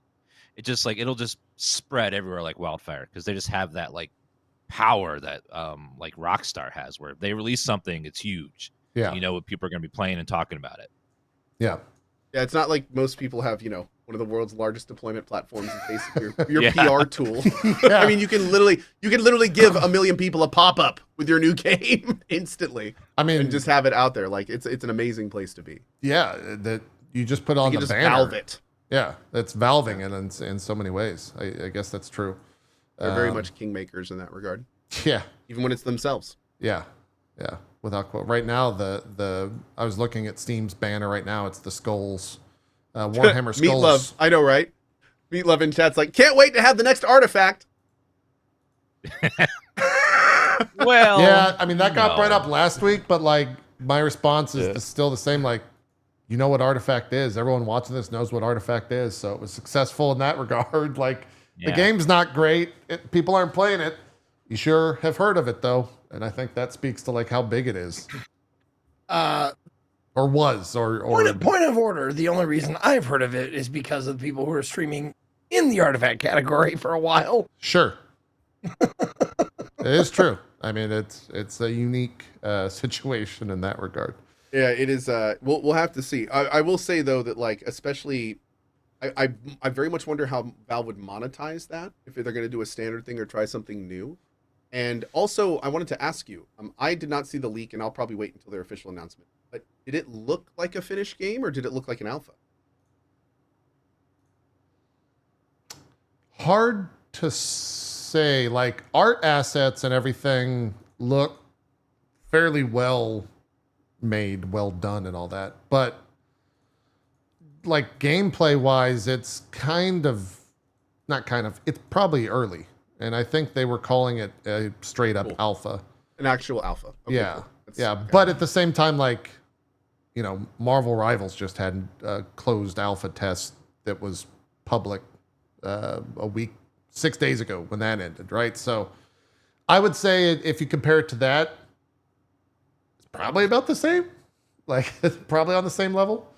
It just like it'll just spread everywhere like wildfire because they just have that like power that like Rockstar has, where if they release something, it's huge. Yeah, you know what people are going to be playing and talking about it. Yeah, it's not like most people have one of the world's largest deployment platforms is basically your PR tool. Yeah. I mean, you can literally give 1 million people a pop up with your new game instantly. I mean, and just have it out there. Like it's an amazing place to be. Yeah, that you just put on the banner. Valve it. Yeah, it's valving it in so many ways. I guess that's true. They're very much kingmakers in that regard. Yeah, even when it's themselves. Yeah. Without quote. Right now, I was looking at Steam's banner right now. It's the skulls, Warhammer skulls. Meat Love, I know, right? Meat Love in chat's like, can't wait to have the next artifact. Well, yeah, I mean that got brought up last week, but like my response is still the same. Like, you know what artifact is. Everyone watching this knows what artifact is. So it was successful in that regard. Like the game's not great. People aren't playing it. You sure have heard of it though. And I think that speaks to like how big it is. Or was, or point of order. The only reason I've heard of it is because of the people who are streaming in the artifact category for a while. Sure. It is true. I mean, it's a unique situation in that regard. Yeah, it is. We'll have to see. I will say though that like especially, I very much wonder how Valve would monetize that if they're going to do a standard thing or try something new. And also, I wanted to ask you. I did not see the leak, and I'll probably wait until their official announcement. But did it look like a finished game, or did it look like an alpha? hard to say. Like, art assets and everything look fairly well made, well done, and all that. But like gameplay wise, it's it's probably early. And I think they were calling it a straight up alpha. An actual alpha. Okay, Yeah. cool. Yeah. But at the same time, like, you know, Marvel Rivals just had a closed alpha test that was public 6 days ago when that ended, right? So I would say if you compare it to that, it's probably about the same. Like, it's probably on the same level.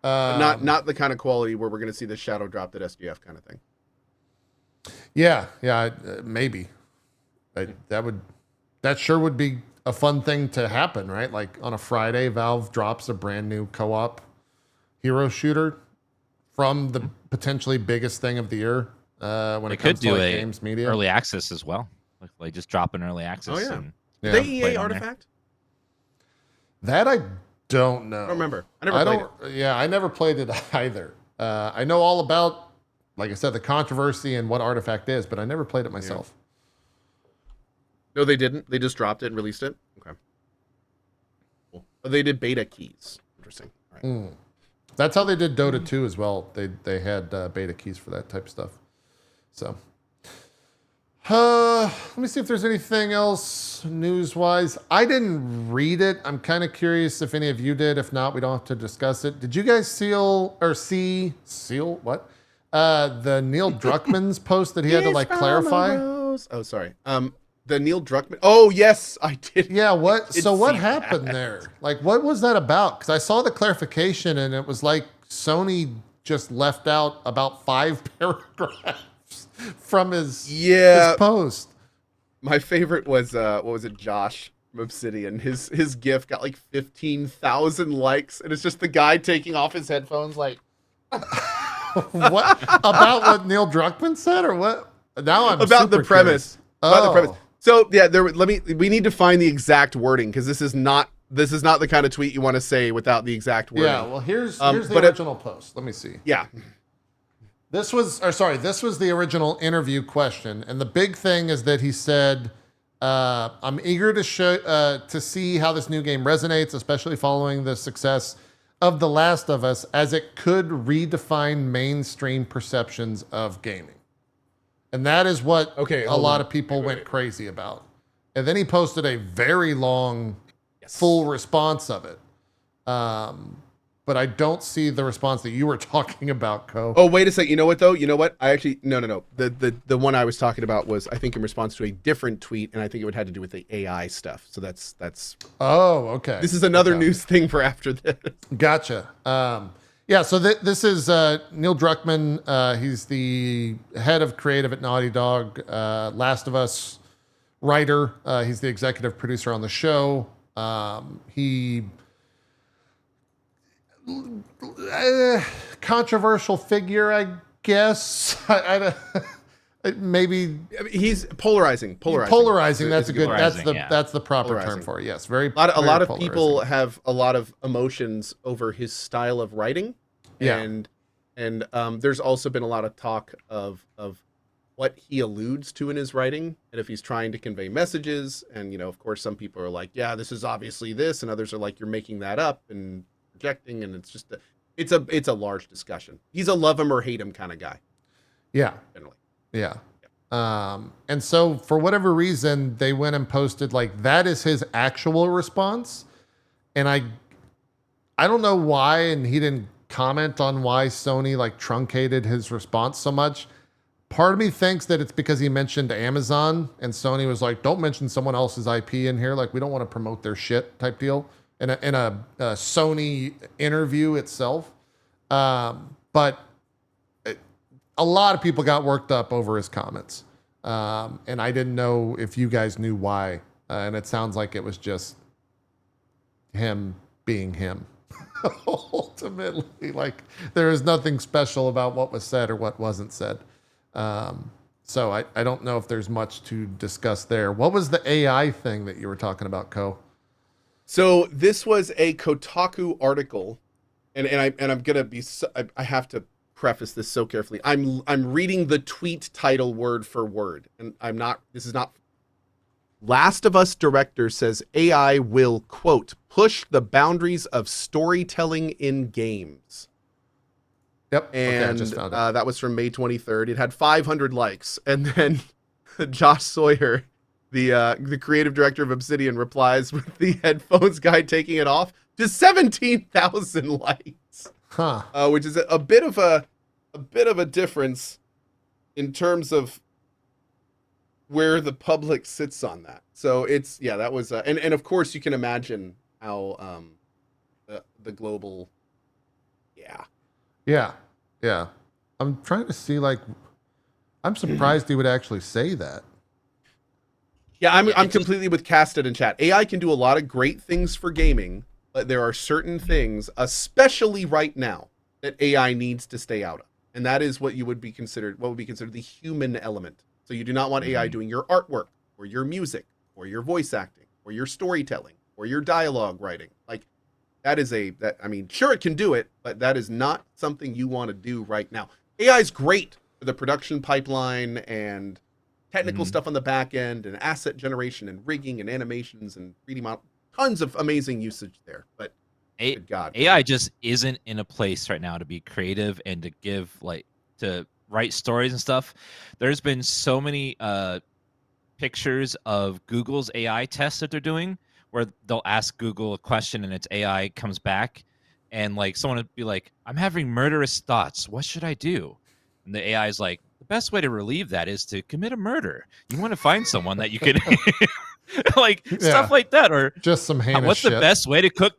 But not the kind of quality where we're going to see the shadow drop that SGF kind of thing. Yeah, maybe. That sure would be a fun thing to happen, right? Like on a Friday, Valve drops a brand new co-op hero shooter from the potentially biggest thing of the year when it comes to like games media. Early access as well. Like just drop an early access. Oh, yeah. And Did they EA Artifact? That I don't know. I don't remember. I never played it. Yeah, I never played it either. I know all about, like I said, the controversy and what Artifact is, but I never played it myself. No, they didn't. They just dropped it and released it. Okay. Cool. Oh, they did beta keys. Interesting. All right. That's how they did Dota 2 as well. They had beta keys for that type of stuff. So, let me see if there's anything else news-wise. I didn't read it. I'm kind of curious if any of you did. If not, we don't have to discuss it. Did you guys see what? The Neil Druckmann's post that he had to like clarify? Oh, sorry. The Neil Druckmann. Oh, yes, I did. Yeah, what? So what see happened that. there? Like, what was that about? Because I saw the clarification, and it was like Sony just left out about 5 paragraphs from his post. My favorite was what was it? Josh from Obsidian. His GIF got like 15,000 likes, and it's just the guy taking off his headphones, like. What about what Neil Druckmann said, or what? Now I'm about super the premise. Curious. About the premise. So yeah, we need to find the exact wording because this is not the kind of tweet you want to say without the exact wording. Yeah, well here's the original post. Let me see. Yeah. This was the original interview question, and the big thing is that he said, "I'm eager to see how this new game resonates, especially following the success of The Last of Us, as it could redefine mainstream perceptions of gaming." And that is what a lot of people went crazy about. And then he posted a very long, full response of it. But I don't see the response that you were talking about, Ko. Oh, wait a second. You know what, though? You know what? I actually... No. The one I was talking about was, I think, in response to a different tweet, and I think it would have to do with the AI stuff. So that's... Oh, okay. This is another news thing for after this. Gotcha. Yeah, so this is Neil Druckmann. He's the head of creative at Naughty Dog, Last of Us writer. He's the executive producer on the show. Controversial figure, I guess. Maybe he's polarizing. That's a good. Polarizing, That's the proper term for it. Yes, very. A lot of polarizing. people have a lot of emotions over his style of writing. Yeah. And there's also been a lot of talk of what he alludes to in his writing, and if he's trying to convey messages. And of course, some people are like, "Yeah, this is obviously this," and others are like, "You're making that up and projecting." And it's just it's a large discussion. He's a love him or hate him kind of guy. Yeah. Generally. Yeah. And so for whatever reason, they went and posted like that is his actual response, and I don't know why, and he didn't comment on why Sony like truncated his response so much. Part of me thinks that it's because he mentioned Amazon, and Sony was like, "Don't mention someone else's IP in here. Like, we don't want to promote their shit," type deal. In a Sony interview itself, but a lot of people got worked up over his comments, and I didn't know if you guys knew why. And it sounds like it was just him being him. Ultimately, like there is nothing special about what was said or what wasn't said. So I don't know if there's much to discuss there. What was the AI thing that you were talking about, Ko? So this was a Kotaku article, and I'm gonna be I have to preface this so carefully. I'm reading the tweet title word for word, and I'm not. This is not. Last of Us director says AI will, quote, push the boundaries of storytelling in games. Yep. And okay, I just found it. that was from May 23rd. It had 500 likes. And then Josh Sawyer, the creative director of Obsidian, replies with the headphones guy taking it off to 17,000 likes. Huh. Which is a bit of a difference in terms of where the public sits on that. So it's, yeah, that was, and of course you can imagine how, the global, Yeah. I'm trying to see, like, I'm surprised he would actually say that. Yeah, I'm completely with Casted in chat. AI can do a lot of great things for gaming, but there are certain things, especially right now, that AI needs to stay out of. And that is what would be considered the human element. So you do not want AI doing your artwork or your music or your voice acting or your storytelling or your dialogue writing. Like sure it can do it, but that is not something you want to do right now. AI is great for the production pipeline and technical stuff on the back end and asset generation and rigging and animations and 3D model. Tons of amazing usage there. But good God, AI just isn't in a place right now to be creative and to to write stories and stuff. There's been so many pictures of Google's AI tests that they're doing where they'll ask Google a question and its AI comes back and like someone would be like, I'm having murderous thoughts. What should I do? And the AI is like, the best way to relieve that is to commit a murder. You want to find someone that you can stuff like that. Or just some heinous what's shit. the best way to cook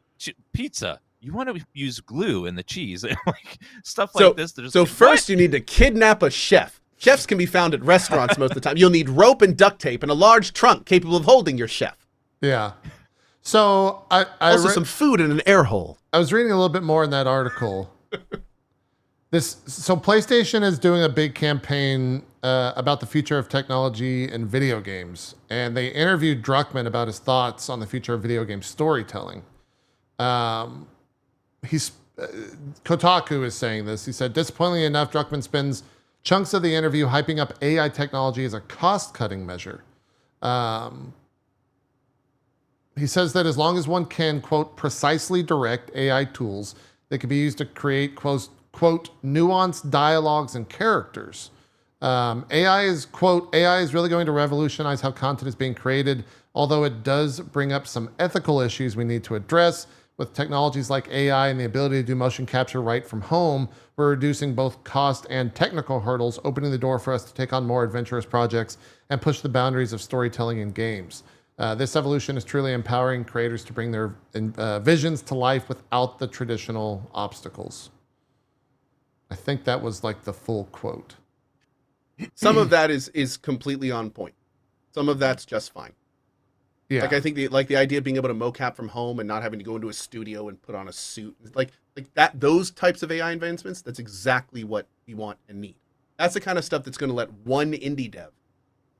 pizza? You want to use glue in the cheese, like stuff like this. So first you need to kidnap a chef. Chefs can be found at restaurants most of the time. You'll need rope and duct tape and a large trunk capable of holding your chef. Yeah. So I also some food in an air hole. I was reading a little bit more in that article. So PlayStation is doing a big campaign about the future of technology and video games, and they interviewed Druckmann about his thoughts on the future of video game storytelling. Kotaku is saying this. He said, disappointingly enough, Druckmann spends chunks of the interview hyping up AI technology as a cost-cutting measure. He says that as long as one can, quote, precisely direct AI tools that can be used to create, quote, nuanced dialogues and characters. AI is really going to revolutionize how content is being created, although it does bring up some ethical issues we need to address. With technologies like AI and the ability to do motion capture right from home, we're reducing both cost and technical hurdles, opening the door for us to take on more adventurous projects and push the boundaries of storytelling in games. This evolution is truly empowering creators to bring their visions to life without the traditional obstacles. I think that was like the full quote. Some of that is completely on point. Some of that's just fine. Yeah. Like I think the idea of being able to mocap from home and not having to go into a studio and put on a suit, like that, those types of AI advancements, that's exactly what we want and need. That's the kind of stuff that's going to let one indie dev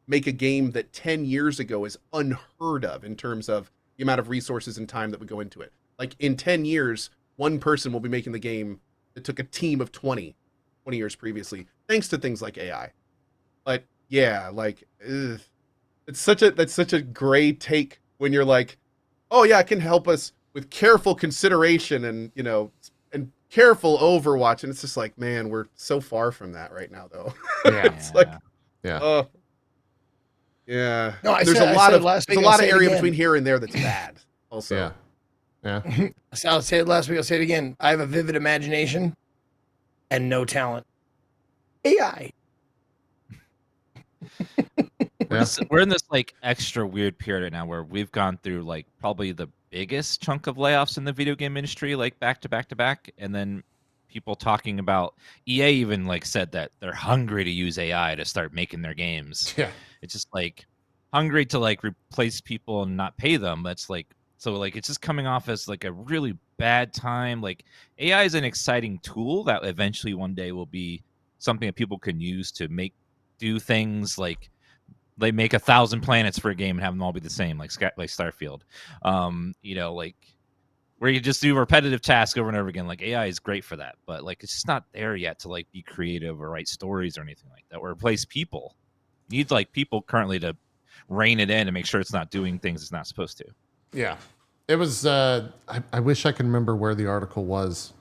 make a game that 10 years ago is unheard of in terms of the amount of resources and time that would go into it. Like in 10 years, one person will be making the game that took a team of 20 years previously, thanks to things like AI. But yeah, like, that's such a gray take when you're like, oh yeah, it can help us with careful consideration and, and careful Overwatch. And it's just like, man, we're so far from that right now though. It's like, yeah. No, there's a lot of area between here and there that's bad also. Yeah. I'll say it last week. I'll say it again. I have a vivid imagination and no talent. AI. We're in this like extra weird period right now where we've gone through like probably the biggest chunk of layoffs in the video game industry, like back to back to back, and then people talking about EA even like said that they're hungry to use AI to start making their games. Yeah. It's just like hungry to like replace people and not pay them. That's like, so like it's just coming off as like a really bad time. Like AI is an exciting tool that eventually one day will be something that people can use to do things like they make 1,000 planets for a game and have them all be the same, like Starfield. where you just do repetitive tasks over and over again. Like AI is great for that, but like it's just not there yet to like be creative or write stories or anything like that, or replace people. You need like people currently to rein it in and make sure it's not doing things it's not supposed to. Yeah, it was. I wish I could remember where the article was,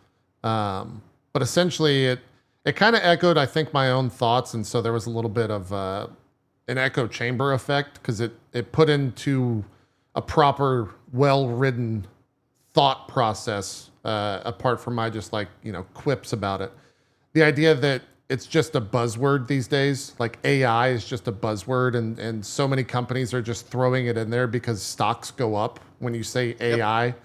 but essentially it kind of echoed, I think, my own thoughts, and so there was a little bit of an echo chamber effect because it put into a proper, well-written thought process, apart from my just like, quips about it. The idea that it's just a buzzword these days, like AI is just a buzzword, and so many companies are just throwing it in there because stocks go up when you say AI. Yep.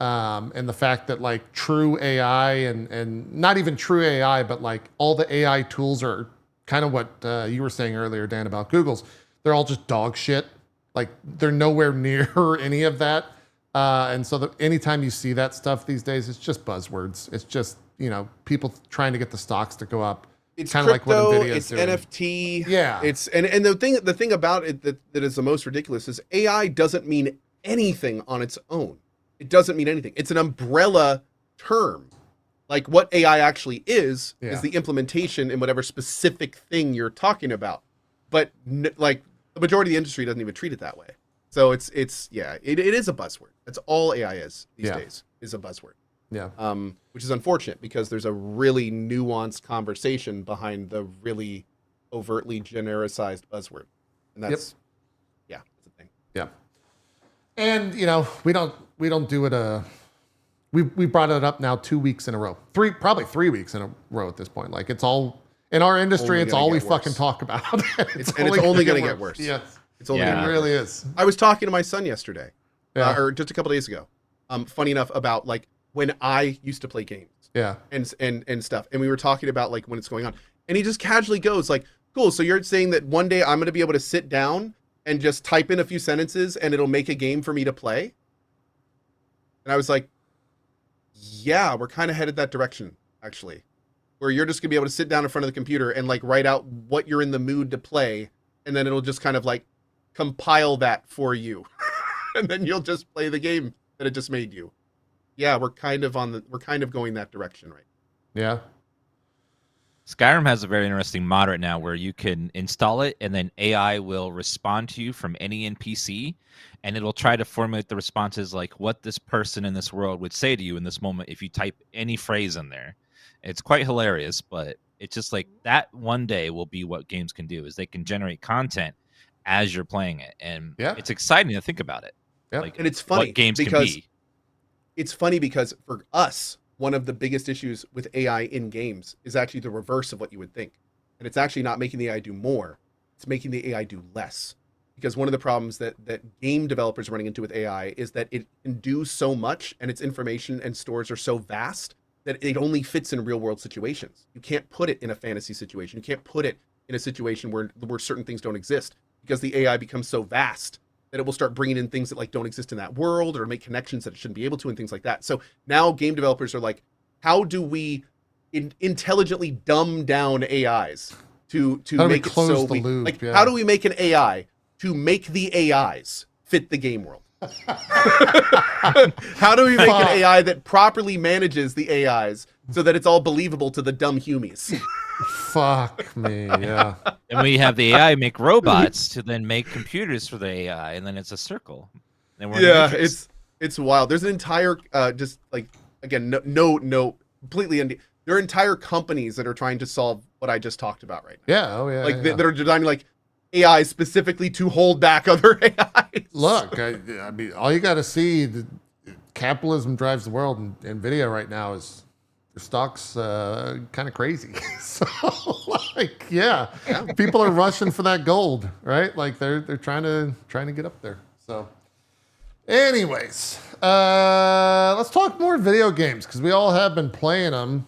And the fact that like true AI and not even true AI, but like all the AI tools are kind of what you were saying earlier, Dan, about Google's. They're all just dog shit. Like they're nowhere near any of that. And so anytime you see that stuff these days, it's just buzzwords. It's just, people trying to get the stocks to go up. It's kind of like what crypto, Nvidia's it's doing. NFT. Yeah. It's and the thing about it that is the most ridiculous is AI doesn't mean anything on its own. It doesn't mean anything. It's an umbrella term. Like what AI actually is the implementation in whatever specific thing you're talking about. But like the majority of the industry doesn't even treat it that way. So it is a buzzword. That's all AI is these days, is a buzzword. Yeah. Which is unfortunate because there's a really nuanced conversation behind the really overtly genericized buzzword. And that's that's the thing. Yeah. And we don't do it we brought it up now 2 weeks in a row. Probably 3 weeks in a row at this point. Like it's all in our industry, it's all we fucking talk about. It's only going to get worse. Yes. It's only it really is. I was talking to my son yesterday, or just a couple days ago. Funny enough, about like when I used to play games. Yeah. And stuff. And we were talking about like when it's going on. And he just casually goes like, cool, so you're saying that one day I'm going to be able to sit down and just type in a few sentences and it'll make a game for me to play? And I was like, yeah, we're kind of headed that direction, actually. Where you're just going to be able to sit down in front of the computer and like write out what you're in the mood to play. And then it'll just kind of like compile that for you. And then you'll just play the game that it just made you. Yeah, we're kind of going that direction, right? Yeah. Skyrim has a very interesting mod right now where you can install it and then AI will respond to you from any NPC and it'll try to formulate the responses like what this person in this world would say to you in this moment if you type any phrase in there. It's quite hilarious, but it's just like that one day will be what games can do is they can generate content as you're playing it. And it's exciting to think about it. Yeah. Like, and it's funny what games because can be. It's funny because for us, one of the biggest issues with AI in games is actually the reverse of what you would think. And it's actually not making the AI do more. It's making the AI do less. Because one of the problems that game developers are running into with AI is that it can do so much and its information and stores are so vast that it only fits in real world situations. You can't put it in a fantasy situation. You can't put it in a situation where certain things don't exist because the AI becomes so vast that it will start bringing in things that like don't exist in that world or make connections that it shouldn't be able to and things like that. So now game developers are like, how do we intelligently dumb down AIs to make it so we loop, like, how do we make an AI to make the AIs fit the game world? How do we make an AI that properly manages the AIs so that it's all believable to the dumb humies? Fuck me, yeah. And we have the AI make robots to then make computers for the AI, and then it's a circle. And it's wild. There's an entire just like again no completely there are entire companies that are trying to solve what I just talked about right now. Yeah, oh yeah. Like that are designing like AI specifically to hold back other AIs. Look, I mean, all you got to see, capitalism drives the world, and NVIDIA right now is their stock's kind of crazy. So, like, people are rushing for that gold, right? Like they're trying to get up there. So, anyways, let's talk more video games because we all have been playing them.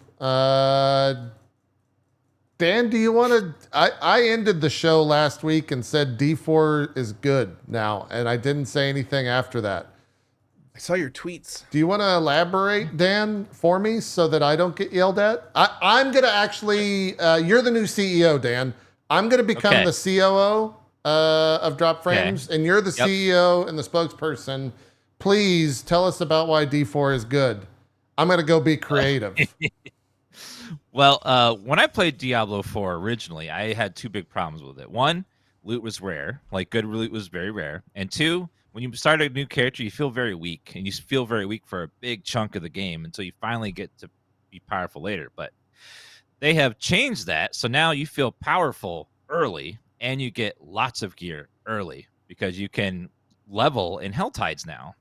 Dan, do you want to? I ended the show last week and said D4 is good now, and I didn't say anything after that. I saw your tweets. Do you want to elaborate, Dan, for me so that I don't get yelled at? I'm going to actually, you're the new CEO, Dan. I'm going to become the COO of Drop Frames, and you're the CEO and the spokesperson please tell us about why D4 is good. I'm gonna go be creative. Well, when I played Diablo 4 originally, I had two big problems with it. One, loot was rare. Like, good loot was very rare. And two, when you start a new character, you feel very weak. And you feel very weak for a big chunk of the game until you finally get to be powerful later. But they have changed that. So now you feel powerful early and you get lots of gear early because you can level in Helltides now.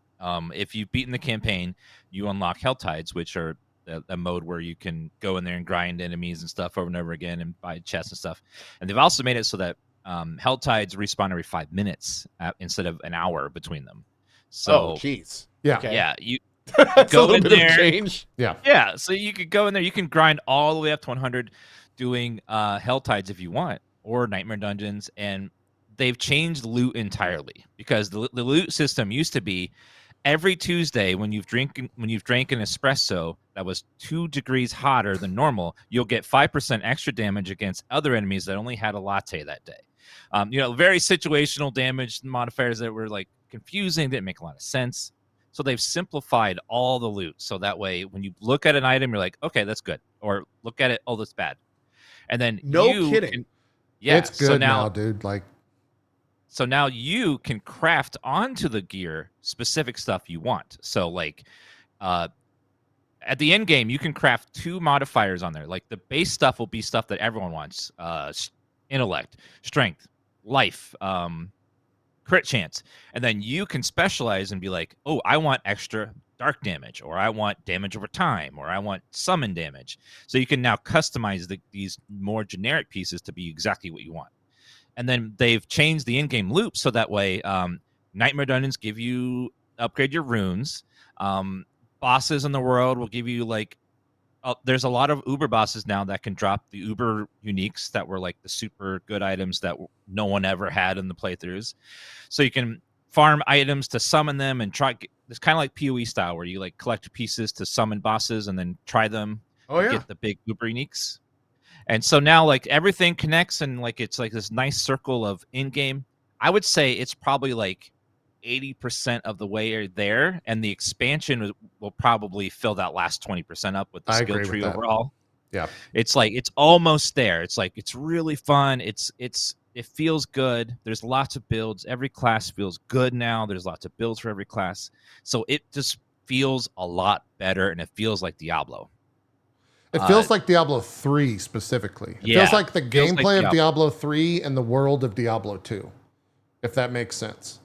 If you've beaten the campaign, you unlock Helltides, which are a mode where you can go in there and grind enemies and stuff over and over again and buy chests and stuff. And they've also made it so that Helltides respawn every 5 minutes instead of an hour between them. So, jeez. Yeah. Okay. yeah, you That's a go little in bit there. of change. Yeah, so you could go in there. You can grind all the way up to 100 doing Helltides if you want, or Nightmare Dungeons. And they've changed loot entirely because the loot system used to be every Tuesday when you've drank an espresso that was 2 degrees hotter than normal, you'll get 5% extra damage against other enemies that only had a latte that day. Very situational damage modifiers that were like confusing, didn't make a lot of sense. So they've simplified all the loot. So that way, when you look at an item, you're like, okay, that's good. Or look at it, oh, that's bad. And then Kidding. It's good so now, dude. Like, so now you can craft onto the gear specific stuff you want. So like at the end game, you can craft 2 modifiers on there. Like the base stuff will be stuff that everyone wants. Intellect, strength, life, crit chance. And then you can specialize and be like, oh, I want extra dark damage, or I want damage over time, or I want summon damage. So you can now customize these more generic pieces to be exactly what you want. And then they've changed the in-game loop so that way Nightmare Dungeons give you upgrade your runes. Bosses in the world will give you like there's a lot of Uber bosses now that can drop the Uber uniques that were like the super good items that no one ever had in the playthroughs. So you can farm items to summon them and try. It's kind of like PoE style where you like collect pieces to summon bosses and then try them to get the big Uber uniques. And so now like everything connects and like it's like this nice circle of in-game. I would say it's probably like 80% of the way there, and the expansion will probably fill that last 20% up with the skill tree overall. Yeah. It's like it's almost there. It's like it's really fun. It feels good. There's lots of builds. Every class feels good now. There's lots of builds for every class. So it just feels a lot better and it feels like Diablo. It feels like Diablo 3 specifically. It feels like the gameplay of Diablo 3 and the world of Diablo 2, if that makes sense.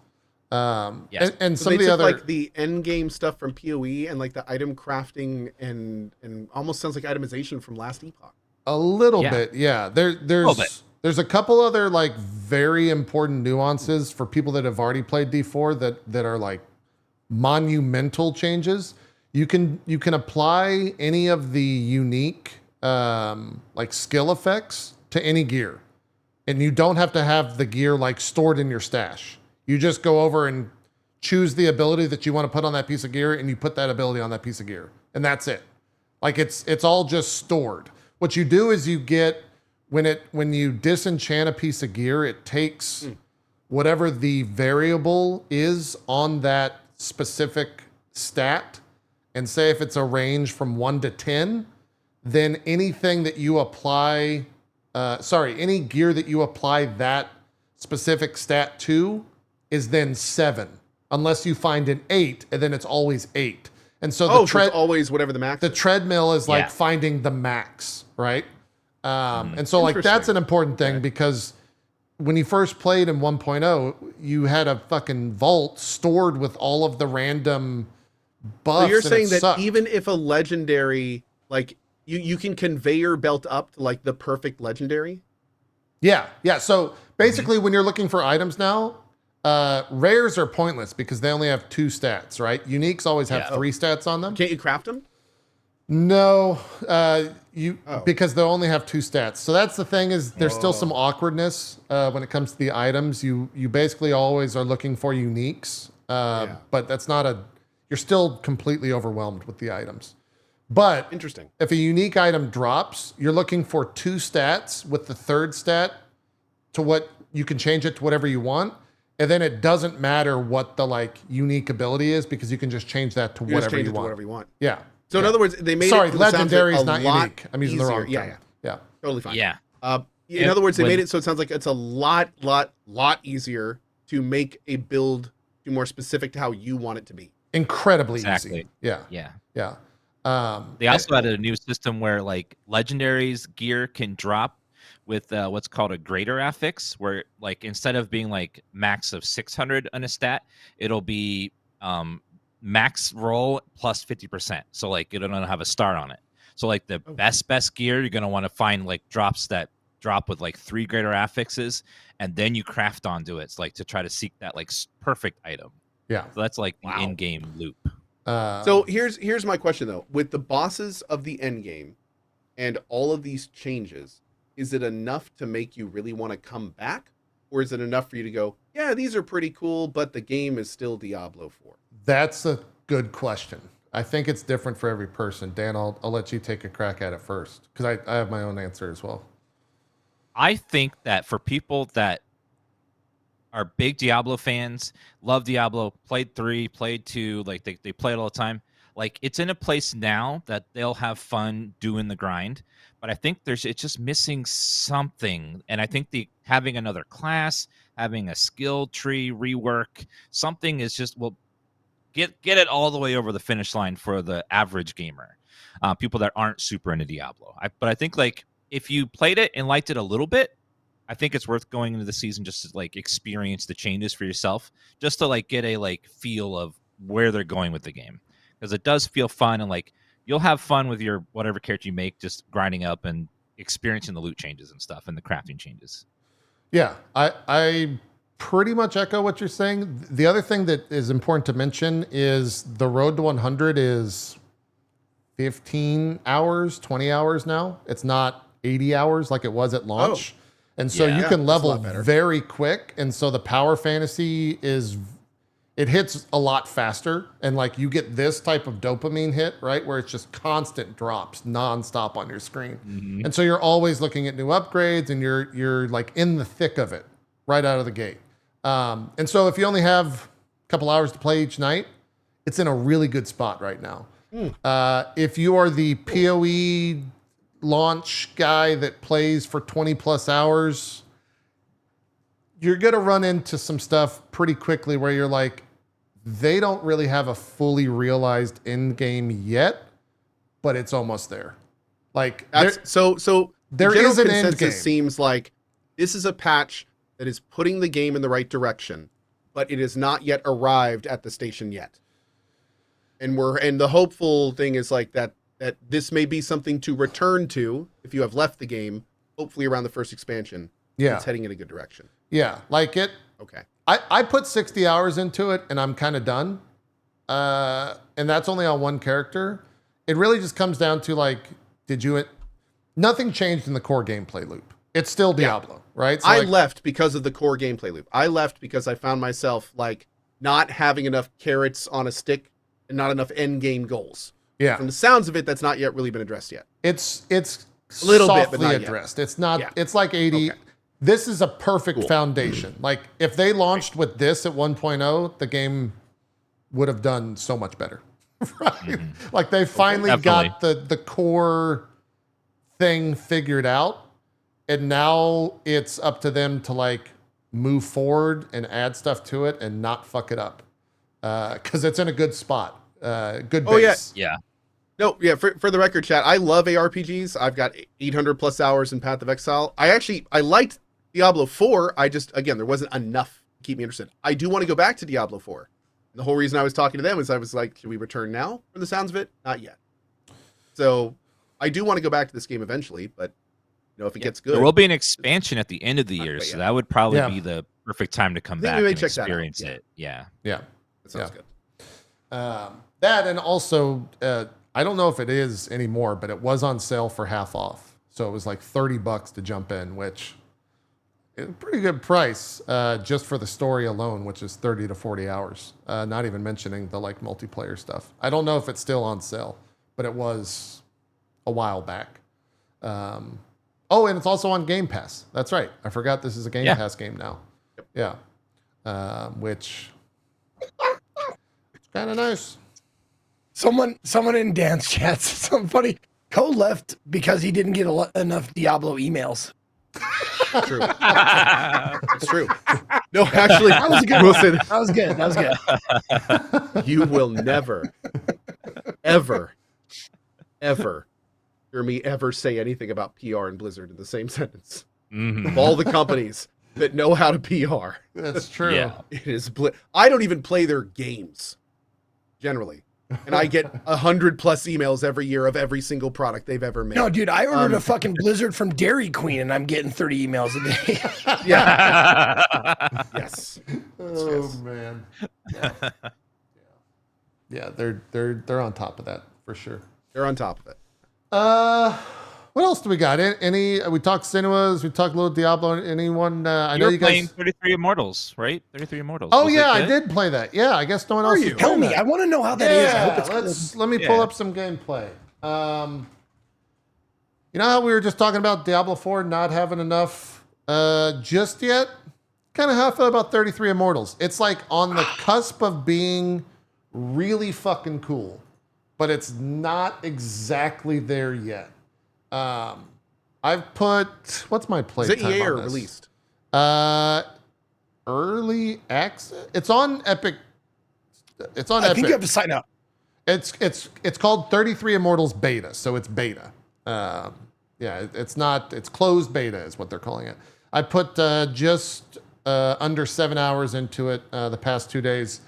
Yes. And So some they of the took other like the end game stuff from PoE and like the item crafting and almost sounds like itemization from Last Epoch. a little bit, yeah. There's a couple other like very important nuances for people that have already played D4 that are like monumental changes. You can apply any of the unique like skill effects to any gear, and you don't have to have the gear like stored in your stash. You just go over and choose the ability that you want to put on that piece of gear, and you put that ability on that piece of gear, and that's it. Like it's all just stored. What you do is you get when you disenchant a piece of gear, it takes whatever the variable is on that specific stat. And say if it's a range from 1 to 10, then anything that you apply, any gear that you apply that specific stat to is then 7, unless you find an 8, and then it's always 8. And so it's always whatever the max. The is. treadmill is like finding the max, right? And so like that's an important thing because when you first played in 1.0, you had a fucking vault stored with all of the random buffs. So you're saying that sucked. even if a legendary, like you can conveyor belt up to like the perfect legendary? Yeah. So basically when you're looking for items now, rares are pointless because they only have 2 stats, right? Uniques always have 3 stats on them. Can't you craft them? No, because they only have 2 stats. So that's the thing is there's still some awkwardness when it comes to the items. You basically always are looking for uniques, but that's not you're still completely overwhelmed with the items. But Interesting. if a unique item drops, you're looking for 2 stats with the 3rd stat to what you can change it to whatever you want. and then it doesn't matter what the like unique ability is because you can just change that to You just whatever change you it to want. whatever you want. Yeah. So in other words, they made Sorry, it. from the sounds of it, legendary is a not lot unique. I'm using the wrong easier. term. Yeah. Totally fine. Yeah. In other words, they made it so it sounds like it's a lot easier to make a build more specific to how you want it to be. Incredibly Exactly. easy. Yeah. Yeah. Yeah. They also added a new system where like legendaries gear can drop with what's called a greater affix, where like instead of being like max of 600 on a stat, it'll be max roll plus 50%. So like it'll not have a star on it. So like the best gear, you're gonna want to find like drops that drop with like 3 greater affixes, and then you craft onto it. It's like to try to seek that like perfect item. Yeah. So that's like the in-game loop. So here's my question though: with the bosses of the end game and all of these changes, is it enough to make you really want to come back, or is it enough for you to go, yeah, these are pretty cool, but the game is still Diablo 4? That's a good question. I think it's different for every person. Dan, I'll let you take a crack at it first because I have my own answer as well. I think that for people that are big Diablo fans, love Diablo, played 3, played 2, like they play it all the time. Like it's in a place now that they'll have fun doing the grind, but I think it's just missing something. And I think having another class, having a skill tree rework, something is just get it all the way over the finish line for the average gamer, people that aren't super into Diablo. But I think like if you played it and liked it a little bit, I think it's worth going into the season just to like experience the changes for yourself, just to like get a like feel of where they're going with the game, because it does feel fun, and like you'll have fun with your whatever character you make, just grinding up and experiencing the loot changes and stuff and the crafting changes. Yeah, I pretty much echo what you're saying. The other thing that is important to mention is the road to 100 is 15 hours, 20 hours now. It's not 80 hours like it was at launch. And so you can level very quick. And so the power fantasy it hits a lot faster. And like you get this type of dopamine hit, right? Where it's just constant drops nonstop on your screen. Mm-hmm. And so you're always looking at new upgrades and you're like in the thick of it right out of the gate. And so if you only have a couple hours to play each night, it's in a really good spot right now. If you are the PoE launch guy that plays for 20 plus hours, you're going to run into some stuff pretty quickly where you're like, they don't really have a fully realized end game yet, but it's almost there. Like so there is an end game. Seems like this is a patch that is putting the game in the right direction, but it has not yet arrived at the station yet. And the hopeful thing is like that this may be something to return to if you have left the game, hopefully around the first expansion. Yeah. It's heading in a good direction. Yeah. Like it. Okay. I put 60 hours into it and I'm kind of done. And that's only on one character. It really just comes down to like, nothing changed in the core gameplay loop. It's still Diablo, right? So I left because of the core gameplay loop. I left because I found myself like not having enough carrots on a stick and not enough end game goals. Yeah. From the sounds of it, that's not yet really been addressed yet. It's a little softly bit, but not addressed. yet. It's not. Yeah. It's like 80. Okay. This is a perfect foundation. Like if they launched with this at 1.0, the game would have done so much better. Right? Mm-hmm. Like they finally got the core thing figured out, and now it's up to them to like move forward and add stuff to it and not fuck it up, because it's in a good spot. Good base. Yeah. No, yeah, for the record, chat, I love ARPGs. I've got 800 plus hours in Path of Exile. I liked Diablo 4. There wasn't enough to keep me interested. I do want to go back to Diablo 4. And the whole reason I was talking to them is I was like, should we return now? From the sounds of it, not yet. So I do want to go back to this game eventually, but if it gets good. There will be an expansion at the end of the year, so that would probably be the perfect time to come back and experience it. Yeah. That sounds good. That and also, I don't know if it is anymore, but it was on sale for half off. So it was like $30 to jump in, which is a pretty good price just for the story alone, which is 30 to 40 hours. Not even mentioning the like multiplayer stuff. I don't know if it's still on sale, but it was a while back. And it's also on Game Pass. That's right. I forgot this is a Game Pass game now. Yeah. which it's kind of nice. Someone in dance chats, something funny. Cole left because he didn't get enough Diablo emails. True. It's true. No, actually, That was a good Wilson, That was good. That was good. you will never, ever hear me ever say anything about PR and Blizzard in the same sentence. Of all the companies that know how to PR, That's true. Yeah. it is I don't even play their games generally, and I get 100+ emails every year of every single product they've ever made. No, dude, I ordered a fucking Blizzard from Dairy Queen, and I'm getting 30 emails a day. Yeah. Yes. Oh Yes. man. Yeah, they're on top of that for sure. They're on top of it. What else do we got? Any? We talked Senuas. We talked a little Diablo. Anyone? I know You're you playing guys. 33 Immortals, right? 33 Immortals. Oh Was it yeah, I good? did play that. Yeah, I guess no one else. Are is you? Tell playing me, that. I want to know how that is. I hope Yeah, it's good. let me pull Yeah. up some gameplay. You know how we were just talking about Diablo 4 not having enough just yet? Kind of how I feel about 33 Immortals. It's like on the cusp of being really fucking cool, but it's not exactly there yet. I've put, what's my play Is it time EA on or this? released? Early access. It's on Epic. It's on I Epic. think you have to sign up. It's called 33 Immortals Beta, so it's beta. It's not. It's closed beta is what they're calling it. I put just under 7 hours into it the past 2 days.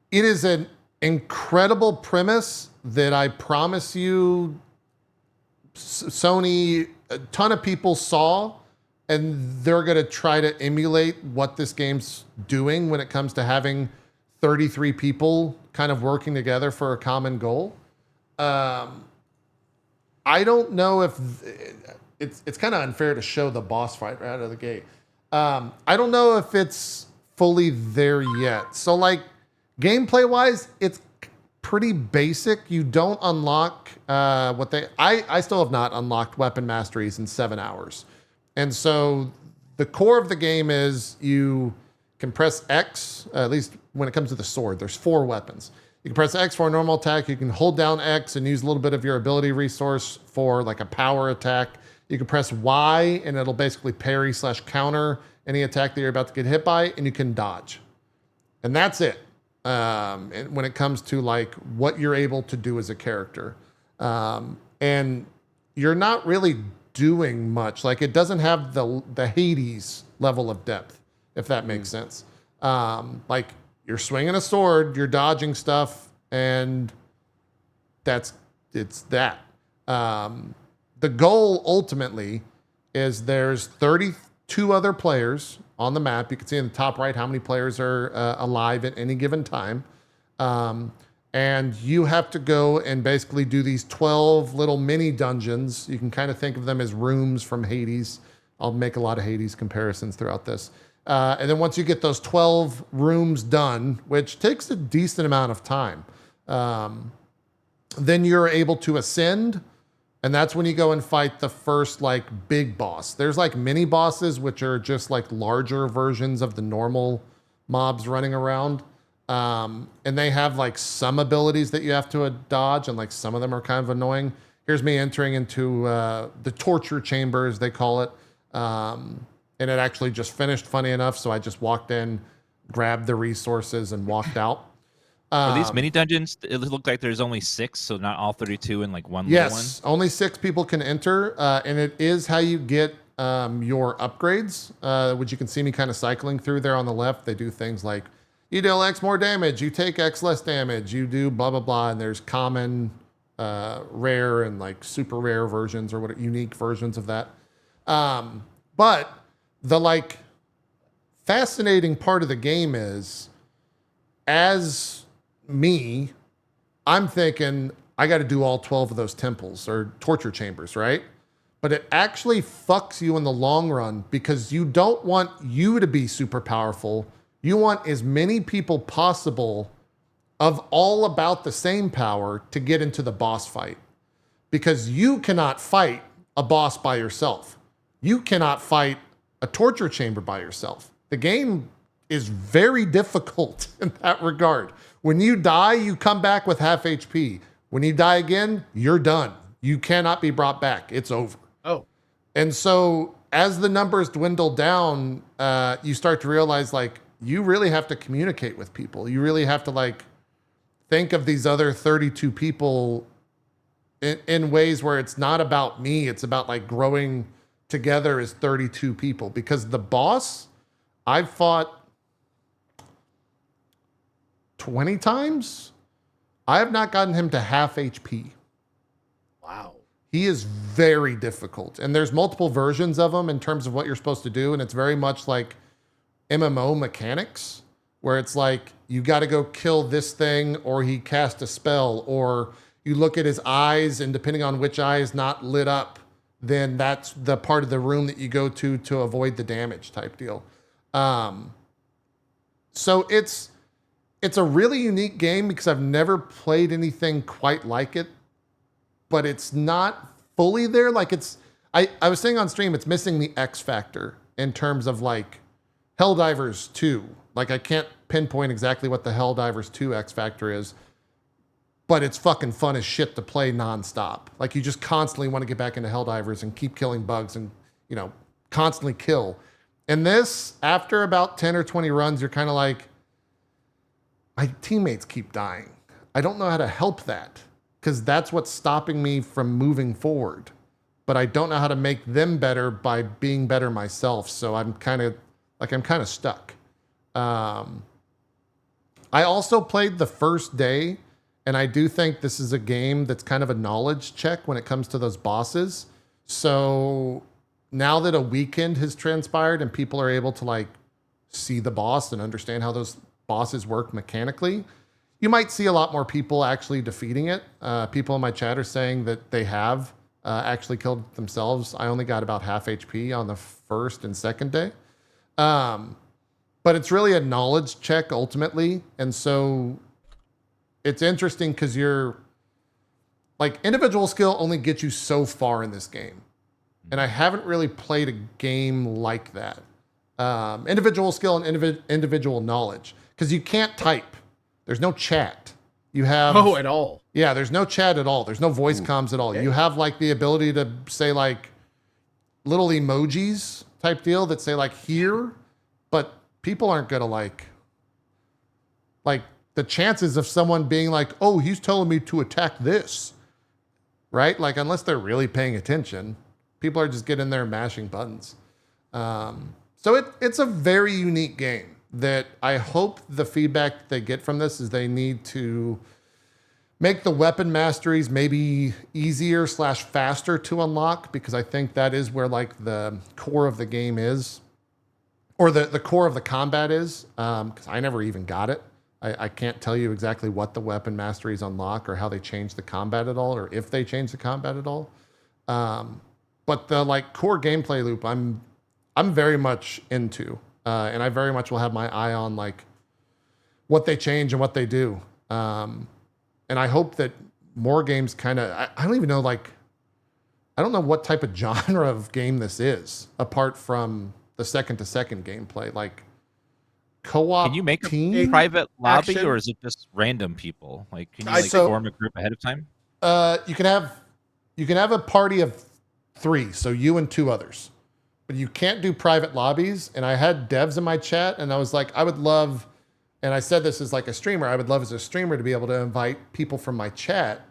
It is an incredible premise that I promise you, Sony, a ton of people saw, and they're going to try to emulate what this game's doing when it comes to having 33 people kind of working together for a common goal. I don't know if it's kind of unfair to show the boss fight right out of the gate. I don't know if it's fully there yet. So like gameplay wise, it's pretty basic. You don't unlock I still have not unlocked weapon masteries in 7 hours. And so the core of the game is you can press X, at least when it comes to the sword, there's 4 weapons. You can press X for a normal attack. You can hold down X and use a little bit of your ability resource for like a power attack. You can press Y and it'll basically parry/counter any attack that you're about to get hit by, and you can dodge. And that's it. And when it comes to like what you're able to do as a character. And you're not really doing much. Like it doesn't have the Hades level of depth, if that makes sense. Like you're swinging a sword, you're dodging stuff, and it's that. The goal ultimately is there's 32 other players on the map. You can see in the top right how many players are alive at any given time. And you have to go and basically do these 12 little mini dungeons. You can kind of think of them as rooms from Hades. I'll make a lot of Hades comparisons throughout this. And then once you get those 12 rooms done, which takes a decent amount of time, then you're able to ascend. And that's when you go and fight the first like big boss. There's like mini bosses, which are just like larger versions of the normal mobs running around. And they have like some abilities that you have to dodge, and like some of them are kind of annoying. Here's me entering into the torture chamber, as they call it. And it actually just finished, funny enough. So I just walked in, grabbed the resources, and walked out. Are these mini dungeons? It looked like there's only 6, so not all 32 in like one little one. Yes, only 6 people can enter, and it is how you get your upgrades, which you can see me kind of cycling through there on the left. They do things like you deal X more damage, you take X less damage, you do blah, blah, blah, and there's common, rare, and like super rare versions or what unique versions of that. But the like fascinating part of the game is, as me, I'm thinking I got to do all 12 of those temples or torture chambers, right? But it actually fucks you in the long run because you don't want you to be super powerful. You want as many people possible of all about the same power to get into the boss fight, because you cannot fight a boss by yourself. You cannot fight a torture chamber by yourself. The game is very difficult in that regard. When you die, you come back with half HP. When you die again, you're done. You cannot be brought back. It's over. Oh, And so as the numbers dwindle down, you start to realize like you really have to communicate with people. You really have to like think of these other 32 people in ways where it's not about me. It's about like growing together as 32 people, because the boss I've fought 20 times. I have not gotten him to half HP. wow. He is very difficult. And there's multiple versions of him in terms of what you're supposed to do. And it's very much like MMO mechanics, where it's like, you got to go kill this thing, or he cast a spell, or you look at his eyes, and depending on which eye is not lit up, then that's the part of the room that you go to avoid the damage type deal. So it's a really unique game because I've never played anything quite like it, but it's not fully there. Like I was saying on stream, it's missing the X factor in terms of like Helldivers 2. Like I can't pinpoint exactly what the Helldivers 2 X factor is, but it's fucking fun as shit to play nonstop. Like you just constantly want to get back into Helldivers and keep killing bugs and, you know, constantly kill. And this, after about 10 or 20 runs, you're kind of like, my teammates keep dying. I don't know how to help that, because that's what's stopping me from moving forward. But I don't know how to make them better by being better myself. So I'm kind of stuck. I also played the first day, and I do think this is a game that's kind of a knowledge check when it comes to those bosses. So now that a weekend has transpired and people are able to like see the boss and understand how those bosses work mechanically, you might see a lot more people actually defeating it. People in my chat are saying that they have actually killed themselves. I only got about half HP on the first and second day. But it's really a knowledge check ultimately. And so it's interesting because you're like, individual skill only gets you so far in this game. And I haven't really played a game like that. Individual skill and individual knowledge. Because you can't type. There's no chat. You have... Oh, at all. Yeah, there's no chat at all. There's no voice comms at all. Okay. You have like the ability to say like little emojis type deal that say like here, but people aren't gonna like the chances of someone being like, oh, he's telling me to attack this, right? Like unless they're really paying attention, people are just getting there and mashing buttons. So it's a very unique game that I hope the feedback they get from this is they need to make the weapon masteries maybe easier / faster to unlock, because I think that is where like the core of the game is, or the core of the combat is, because I never even got it. I can't tell you exactly what the weapon masteries unlock or how they change the combat at all, or if they change the combat at all. But the like core gameplay loop, I'm very much into, and I very much will have my eye on like what they change and what they do. And I hope that more games kind of, I don't even know, like, I don't know what type of genre of game this is, apart from the second to second gameplay, like co-op. Can you make team? a private lobby, action? or is it just random people? Like, can you I- like so- form a group ahead of time? You can have a party of 3, so you and 2 others, but you can't do private lobbies. And I had devs in my chat, and I was like, I would love, and I said this as like a streamer, I would love as a streamer to be able to invite people from my chat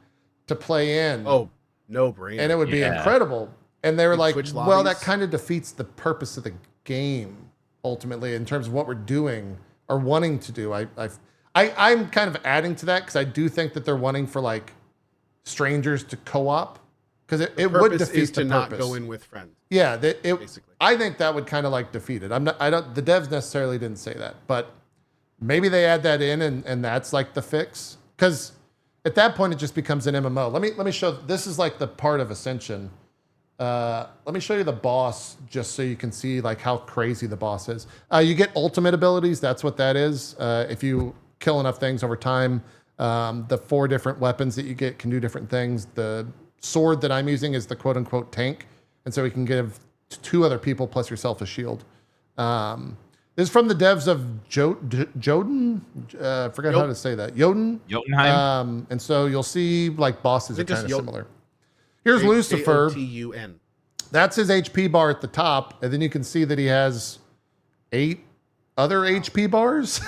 to play in. Oh, no brainer. And it would be Yeah. incredible. And they were Like like, Twitch well, that lobbies? kind of defeats the purpose of the game ultimately in terms of what we're doing or wanting to do. I'm kind of adding to that because I do think that they're wanting for like strangers to co-op, because it would Purpose defeat is the to purpose. not go in with friends, Yeah, basically. I think that would kind of like defeat it. The devs necessarily didn't say that, but maybe they add that in and that's like the fix. Because at that point it just becomes an MMO. Let me show, this is like the part of Ascension. Let me show you the boss just so you can see like how crazy the boss is. You get ultimate abilities, that's what that is. If you kill enough things over time, the 4 different weapons that you get can do different things. The sword that I'm using is the quote unquote tank. And so we can give 2 other people plus yourself a shield. This is from the devs of Joden. Forgot how to say that. Jotunheim. And so you'll see like bosses are Just kind of Jotun. similar. Here's Lucifer. Tun. That's his HP bar at the top, and then you can see that he has 8 other HP bars.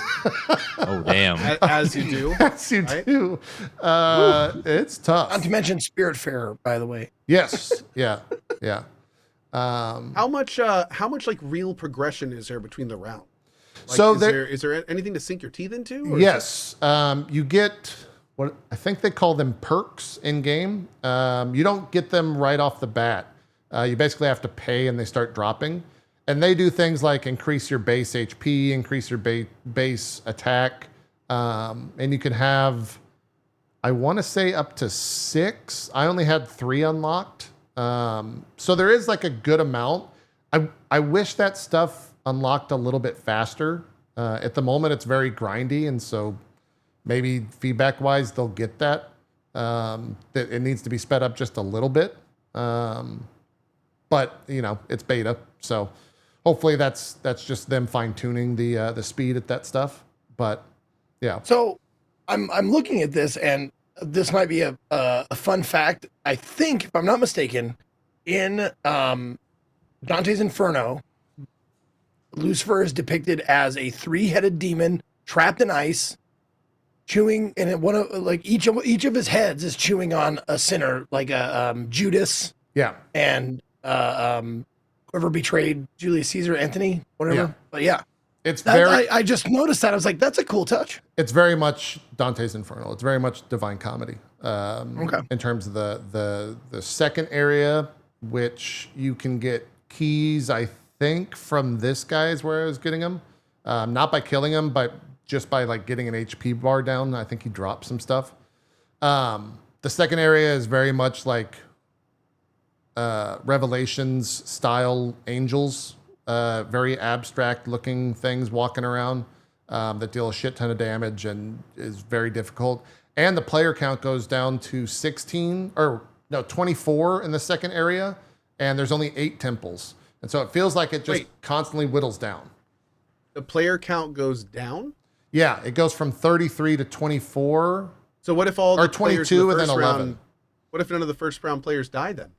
Oh damn! As you do. As you Right? do. It's tough. Not to mention Spiritfarer, by the way. Yes. Yeah. Yeah. How much like real progression is there between the round? Like, So is there anything to sink your teeth into? Or is yes. You get what I think they call them perks in game. You don't get them right off the bat. You basically have to pay, and they start dropping. And they do things like increase your base HP, increase your base attack, and you can have, I want to say, up to 6. I only had 3 unlocked. So there is like a good amount. I wish that stuff unlocked a little bit faster. At the moment, it's very grindy, and so maybe feedback-wise, they'll get that. That it needs to be sped up just a little bit. But you know, it's beta, so hopefully that's just them fine-tuning the speed at that stuff. But yeah. So I'm looking at this, and this might be a fun fact. I think, if I'm not mistaken, in Dante's Inferno, Lucifer is depicted as a 3-headed demon trapped in ice, chewing, and one of like each of his heads is chewing on a sinner, like a Judas, Yeah. and whoever betrayed Julius Caesar, Anthony, whatever. Yeah. But yeah, It's that, very I just noticed that. I was like, that's a cool touch. it's very much Dante's Inferno. It's very much Divine Comedy. Okay. In terms of the second area, which you can get keys, I think, from this guy is where I was getting them. Not by killing him, but just by like getting an HP bar down. I think he dropped some stuff. The second area is very much like Revelations style angels, very abstract looking things walking around that deal a shit ton of damage and is very difficult. And the player count goes down to 24 in the second area, and there's only 8 temples. And so it feels like it just constantly whittles down. The player count goes down? Yeah, it goes from 33 to 24. So what if all the Or players in 22 the and then first 11. round, what if none of the first round players die then?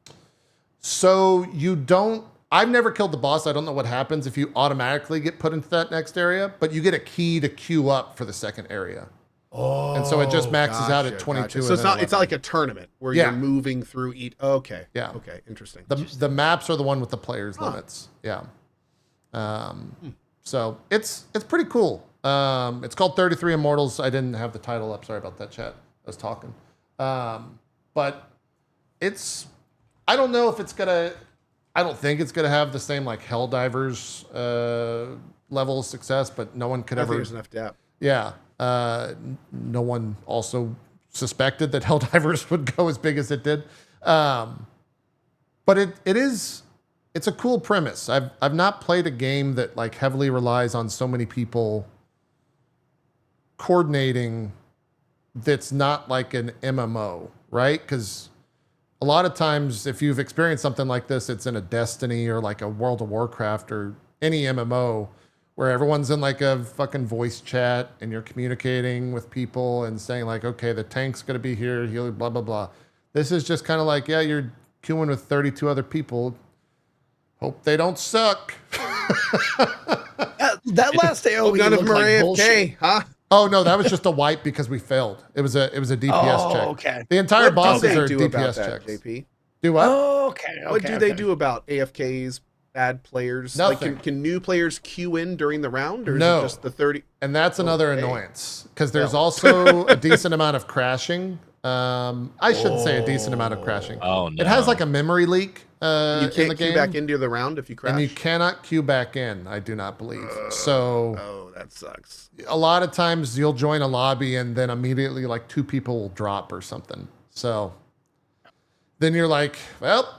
So you don't, I've never killed the boss. I don't know what happens if you automatically get put into that next area, but you get a key to queue up for the second area. Oh, And so it just maxes out at 22. Gotcha. So and it's then not 11. like a tournament where Yeah. you're moving through each. Okay. Yeah. Okay. Interesting. The maps are the one with the players limits. Yeah. So it's pretty cool. It's called 33 Immortals. I didn't have the title up. Sorry about that, chat. I was talking. But it's, I don't know if it's gonna, I don't think it's gonna have the same like Helldivers level of success, but no one could I ever. think there's enough depth. Yeah. No one also suspected that Helldivers would go as big as it did. But it's a cool premise. I've not played a game that like heavily relies on so many people coordinating that's not like an MMO, right? Because a lot of times if you've experienced something like this, it's in a Destiny or like a World of Warcraft or any MMO where everyone's in like a fucking voice chat and you're communicating with people and saying like, okay, the tank's going to be here, he'll blah, blah, blah. This is just kind of like, yeah, you're queuing with 32 other people. Hope they don't suck. That last AOE None of looked them are like AFK, bullshit. huh? Oh no, that was just a wipe because we failed. It was a DPS check. Okay. The entire What do bosses they are do DPS about that, checks. JP? Do what? Okay. What do they do about AFKs, bad players? Nothing. Like, can new players queue in during the round, or is No. it just the 30? And that's another Okay. annoyance because there's Well. also a decent amount of crashing. I shouldn't say a decent amount of crashing. Oh no! It has like a memory leak You in the can't queue game, back into the round if you crash. and you cannot queue back in. I do not believe. So Oh, that sucks. a lot of times you'll join a lobby and then immediately like 2 people will drop or something. So then you're like, well,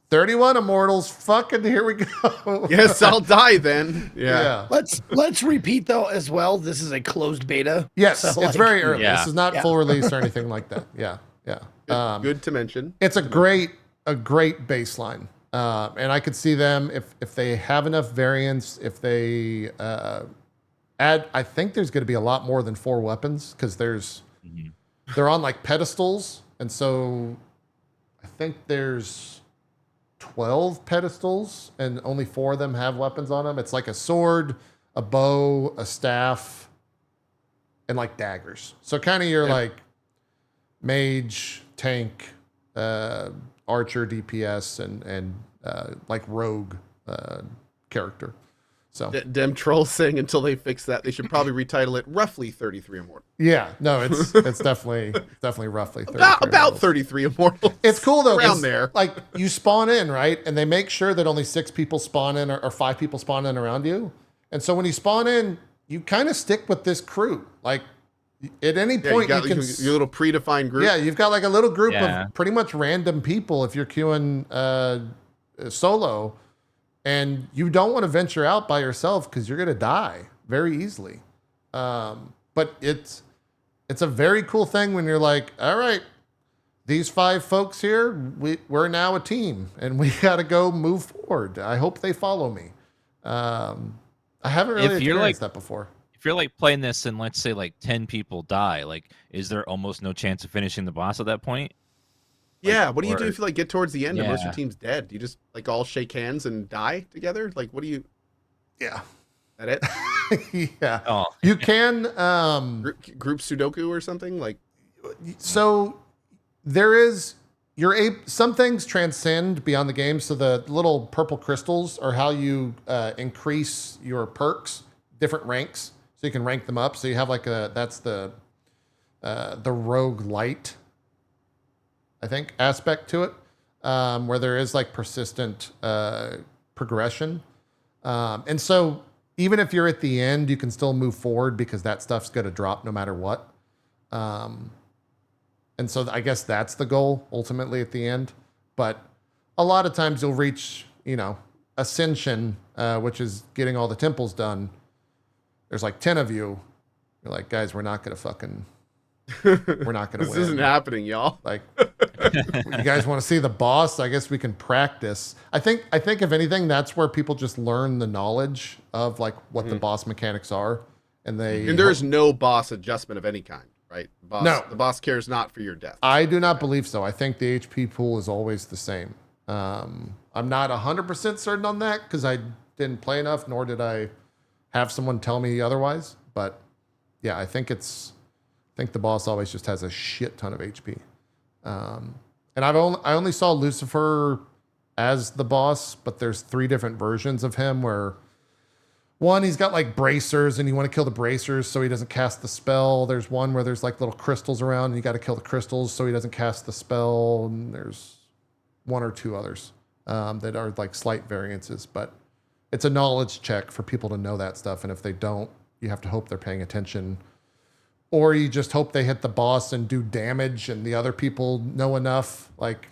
31 Immortals, fucking here we go. Yes, I'll die then. Yeah. Let's repeat though as well. This is a closed beta. Yes, So, it's like, very early. Yeah. This is not Yeah. full release or anything like that. Yeah, yeah. Good to mention. It's a great baseline. And I could see them if they have enough variants, if they add. I think there's going to be a lot more than 4 weapons because they're on like pedestals, and so I think there's 12 pedestals, and only 4 of them have weapons on them. It's like a sword, a bow, a staff, and like daggers. So kind of your like mage, tank, archer, DPS, and like rogue character. So Dem trolls saying until they fix that, they should probably retitle it roughly 33 Immortals. yeah, no, it's definitely roughly 33 About Immortals. 33 Immortals. It's cool though, 'cause, around there. like you spawn in, right, and they make sure that only 6 people spawn in or 5 people spawn in around you, and so when you spawn in, you kind of stick with this crew. Like at any Yeah, point, you got you can. your little predefined group. Yeah, you've got like a little group Yeah. of pretty much random people if you're queuing solo, and you don't want to venture out by yourself because you're gonna die very easily. But it's a very cool thing when you're like, all right, these 5 folks here, we're now a team, and we got to go move forward. I hope they follow me. I haven't really If you're, experienced like- that before. If you're like playing this and let's say like 10 people die, like is there almost no chance of finishing the boss at that point? Yeah, what do you do or- if you like get towards the end and most of your Yeah. team's dead? Do you just like all shake hands and die together? Like, what do you? Yeah, That it? yeah. Oh, You can. Group Sudoku or something? Like, So there is some things transcend beyond the game. So the little purple crystals are how you increase your perks, different ranks. So you can rank them up. So you have like that's the rogue light, I think, aspect to it, where there is like persistent progression. And so even if you're at the end, you can still move forward because that stuff's going to drop no matter what. And so I guess that's the goal ultimately at the end. But a lot of times you'll reach, ascension, which is getting all the temples done. There's like 10 of you. You're like, guys, we're not going to this win. isn't happening, y'all. Like, you guys want to see the boss? I guess we can practice. I think if anything, that's where people just learn the knowledge of like what the boss mechanics are. And There's no boss adjustment of any kind, right? No. The boss cares not for your death. I do not believe so. I think the HP pool is always the same. I'm not 100% certain on that because I didn't play enough, nor did I have someone tell me otherwise. But yeah, I think the boss always just has a shit ton of HP. And I only saw Lucifer as the boss, but there's 3 different versions of him where one, he's got like bracers and you want to kill the bracers so he doesn't cast the spell. There's one where there's like little crystals around and you got to kill the crystals so he doesn't cast the spell. And there's 1 or 2 others that are like slight variances, but it's a knowledge check for people to know that stuff. And if they don't, you have to hope they're paying attention, or you just hope they hit the boss and do damage and the other people know enough. Like,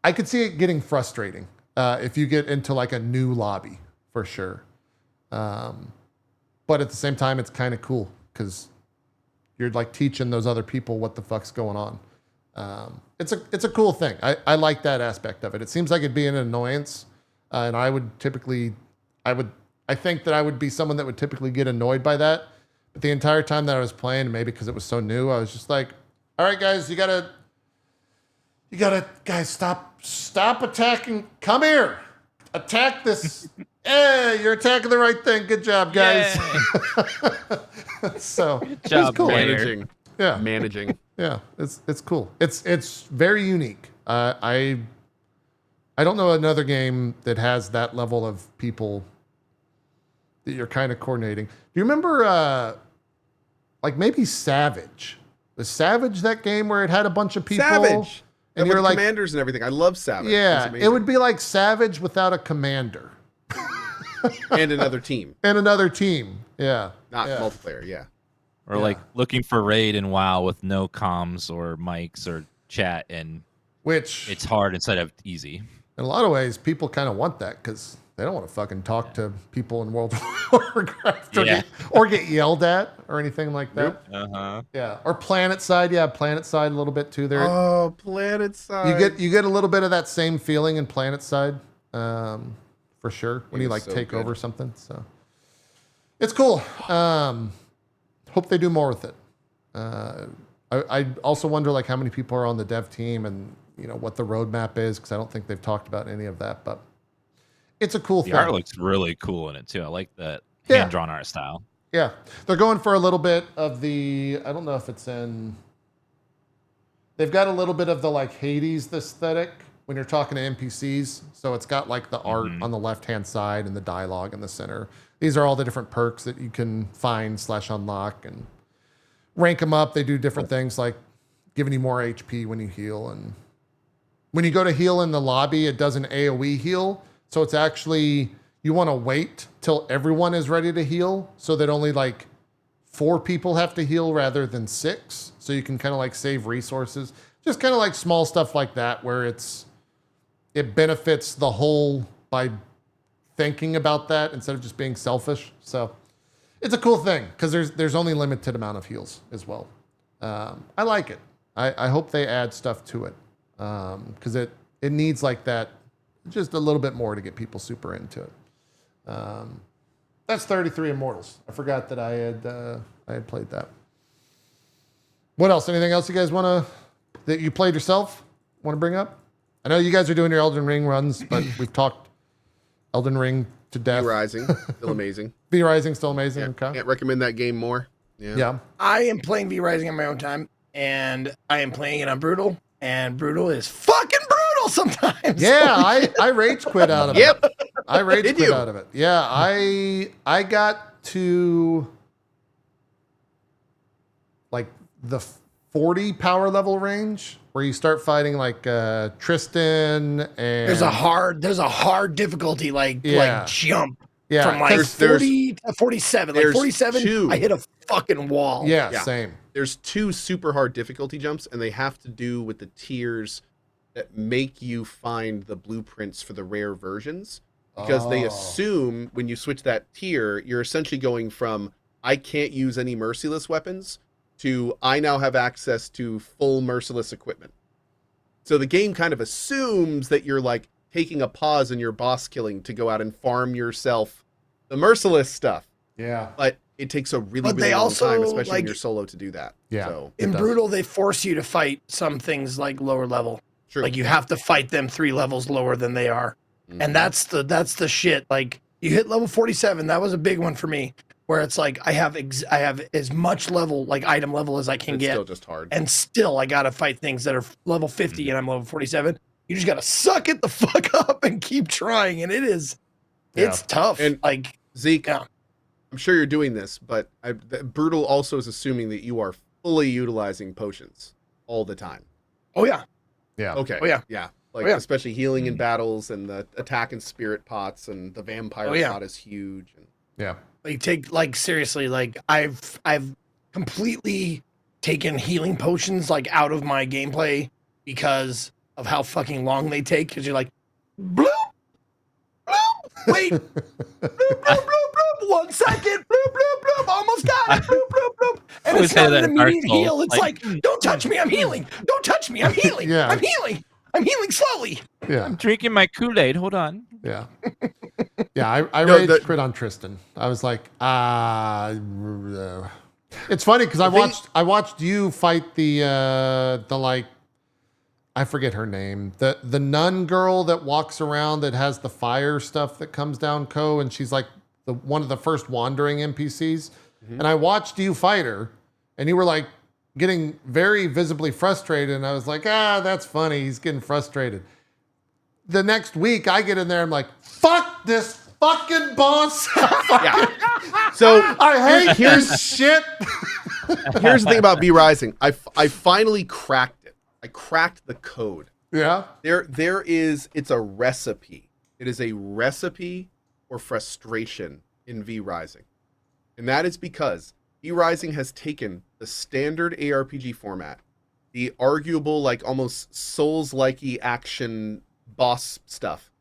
I could see it getting frustrating if you get into like a new lobby for sure. But at the same time, it's kind of cool because you're like teaching those other people what the fuck's going on. It's a cool thing. I like that aspect of it. It seems like it'd be an annoyance. And I think that I would be someone that would typically get annoyed by that. But the entire time that I was playing, maybe because it was so new, I was just like, all right, guys, you gotta, guys, stop attacking. Come here. Attack this. Hey, you're attacking the right thing. Good job, guys. So it's job, cool. player. Managing. Yeah, it's cool. It's very unique. I don't know another game that has that level of people that you're kind of coordinating. Do you remember, like maybe Savage? Was Savage that game where it had a bunch of people? Savage. And with you're like, commanders and everything. I love Savage. yeah, It's it would be like Savage without a commander and another team, and another team. Yeah, not yeah. multiplayer. Yeah. or like looking for raid in WoW with no comms or mics or chat, and Which it's hard instead of easy. in a lot of ways, people kind of want that because they don't want to fucking talk to people in World of Warcraft Yeah. or get yelled at or anything like that. Uh-huh. Yeah, or Planet Side. Yeah, Planet Side a little bit too. There, Oh, Planet Side. you get a little bit of that same feeling in Planet Side, for sure when It you was like so take good. over something. So it's cool. Hope they do more with it. I also wonder like how many people are on the dev team and what the roadmap is because I don't think they've talked about any of that. But it's a cool The thing. art looks really cool in it too. I like that Yeah. hand-drawn art style. Yeah, they're going for a little bit of the. I don't know if it's in. They've got a little bit of the like Hades aesthetic when you're talking to NPCs. So it's got like the art on the left-hand side and the dialogue in the center. These are all the different perks that you can find / unlock and rank them up. They do different things like giving you more HP when you heal. And when you go to heal in the lobby, it does an AoE heal. So it's actually, you want to wait till everyone is ready to heal so that only like 4 people have to heal rather than 6. So you can kind of like save resources. Just kind of like small stuff like that where it benefits the whole by thinking about that instead of just being selfish. So it's a cool thing because there's only limited amount of heals as well. I like it. I hope they add stuff to it because it needs like that just a little bit more to get people super into it. That's 33 Immortals. I forgot that I had played that. What else? Anything else you guys that you played yourself want to bring up? I know you guys are doing your Elden Ring runs, but we've talked Elden Ring to death. V-Rising, still amazing. V-Rising still amazing. Yeah, Okay. can't recommend that game more. Yeah. I am playing V-Rising on my own time, and I am playing it on Brutal, and Brutal is fucking brutal sometimes. Yeah, I rage quit out of it. Yep. I rage Did quit you? out of it. Yeah, I got to like the 40 power level range where you start fighting like Tristan and There's a hard difficulty like jump yeah, from like There's- 40 to 47. Like there's 47, two. I hit a fucking wall. yeah, Yeah. same. There's 2 super hard difficulty jumps, and they have to do with the tiers that make you find the blueprints for the rare versions. Because they assume when you switch that tier, you're essentially going from I can't use any merciless weapons to I now have access to full merciless equipment. So the game kind of assumes that you're like taking a pause in your boss killing to go out and farm yourself the merciless stuff. Yeah. But it takes a really, But really they long also, time, especially when like- you're solo, to do that. Yeah. So, It In does. Brutal, they force you to fight some things like lower level. true. Like you have to fight them 3 levels lower than they are. Mhm. And that's the shit. Like you hit level 47, that was a big one for me, where it's like I have as much level, like item level as I can It's get. still just hard. And still I gotta fight things that are level 50 and I'm level 47. You just gotta suck it the fuck up and keep trying. And it's tough. And- like Zeke, Yeah. I'm sure you're doing this, but Brutal also is assuming that you are fully utilizing potions all the time. oh yeah. Yeah. Okay. Oh yeah. Yeah. Like, Oh, yeah. especially healing in battles and the attack and spirit pots and the vampire Oh, yeah. pot is huge. And Yeah. Like take like seriously, like I've completely taken healing potions like out of my gameplay because of how fucking long they take. Because you're like, bloop, bloop, wait, bloop, bloop, bloop, bloop, 1 second, bloop, bloop, bloop, almost got it, bloop, bloop, bloop, and always it's not say that an in Dark immediate Souls, heal. It's like- like, don't touch me, I'm healing. Don't touch me, I'm healing. Yeah. I'm healing. I'm healing slowly. Yeah. I'm drinking my Kool-Aid. Hold on. Yeah. Yeah, I No, rage quit on Tristan. I was like, it's funny because I watched you fight the like, I forget her name, the nun girl that walks around that has the fire stuff that comes down and she's like one of the first wandering NPCs. And I watched you fight her, and you were like getting very visibly frustrated, and I was like, that's funny. He's getting frustrated. The next week, I get in there, I'm like, fuck this fucking boss. yeah. So I hate his shit. here's the thing about V-Rising. I finally cracked it. I cracked the code. Yeah. It's a recipe. It is a recipe for frustration in V-Rising. And that is because V-Rising has taken the standard ARPG format, the arguable, like almost Souls-like-y action boss stuff.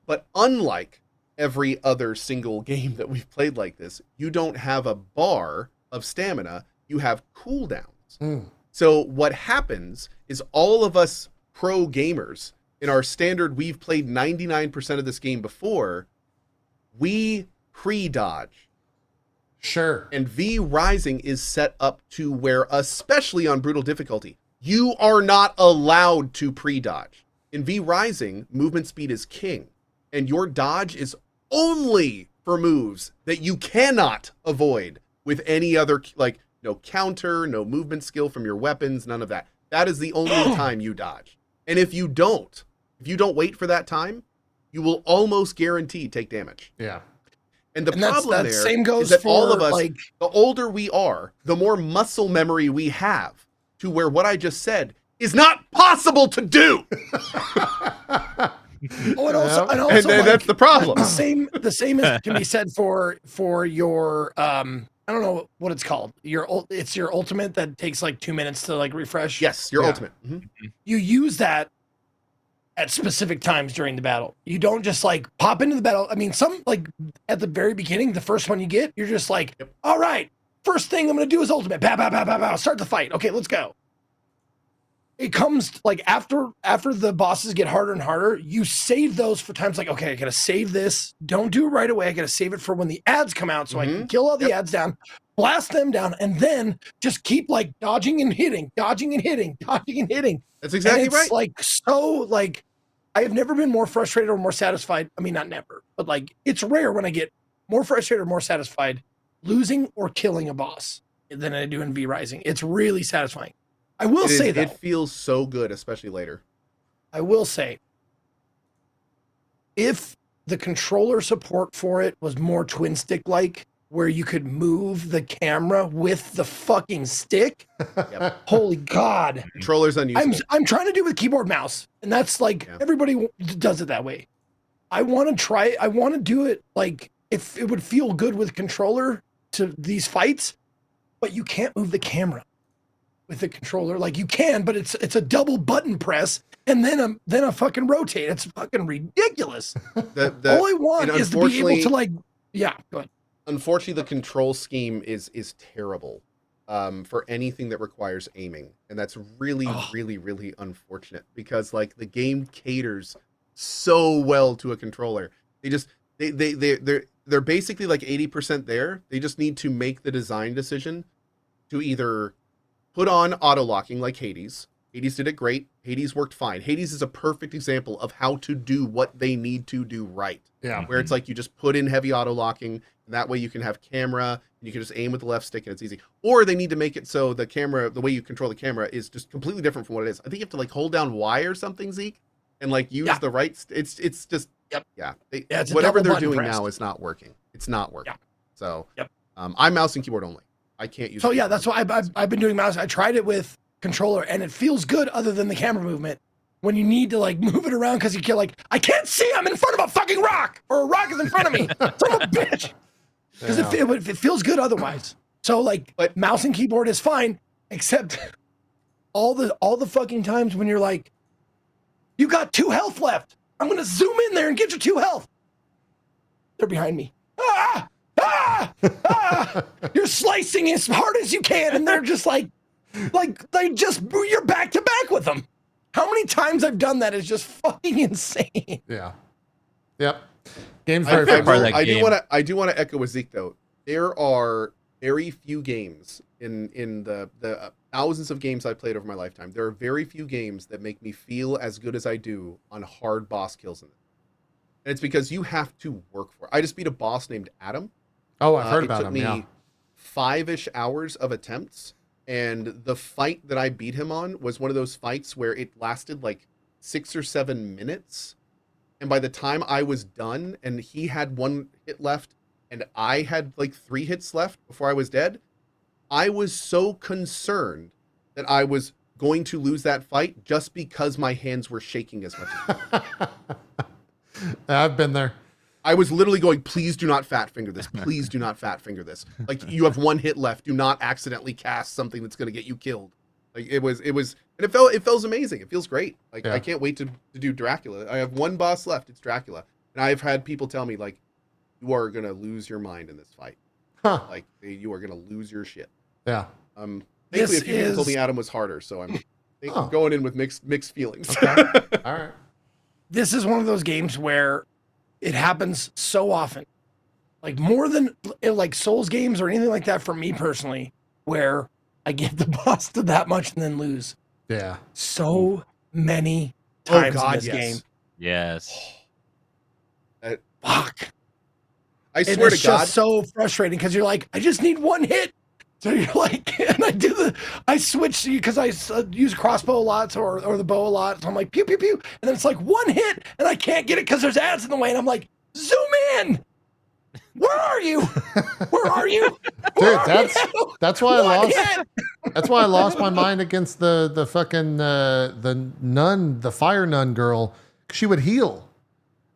But unlike every other single game that we've played like this, you don't have a bar of stamina, you have cooldowns. So what happens is all of us pro gamers in our standard, we've played 99% of this game before, we pre-dodge. Sure. And V Rising is set up to where, especially on brutal difficulty, you are not allowed to pre-dodge. In V Rising, movement speed is king, and your dodge is only for moves that you cannot avoid with any other, like no counter, no movement skill from your weapons, none of that. That is the only time you dodge. And if you don't wait for that time, you will almost guaranteed take damage. Yeah. And the problem there same goes is that for, all of us, like, the older we are, the more muscle memory we have to where what I just said is not possible to do. Oh, and also, And that's the problem. The same can be said for your I don't know what it's called. It's your ultimate that takes like 2 minutes to like refresh. Yes, your ultimate. You use that at specific times during the battle. You don't just like pop into the battle. I mean, some like at the very beginning, the first one you get, you're just like, all right, first thing I'm gonna do is ultimate. Pow, pow, pow, pow, pow. Start the fight. Okay, let's go. It comes like after the bosses get harder and harder, you save those for times like, okay, I gotta save this. Don't do it right away. I gotta save it for when the ads come out so I can kill all the ads down, blast them down, and then just keep like dodging and hitting. That's exactly right. Like so like I have never been more frustrated or more satisfied. I mean, not never, but like it's rare when I get more frustrated or more satisfied losing or killing a boss than I do in V Rising. It's really satisfying. I will say that it feels so good, especially later. I will say, if the controller support for it was more twin stick like, where you could move the camera with the fucking stick, holy God, Controller's unusable. I'm trying to do it with keyboard mouse, and that's like everybody does it that way. I want to try. I want to do it like if it would feel good with controller to these fights, but you can't move the camera with the controller. Like you can, but it's a double button press and then a fucking rotate. It's fucking ridiculous. All I want is to be able to like, go ahead. Unfortunately, the control scheme is terrible for anything that requires aiming, and that's really unfortunate because like the game caters so well to a controller. They're basically like 80% there. They just need to make the design decision to either put on auto locking like Hades. Hades did it great. Hades worked fine. Hades is a perfect example of how to do what they need to do right. Yeah. Where it's like you just put in heavy auto locking, and that way you can have camera and you can just aim with the left stick and it's easy. Or they need to make it so the camera, the way you control the camera is just completely different from what it is. I think you have to like hold down Y or something, Zeke, and like use the right. It's just whatever they're doing now is not working. It's not working. So I'm mouse and keyboard only. I can't use. So yeah, that's why I've been doing mouse. I tried it with controller and it feels good other than the camera movement when you need to like move it around because you can't like I can't see I'm in front of a fucking rock or a rock is in front of me. Son of a bitch. Because it feels good otherwise. So like mouse and keyboard is fine except all the fucking times when you're like you got 2 health left. I'm gonna zoom in there and get your 2 health. They're behind me. You're slicing as hard as you can, and they're just like you're back to back with them. How many times I've done that is just fucking insane. Yeah. Yep. Game's I do want to echo with Zeke though. There are very few games in the thousands of games I played over my lifetime. There are very few games that make me feel as good as I do on hard boss kills in them. And it's because you have to work for it. I just beat a boss named Adam. Oh, I've heard about him. It took me 5-ish hours of attempts, and the fight that I beat him on was one of those fights where it lasted like 6 or 7 minutes. And by the time I was done and he had 1 hit left and I had like 3 hits left before I was dead, I was so concerned that I was going to lose that fight just because my hands were shaking as much. I've been there. I was literally going, please do not fat finger this. Please do not fat finger this. Like you have 1 hit left. Do not accidentally cast something that's going to get you killed. Like it was, and it feels amazing. It feels great. Like I can't wait to do Dracula. I have 1 boss left. It's Dracula. And I've had people tell me like, you are gonna lose your mind in this fight. Huh. Like you are gonna lose your shit. Yeah. Thankfully, This a few people told me is- Adam was harder, so I'm Oh. going in with mixed feelings. Okay. All right. This is one of those games where it happens so often, like more than like Souls games or anything like that for me personally, where I get the boss to that much and then lose Yeah. so many times in this yes. game. Yes. Fuck. I And swear it's to God. just so frustrating because you're like, I just need one hit. So you're like, and I switch because I use crossbow a lot or the bow a lot. So I'm like, pew, pew, pew. And then it's like one hit and I can't get it because there's ads in the way. And I'm like, zoom in. Where are you? Where are you? Dude, Where are you? that's why I One lost. hit. That's why I lost my mind against the fucking the nun, the fire nun girl. She would heal,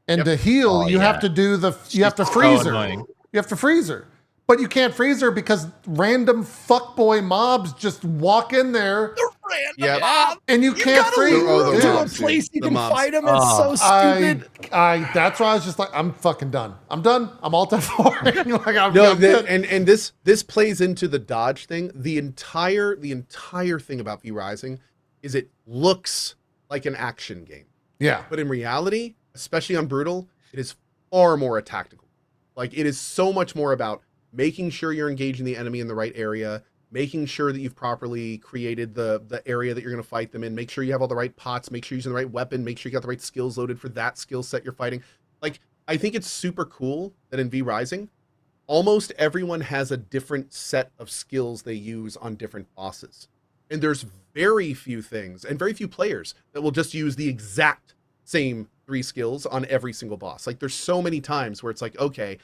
and to heal, Oh, you yeah. have to do you have to so freeze her. annoying. You have to freeze her, but you can't freeze her because random fuckboy mobs just walk in there, Random Yep. mob. and you You can't gotta freeze. Oh, the move to a mobs, dude. place you The can mobs. fight them. It's so I, stupid. that's why I was just like, I'm fucking done. I'm done. I'm all done for it. Like, I'm No, good. and this plays into the dodge thing. The entire thing about V Rising is it looks like an action game, Yeah. but in reality, especially on Brutal, it is far more a tactical. Like it is so much more about making sure you're engaging the enemy in the right area, making sure that you've properly created the area that you're going to fight them in, make sure you have all the right pots, make sure you're using the right weapon, make sure you got the right skills loaded for that skill set you're fighting. Like, I think it's super cool that in V Rising, almost everyone has a different set of skills they use on different bosses. And there's very few things and very few players that will just use the exact same 3 skills on every single boss. Like, there's so many times where it's like, okay,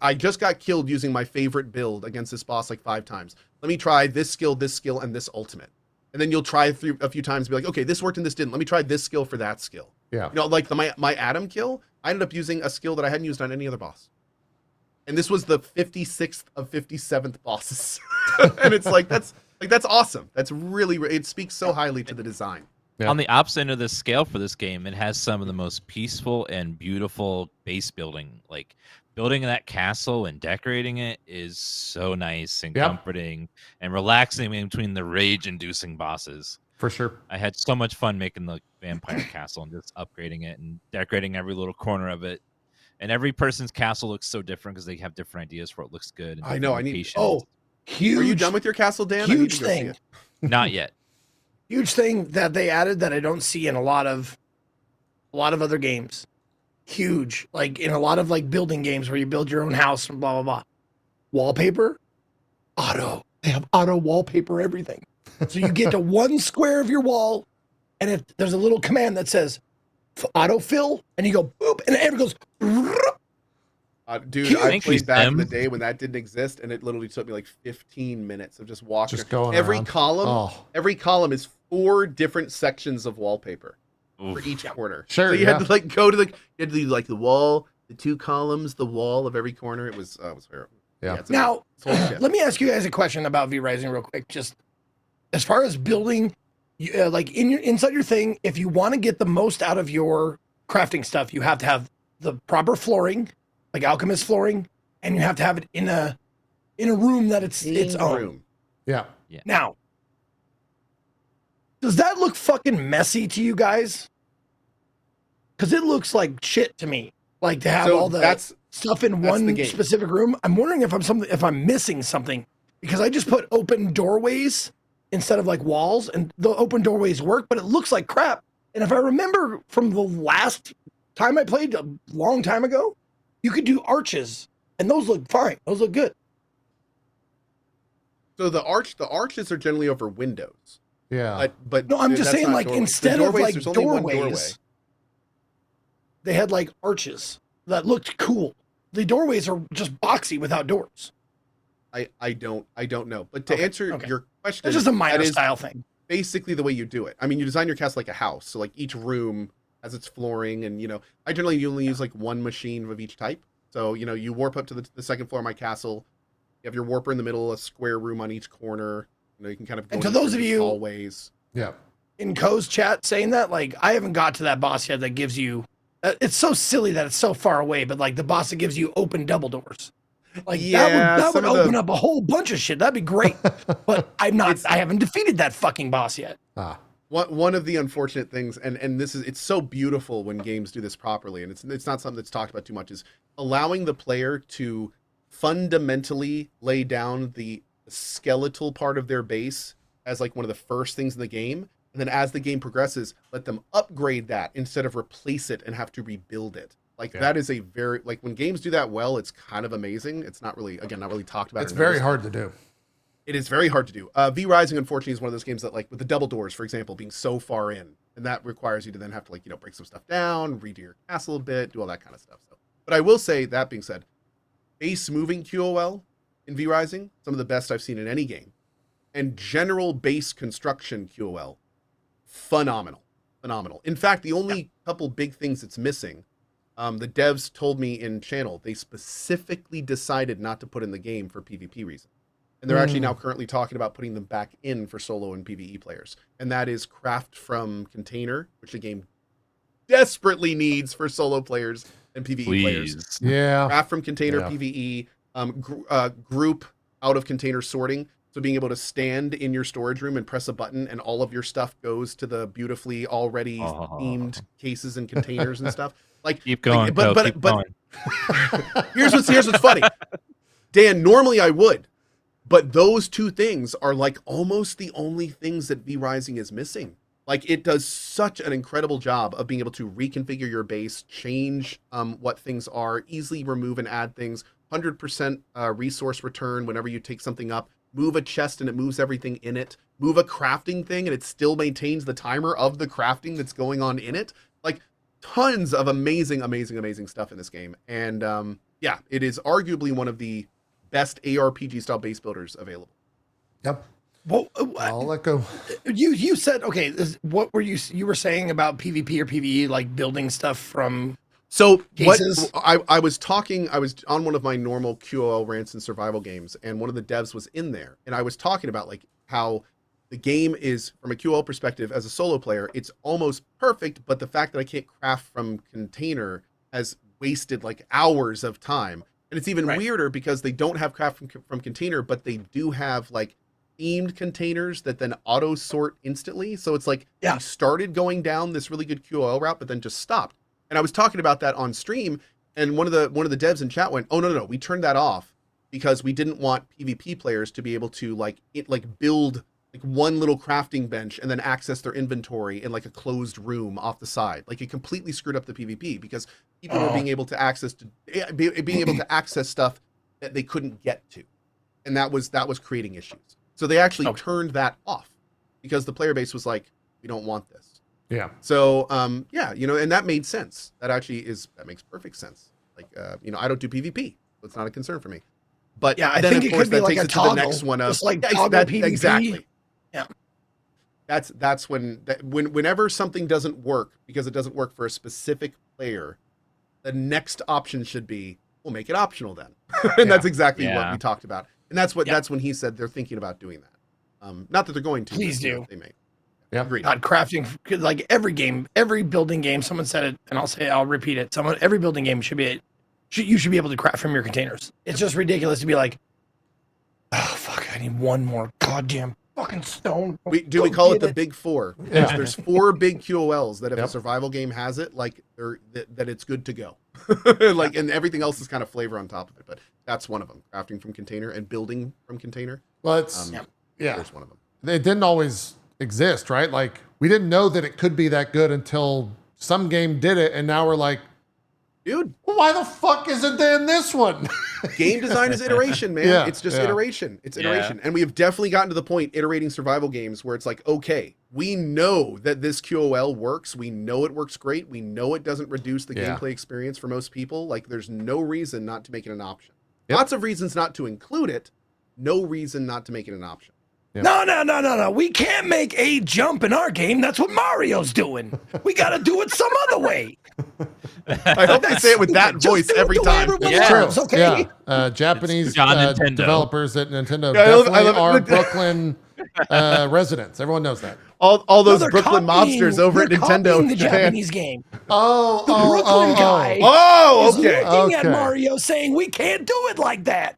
I just got killed using my favorite build against this boss like 5 times. Let me try this skill, and this ultimate. And then you'll try through a few times and be like, okay, this worked and this didn't. Let me try this skill for that skill. Yeah. You know, like my Adam kill, I ended up using a skill that I hadn't used on any other boss. And this was the 56th of 57th bosses. And it's like, that's awesome. That's really, it speaks so highly to the design. Yeah. On the opposite end of the scale for this game, it has some of the most peaceful and beautiful base building. Like building that castle and decorating it is so nice and Yep. comforting and relaxing in between the rage-inducing bosses. For sure. I had so much fun making the vampire castle and just upgrading it and decorating every little corner of it. And every person's castle looks so different because they have different ideas for what looks good. And I know, different I need- locations. Oh, huge. Are you done with your castle, Dan? I need Huge to go see thing. it. Not yet. Huge thing that they added that I don't see in a lot of other games. Huge, like in a lot of like building games where you build your own house and blah blah blah. Wallpaper, auto. They have auto wallpaper everything. So you get to one square of your wall, and if there's a little command that says autofill, and you go boop, and it goes. Dude, Huge. I Thank you, played back in the Sim. day when that didn't exist, and it literally took me like 15 minutes of just walking. Just going every around. column, Oh. every column is 4 different sections of wallpaper for Oof. each corner. Sure, so you yeah. had to like go to you had to do like the wall, the 2 columns, the wall of every corner. It was horrible. Yeah. it's Now, it's holy shit. let me ask you guys a question about V Rising real quick. Just as far as building, like inside your thing, if you want to get the most out of your crafting stuff, you have to have the proper flooring, like alchemist flooring, and you have to have it in a room that it's its own. room. Yeah. Now, does that look fucking messy to you guys? Because it looks like shit to me. Like to have So all the that's stuff in that's one the game. specific room. I'm wondering if I'm missing something because I just put open doorways instead of like walls, and the open doorways work, but it looks like crap. And if I remember from the last time I played a long time ago, you could do arches, and those look fine. Those look good. so the arches are generally over windows. Yeah. But No, I'm just that's saying, not like, doorways. The instead of like there's only one doorway. doorways, they had like arches that looked cool. The doorways are just boxy without doors. I don't know. But to Okay, answer okay. your question, It's just a minor that is style thing. basically the way you do it. I mean, you design your castle like a house. So like each room has its flooring, and I generally only use like one machine of each type. So you warp up to the second floor of my castle. You have your warper in the middle, a square room on each corner. You can kind of go And to in those of different you- hallways. Yeah. In Co's chat saying that, like, I haven't got to that boss yet that gives you it's so silly that it's so far away, but like the boss that gives you open double doors. Like Yeah, that would some of open the- up a whole bunch of shit. That'd be great. But I haven't defeated that fucking boss yet. Ah, One of the unfortunate things, and this is, it's so beautiful when games do this properly, and it's not something that's talked about too much, is allowing the player to fundamentally lay down the skeletal part of their base as like one of the first things in the game, and then as the game progresses, let them upgrade that instead of replace it and have to rebuild it. Like that is a very, like when games do that well, it's kind of amazing. It's not really, again, not really talked about. it's very hard to do. It is very hard to do. V Rising, unfortunately, is one of those games that, like, with the double doors, for example, being so far in, and that requires you to then have to, like, break some stuff down, redo your castle a bit, do all that kind of stuff. So, but I will say, that being said, base moving QOL in V Rising, some of the best I've seen in any game, and general base construction QOL, phenomenal. In fact, the only couple big things it's missing, the devs told me in channel, they specifically decided not to put in the game for PvP reasons. And they're actually now currently talking about putting them back in for solo and PvE players. And that is craft from container, which the game desperately needs for solo players and PvE players. Yeah. Craft from container, Yeah. PvE, group out of container sorting. So being able to stand in your storage room and press a button and all of your stuff goes to the beautifully already themed cases and containers and stuff. Like, Keep going, like, keep going. here's what's funny. Dan, normally I would. But those two things are like almost the only things that V Rising is missing. Like it does such an incredible job of being able to reconfigure your base, change what things are, easily remove and add things, 100% resource return whenever you take something up, move a chest and it moves everything in it, move a crafting thing and it still maintains the timer of the crafting that's going on in it. Like tons of amazing stuff in this game. And yeah, it is arguably one of the best ARPG style base builders available. Yep. Well, I'll let go. you said, okay, what were you were saying about PvP or PvE, like building stuff from So cases? I was on one of my normal QOL rants and survival games, and one of the devs was in there, and I was talking about like how the game is, from a QOL perspective, as a solo player, it's almost perfect, but the fact that I can't craft from container has wasted like hours of time. And it's even weirder because they don't have craft from container, but they do have like themed containers that then auto sort instantly. So it's like they started going down this really good QOL route, but then just stopped. And I was talking about that on stream, and one of the devs in chat went, "Oh no, we turned that off because we didn't want PvP players to be able to build like one little crafting bench and then access their inventory in like a closed room off the side. Like it completely screwed up the PvP because people were being able to access stuff that they couldn't get to, and that was creating issues. So they actually turned that off because the player base was like, we don't want this. Yeah. So and that made sense. That makes perfect sense. Like I don't do PvP, so it's not a concern for me. But yeah, I then, think of it course, could be that like takes a it to toggle, the next one of just like toggle PvP. Exactly. Yeah. That's whenever something doesn't work because it doesn't work for a specific player, the next option should be, we'll make it optional then. And that's exactly what we talked about. And that's when he said they're thinking about doing that. Not that they're going to. Please but, do. They may. Yeah. Agreed. God, crafting, like every building game, someone said it, and I'll repeat it. Every building game you should be able to craft from your containers. It's just ridiculous to be like, oh fuck, I need one more goddamn fucking stone. We call it the big four. Yeah. There's 4 big QOLs that if a survival game has it, like that it's good to go. Like, and everything else is kind of flavor on top of it, but that's one of them. Crafting from container and building from container. Well, it's There's one of them. It didn't always exist, right? Like we didn't know that it could be that good until some game did it, and now we're like, dude, why the fuck isn't there in this one? Game design is iteration, man. Yeah, It's just yeah. iteration. It's iteration. And we have definitely gotten to the point iterating survival games where it's like, okay, we know that this QOL works. We know it works great. We know it doesn't reduce the gameplay experience for most people. Like there's no reason not to make it an option. Yep. Lots of reasons not to include it. No reason not to make it an option. Yep. No. We can't make a jump in our game. That's what Mario's doing. We got to do it some other way. I hope they say it with that Just voice do it every the way time. everyone It's loves, true. okay? Yeah. Japanese It's on Nintendo. developers at Nintendo Yeah, I love definitely it. are Brooklyn residents. Everyone knows that. All those they're Brooklyn copying- mobsters over at they're Nintendo copying the Japan. Japanese game. Oh, The Brooklyn guy Oh, is okay. looking at Okay. Mario saying, we can't do it like that.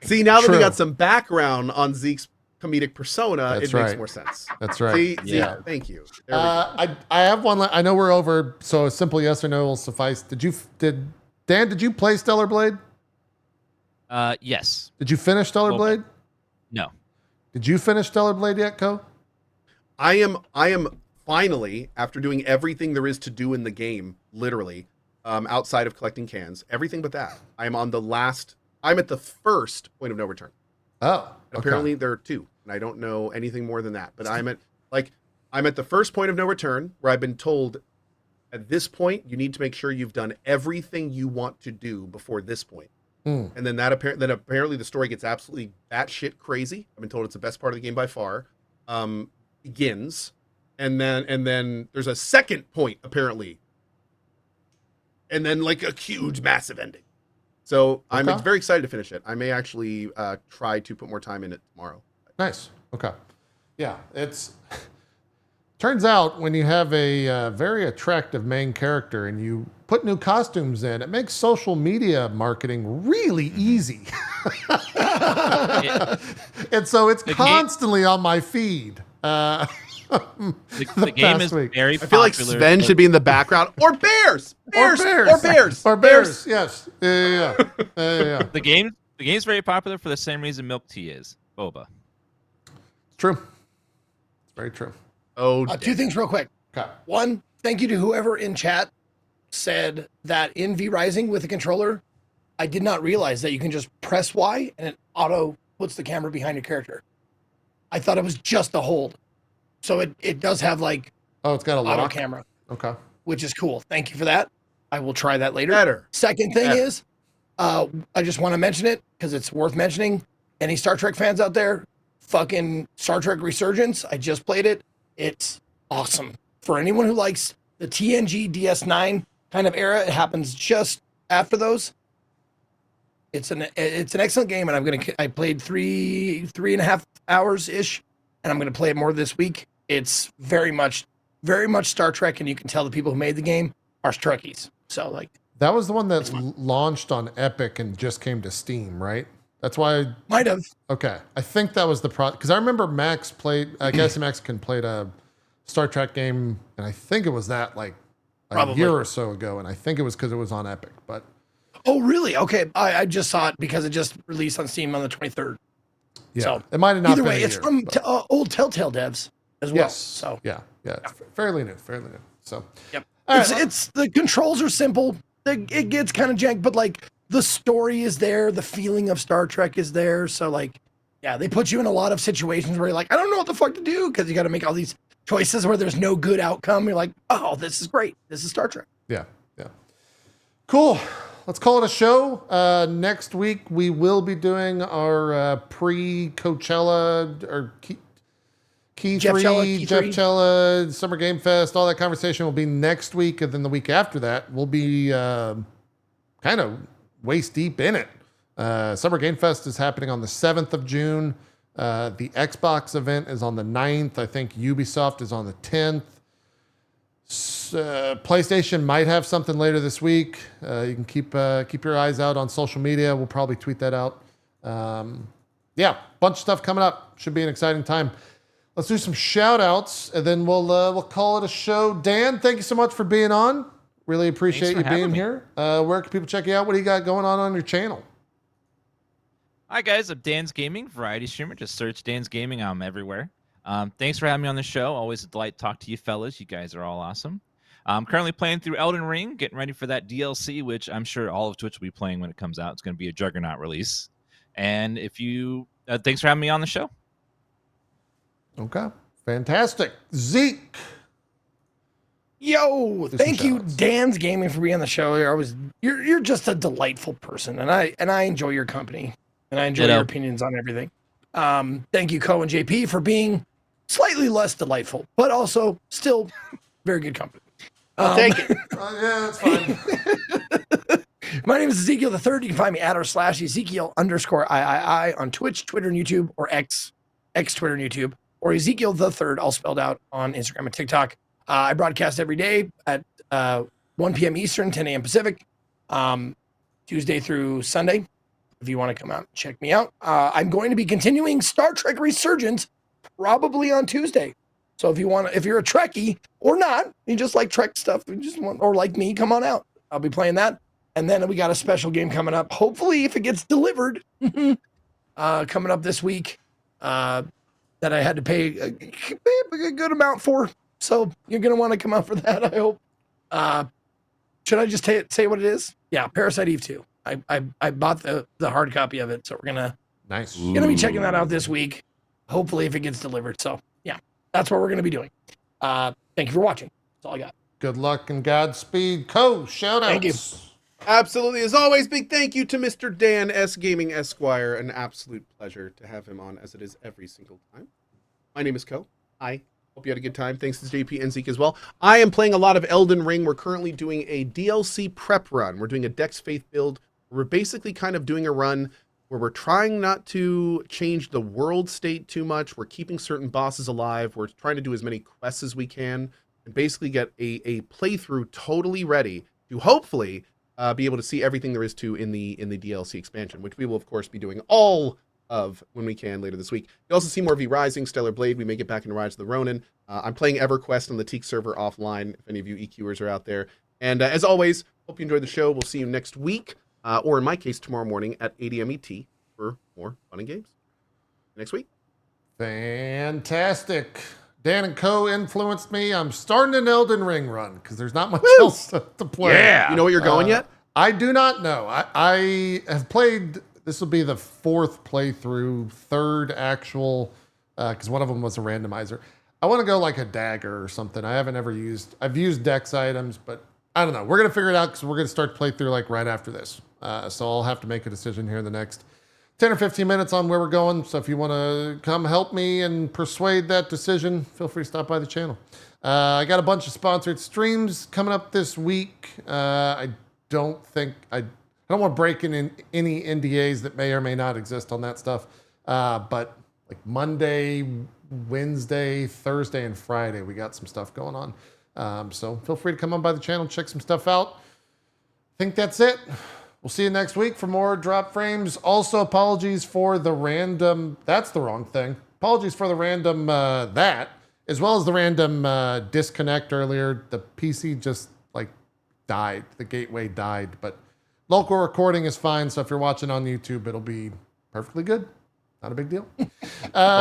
See, now that we True. got some background on Zeke's comedic persona, That's it makes right. more sense. That's right. See, Yeah. Zeke, thank you. There we go. I have one. I know we're over, so a simple yes or no will suffice. Dan? Did you play Stellar Blade? Yes. Did you finish Stellar Well, Blade? No. Did you finish Stellar Blade yet, Co? I am finally, after doing everything there is to do in the game, literally, outside of collecting cans, everything but that. I'm at the first point of no return. Oh, okay. Apparently there are two, and I don't know anything more than that. But I'm at the first point of no return where I've been told at this point you need to make sure you've done everything you want to do before this point. And then apparently the story gets absolutely batshit crazy. I've been told it's the best part of the game by far. Begins, and then there's a second point apparently, and then like a huge massive ending. So I'm Okay. very excited to finish it. I may actually try to put more time in it tomorrow. Nice. Okay. Yeah, it's turns out when you have a very attractive main character and you put new costumes in, it makes social media marketing really easy. And so it's The game- constantly on my feed. The The game past is week. very I feel like popular. Sven should be in the background, or bears, Or bears. Yes. Yeah. The game's very popular for the same reason milk tea is boba. It's true. It's very true. Oh, Two things real quick. Okay. One, thank you to whoever in chat said that in V Rising with the controller, I did not realize that you can just press Y and it auto puts the camera behind your character. I thought it was just a hold. So it does have like Oh, it's got a auto lock. camera, Okay. which is cool. Thank you for that. I will try that later. better. Second thing Better. is, I just want to mention it because it's worth mentioning. Any Star Trek fans out there, fucking Star Trek Resurgence, I just played it. It's awesome. For anyone who likes the TNG DS9 kind of era, it happens just after those. It's an excellent game, and I played three and a half hours ish, and I'm gonna play it more this week. It's very much Star Trek, and you can tell the people who made the game are Trekkies. So like, That was the one that launched on Epic and just came to Steam, right? That's why. might have. Okay, I think that was the because I remember Max played. Galaxy Mexican played a Star Trek game, and I think it was that like a Probably. year or so ago, and I think it was because it was on Epic. But Oh, really? Okay, I just saw it because it just released on Steam on the 23rd. yeah, So, it might have not Either been way, a it's year, from but- old Telltale devs as well. yes. So yeah, it's fairly new. So yep. All right, It's the controls are simple. It gets kind of jank, but like the story is there, the feeling of Star Trek is there. So like, yeah, they put you in a lot of situations where you're like, I don't know what the fuck to do because you got to make all these choices where there's no good outcome. You're like, oh, this is great. This is Star Trek. yeah. Cool. Let's call it a show. Next week we will be doing our pre-Coachella or Key Jeff 3, Chella, Key Jeff 3. Chella, Summer Game Fest. All that conversation will be next week, and then the week after that we'll be kind of waist deep in it. Summer Game Fest is happening on the 7th of June. The Xbox event is on the 9th. I think Ubisoft is on the 10th. PlayStation might have something later this week. You can keep your eyes out on social media. We'll probably tweet that out. Yeah, bunch of stuff coming up. Should be an exciting time. Let's do some shout outs, and then we'll call it a show. Dan, thank you so much for being on. Really appreciate Thanks you for being having me. here. Where can people check you out? What do you got going on your channel? Hi guys, I'm DansGaming, variety streamer. Just search DansGaming. I'm everywhere. Thanks for having me on the show. Always a delight to talk to you fellas. You guys are all awesome. I'm currently playing through Elden Ring, getting ready for that DLC, which I'm sure all of Twitch will be playing when it comes out. It's going to be a juggernaut release. And if you, thanks for having me on the show. Mm-hmm. Okay, fantastic. Zeke. Yo, Do some thank you, shout-outs. DansGaming, for being on the show. You're just a delightful person, and I enjoy your company, and I enjoy Ditto. your opinions on everything. Thank you, Co and JP, for being slightly less delightful, but also still very good company. I'll take it. Yeah, that's fine. My name is Ezekiel the Third. You can find me at or / Ezekiel _III on Twitch, Twitter, and YouTube, or X, X, Twitter, and YouTube, or Ezekiel the Third, all spelled out on Instagram and TikTok. I broadcast every day at 1 p.m. Eastern, 10 a.m. Pacific, Tuesday through Sunday. If you want to come out and check me out, I'm going to be continuing Star Trek Resurgence probably on Tuesday. So if you're a Trekkie or not, you just like Trek stuff, or like me, come on out. I'll be playing that. And then we got a special game coming up. Hopefully, if it gets delivered, coming up this week, that I had to pay a good amount for. So you're going to want to come out for that, I hope. Should I just say what it is? Yeah, Parasite Eve 2. I bought the hard copy of it, so we're gonna be checking that out this week. Hopefully, if it gets delivered. So yeah, that's what we're gonna be doing. Thank you for watching. That's all I got. Good luck and Godspeed. Shoutouts. Thank you. Absolutely. As always, big thank you to Mr. Dan S. Gaming Esquire. An absolute pleasure to have him on, as it is every single time. My name is Co. I hope you had a good time. Thanks to JP and Zeke as well. I am playing a lot of Elden Ring. We're currently doing a DLC prep run. We're doing a Dex Faith build. We're basically kind of doing a run where we're trying not to change the world state too much. We're keeping certain bosses alive. We're trying to do as many quests as we can and basically get a playthrough totally ready to hopefully be able to see everything there is to in the DLC expansion, which we will of course be doing all of when we can later this week. You also see more V Rising, Stellar Blade. We may get back into Rise of the Ronin. I'm playing EverQuest on the Teak server offline, if any of you EQers are out there. And as always, hope you enjoyed the show. We'll see you next week, or in my case, tomorrow morning at 8 a.m. ET for more fun and games. Next week. Fantastic. Dan and Co. influenced me. I'm starting an Elden Ring run because there's not much else to play. Yeah. You know where you're going yet? I do not know. I have played, this will be the fourth playthrough, third actual, because one of them was a randomizer. I want to go like a dagger or something. I've used dex items, but I don't know. We're going to figure it out because we're going to start playthrough like right after this. So I'll have to make a decision here in the next 10 or 15 minutes on where we're going. So if you want to come help me and persuade that decision, feel free to stop by the channel. I got a bunch of sponsored streams coming up this week. I don't want to break in any NDAs that may or may not exist on that stuff. But like Monday, Wednesday, Thursday, and Friday, we got some stuff going on. So feel free to come on by the channel, check some stuff out. I think that's it. We'll see you next week for more drop frames. Also, apologies for the random, that's the wrong thing. Apologies for the random that, as well as the random disconnect earlier. The PC just like died. The gateway died, but local recording is fine. So if you're watching on YouTube, it'll be perfectly good. Not a big deal. Well,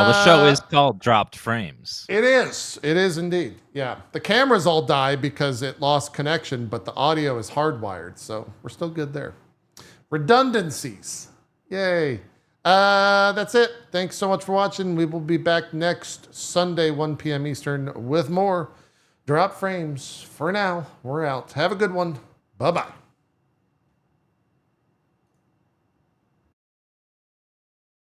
the show is called Dropped Frames. It is. It is indeed. Yeah. The cameras all died because it lost connection, but the audio is hardwired. So we're still good there. Redundancies. Yay. That's it. Thanks so much for watching. We will be back next Sunday, 1 p.m. Eastern with more Drop Frames. For now, we're out. Have a good one. Bye-bye.